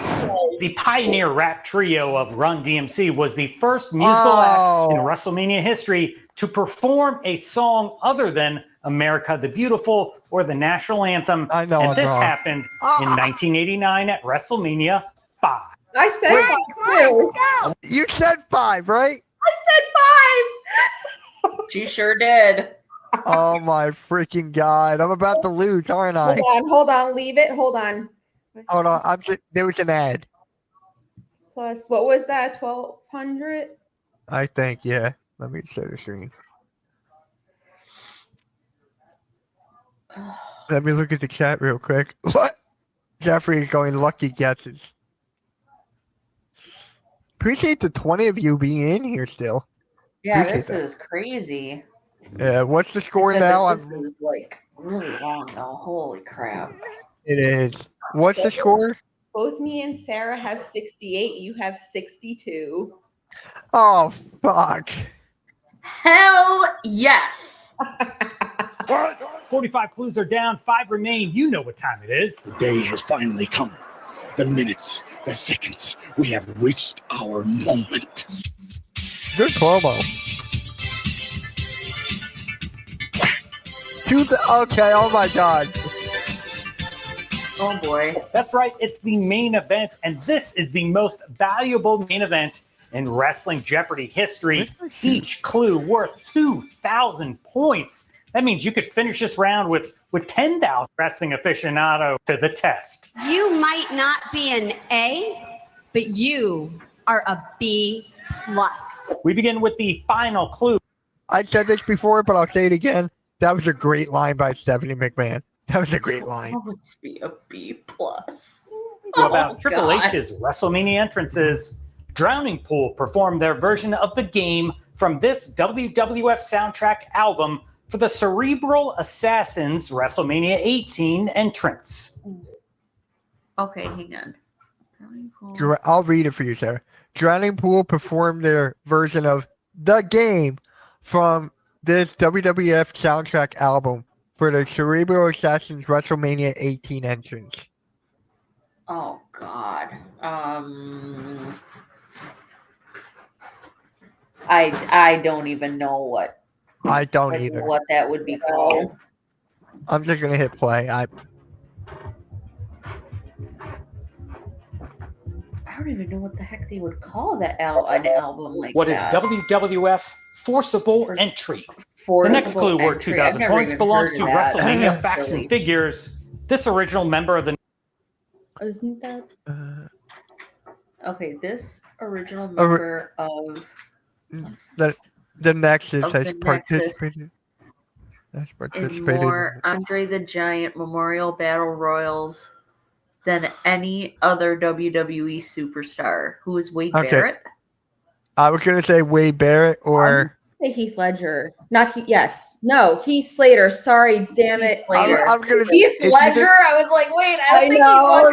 The pioneer rap trio of Run DMC was the first musical act in WrestleMania history to perform a song other than America the Beautiful or the national anthem. I know. And this happened in 1989 at WrestleMania 5. I said 5 too. You said 5, right? I said 5. She sure did. Oh my freaking god! I'm about to lose, aren't I? Hold on, leave it. Hold on. Hold on. There was an ad. Plus, what was that? 1,200? I think, yeah. Let me share the screen. Let me look at the chat real quick. What? Jeffrey is going lucky guesses. Appreciate the 20 of you being in here still. Yeah, Appreciate this that. is crazy. What's the score They said that now? This is like really long though. Holy crap. It is. What's the score? Both me and Sarah have 68. You have 62. Oh, fuck. Hell yes. 45 clues are down, 5 remain. You know what time it is. The day has finally come. The minutes, the seconds. We have reached our moment. Good promo. Okay, oh my god. Oh boy. That's right, it's the main event, and this is the most valuable main event in Wrestling Jeopardy history. Each clue worth 2,000 points. That means you could finish this round with 10,000 wrestling aficionado to the test. You might not be an A, but you are a B+. We begin with the final clue. I said this before, but I'll say it again. That was a great line by Stephanie McMahon. That was a great line. That would be a B+. About Triple H's WrestleMania entrances, Drowning Pool performed their version of the game from this WWF soundtrack album for the Cerebral Assassins WrestleMania 18 entrance. Okay, hang on. I'll read it for you, Sarah. Drowning Pool performed their version of the game from this WWF soundtrack album for the Cerebral Assassins WrestleMania 18 entrance. Oh God. I don't even know what. I don't either. What that would be called. I'm just gonna hit play. I don't even know what the heck they would call that an album like What is that. WWF Forcible Entry? The next clue worth 2,000 points belongs to WrestleMania Facts and Figures. This original member of the... Isn't that? Okay, this original member of... The Nexus has the participated. In more Andre the Giant Memorial Battle Royals than any other WWE superstar. Who is Wade Barrett? I was gonna say Wade Barrett or Heath Ledger. Not Heath. Yes. No. Heath Slater. Sorry. Damn it. I'm gonna Heath Ledger. I was like, wait. I know.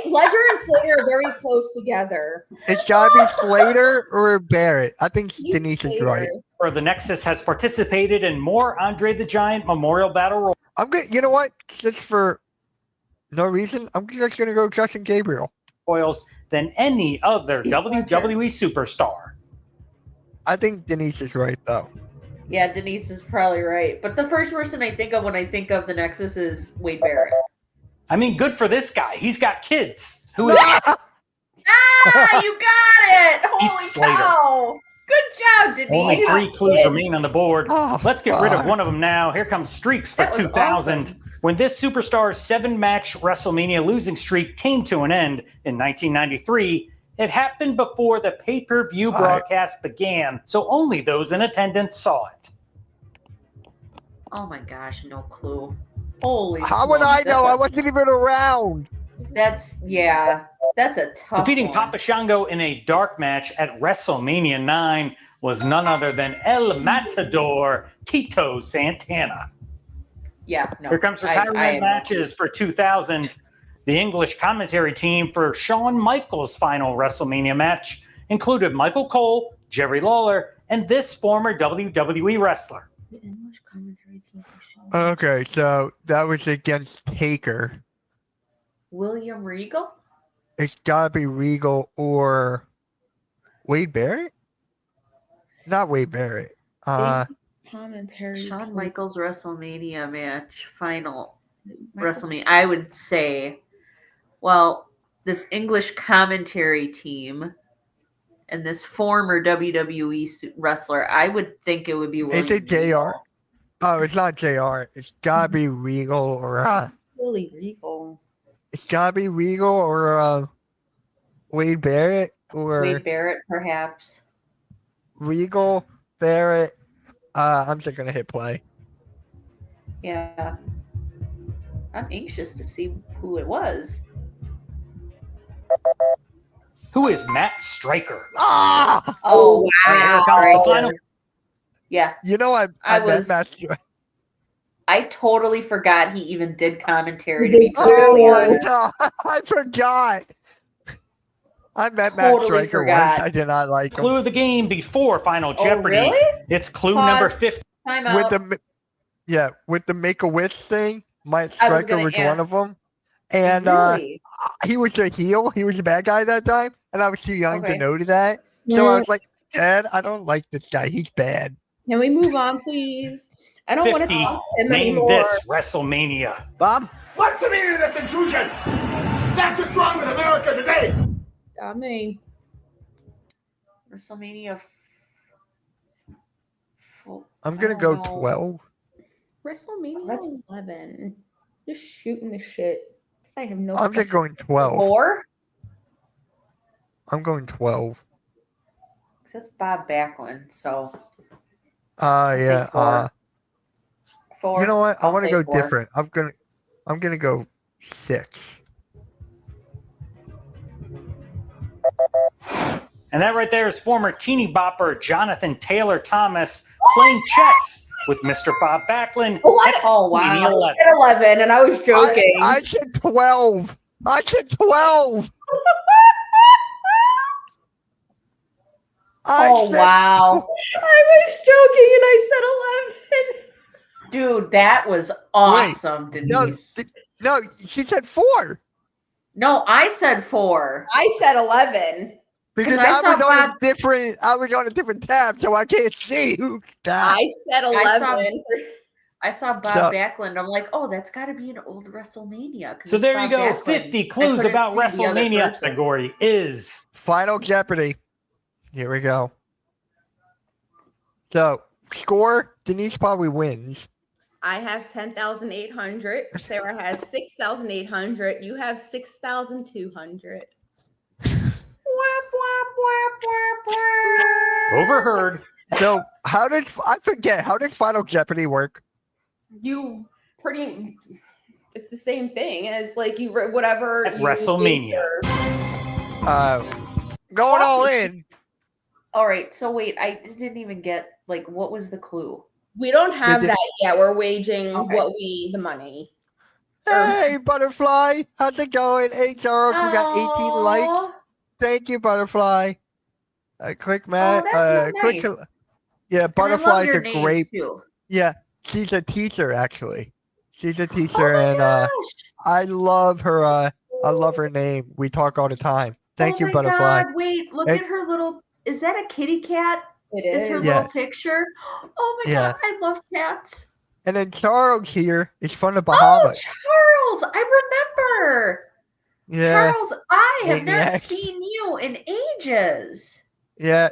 Ledger and Slater are very close together. It's gotta be Slater or Barrett. I think Denise is right. Or the Nexus has participated in more Andre the Giant Memorial Battle Royals. I'm gonna. You know what? Just for no reason, I'm just gonna go Justin Gabriel. Than any other WWE superstar. I think Denise is right though. Yeah, Denise is probably right. But the first person I think of when I think of the Nexus is Wade Barrett. I mean, good for this guy. He's got kids. Who is... you got it! Holy cow! Good job, Denise. Only 3 clues remain on the board. Let's get rid of one of them now. Here comes Streaks for 2,000. Awesome. When this superstar's 7-match WrestleMania losing streak came to an end in 1993, it happened before the pay-per-view broadcast began, so only those in attendance saw it. Oh my gosh, no clue. Holy How would I smokes, know? I wasn't even around. That's a tough Defeating one. Papa Shango in a dark match at WrestleMania 9 was none other than El Matador Tito Santana. Yeah, no. Here comes retirement matches for 2000. The English commentary team for Shawn Michaels' final WrestleMania match included Michael Cole, Jerry Lawler, and this former WWE wrestler. The English commentary team for Shawn. Okay, so that was against Taker. William Regal? It's gotta be Regal or Wade Barrett? Not Wade Barrett. Commentary. Shawn Michaels WrestleMania match, final Michael- WrestleMania. I would say, well, this English commentary team and this former WWE wrestler, I would think it would be William Is it JR? Regal. Oh, it's not JR. It's gotta be Regal or Really Regal. it's gotta be Regal or Wade Barrett or Wade Barrett, perhaps. Regal, Barrett. I'm just gonna hit play. Yeah. I'm anxious to see who it was. Who is Matt Striker? Ah! Oh, wow. Here comes the final. Yeah. You know I was- met Matt. I totally forgot he even did commentary. To Me be too. perfectly Oh my honest. god! I forgot. I met Matt Totally Striker forgot. once. I did not like him. Clue of the game before Final Jeopardy. really? It's clue Pause. number 50. Time With out. with the Make a Wish thing. Matt I was Striker gonna was one ask. of them, and Really? he was a heel. He was a bad guy that time, and I was too young to Okay. know that. So I was like, Dad, I don't like this guy. He's bad. Can we move on, please? I don't want to 50. talk to him Name anymore. this WrestleMania. Bob? What's the meaning of this intrusion? That's what's wrong with America today. I mean, WrestleMania. I'm gonna I go don't know. 12. WrestleMania That's- 11. Just shooting the shit. Because I have no. I'm just going 12. 4? I'm going 12. That's Bob Backlund. So Yeah. say 4. 4. You know what? I I'll want to say go 4. different. I'm gonna go 6. And that right there is former teeny bopper Jonathan Taylor Thomas playing chess with Mr. Bob Backlund. What? at Oh, wow. WrestleMania I 11. said 11 and I was joking. I said 12. I said 12. Oh, wow. I was joking and I said 11. Dude, that was awesome, No, Denise. no, she said 4. No, I said 4. I said 11. Because I I saw was on Bob- I was on a different tab, so I can't see who that. I said 11. I saw Bob So- Backlund. I'm like, oh, that's got to be an old WrestleMania. 'cause So it's there you Bob go. Backlund. 50 I clues couldn't about see the other WrestleMania. person. Category is Final Jeopardy. Here we go. So, score, Denise probably wins. I have 10,800. Sarah has 6,800. You have 6,200. overheard. So, how did Final Jeopardy work? You pretty. It's the same thing as like you whatever. At you WrestleMania. Going all in. All right. So wait, I didn't even get like what was the clue? We don't have Did- that yet. We're waging Okay. the money. Hey, Butterfly. How's it going? Hey, Charles, we got 18 likes. Aw. Thank you, Butterfly. Quick, Matt. that's so quick. nice. Yeah, And I love Butterfly's your a name, great. too. Yeah, she's a teacher actually. She's a Oh teacher, my and gosh. I love her. I love her name. We talk all the time. Thank you, my Butterfly. God. Wait, look Hey. at her little. Is that a kitty cat? It Is her is. Yeah. little picture? Oh my Yeah. God, I love cats. And then Charles here is from the Oh, Bahamas. Charles, I remember. Yeah, Charles, I have not Maniac. seen you in ages. yeah.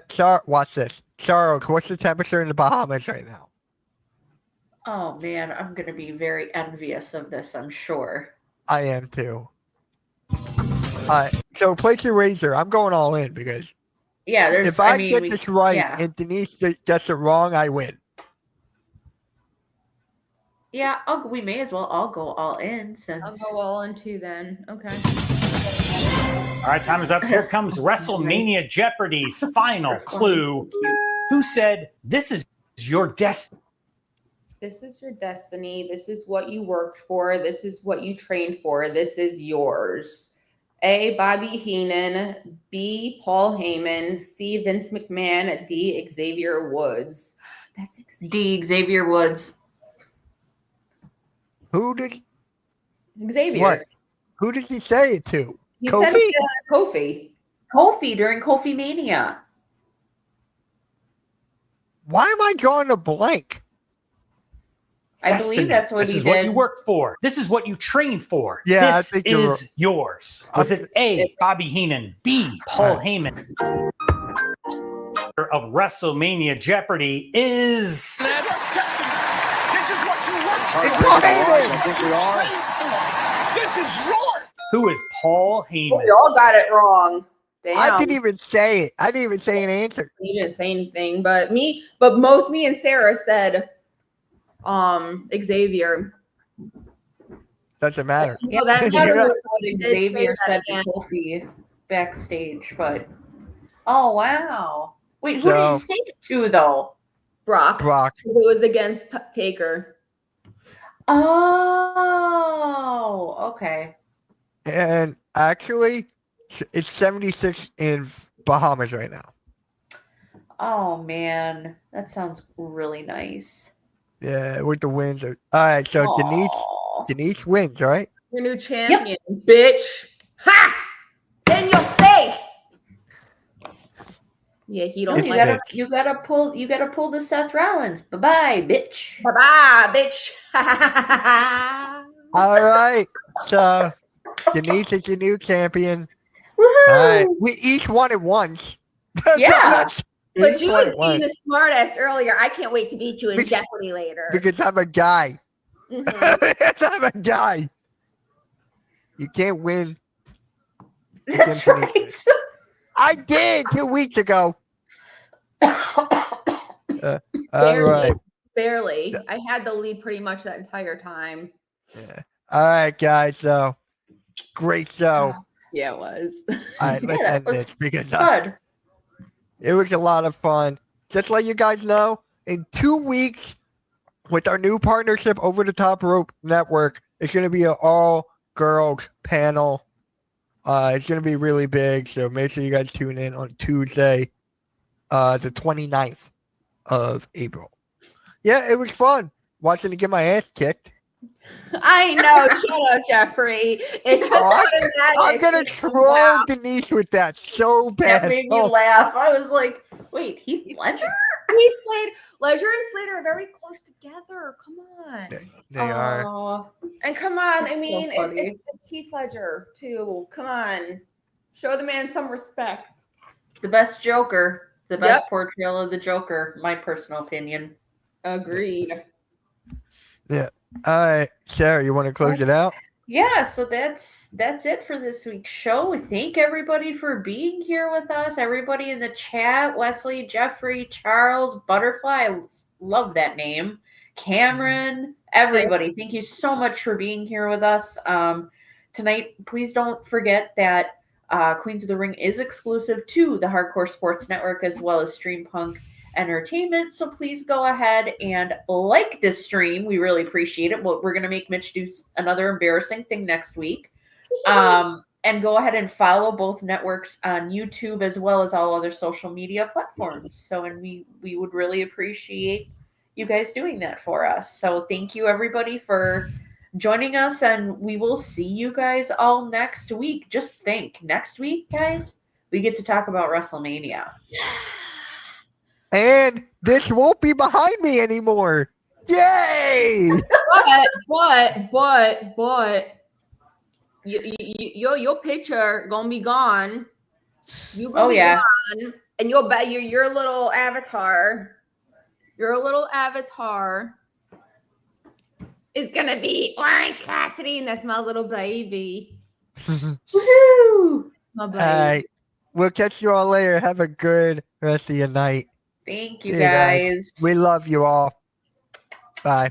Watch this. Charles, what's the temperature in the Bahamas right now? Oh man, I'm gonna be very envious of this, I'm sure. I am too. So place your razor. I'm going all in because Yeah, there's. if I mean, get we- this right yeah. and Denise gets it wrong, I win. Yeah, we may as well all go all in since. I'll go all in too then. Okay. All right, time is up. Here comes WrestleMania Jeopardy's final clue. Who said this is your destiny? This is your destiny. This is what you worked for. This is what you trained for. This is yours. A. Bobby Heenan. B. Paul Heyman. C. Vince McMahon. D. Xavier Woods. That's Xavier. D. Xavier Woods. Who did Xavier. what? Who did he say it to? He Kofi? said it to Kofi. Kofi during Kofi Mania. Why am I drawing a blank? I believe that's what this he is did. what you worked for. This is what you trained for. Yeah, I this think you're is yours. Was it A, Bobby Heenan, B, Paul Heyman? Of WrestleMania Jeopardy is This is what you worked for. I think we are. This is yours. who is Paul Heyman? We all got it wrong. Damn. I didn't even say it. I didn't even say an answer. You didn't say anything, but both me and Sarah said Xavier. Doesn't matter. Yeah, that's Yeah. what Xavier Say that said to again. Kofi backstage, but oh wow. Wait, who did So- he say it to though? Brock. Brock. Who was against Taker. Oh, okay. And actually, it's 76 in Bahamas right now. Oh man, that sounds really nice. Yeah, with the wins. All right, so Aw. Denise wins, right? Your new champion, bitch. Ha! In your face. Yeah, he don't You like gotta, you gotta pull the Seth Rollins. Bye bye, bitch. Bye-bye, bitch. All right, so Denise is your new champion. Woohoo! All right, we each won it once. Yeah. We But each you won was it once being a smartass earlier. I can't wait to beat you in Because- Jeopardy later. because I'm a guy. Mhm. I'm a guy. You can't win. That's against right. Denise. I did 2 weeks ago. All right. Barely. I had the lead pretty much that entire time. Yeah. All right, guys. So great show. Yeah, it was. All right, let's that end was this because Good. it was a lot of fun. Just let you guys know, in 2 weeks, with our new partnership Over the Top Rope Network, it's going to be an all-girls panel. It's going to be really big, so make sure you guys tune in on Tuesday, the 29th of April. Yeah, it was fun watching to get my ass kicked. I know. Shut up, Jeffrey. It's just Oh, I'm automatic. going to troll Wow. Denise with that so bad. That made me Oh, laugh. I was like, wait, Heath Ledger? Heath Ledger and Slater are very close together. Come on. they are. Aw. And come on. That's I so mean, funny. it's Heath Ledger, too. Come on. Show the man some respect. The best Joker. The best Yep. portrayal of the Joker, my personal opinion. Agreed. All right, Sarah, you want to close it out? Yeah, so that's it for this week's show. Thank everybody for being here with us. Everybody in the chat, Wesley, Jeffrey, Charles, Butterfly, I love that name. Cameron, everybody, thank you so much for being here with us. Tonight, please don't forget that Queens of the Ring is exclusive to the Hardcore Sports Network as well as Stream Punk Entertainment. So please go ahead and like this stream. We really appreciate it. We're going to make Mitch do another embarrassing thing next week. And go ahead and follow both networks on YouTube as well as all other social media platforms. So, and we would really appreciate you guys doing that for us. So thank you everybody for joining us, and we will see you guys all next week. Just think, next week, guys, we get to talk about WrestleMania. And this won't be behind me anymore. Yay! But your picture gonna be gone. You gonna be gone, and your little avatar, is gonna be Orange Cassidy, and that's my little baby. Woohoo! My baby. All right. We'll catch you all later. Have a good rest of your night. Thank you See you guys. guys. We love you all. Bye.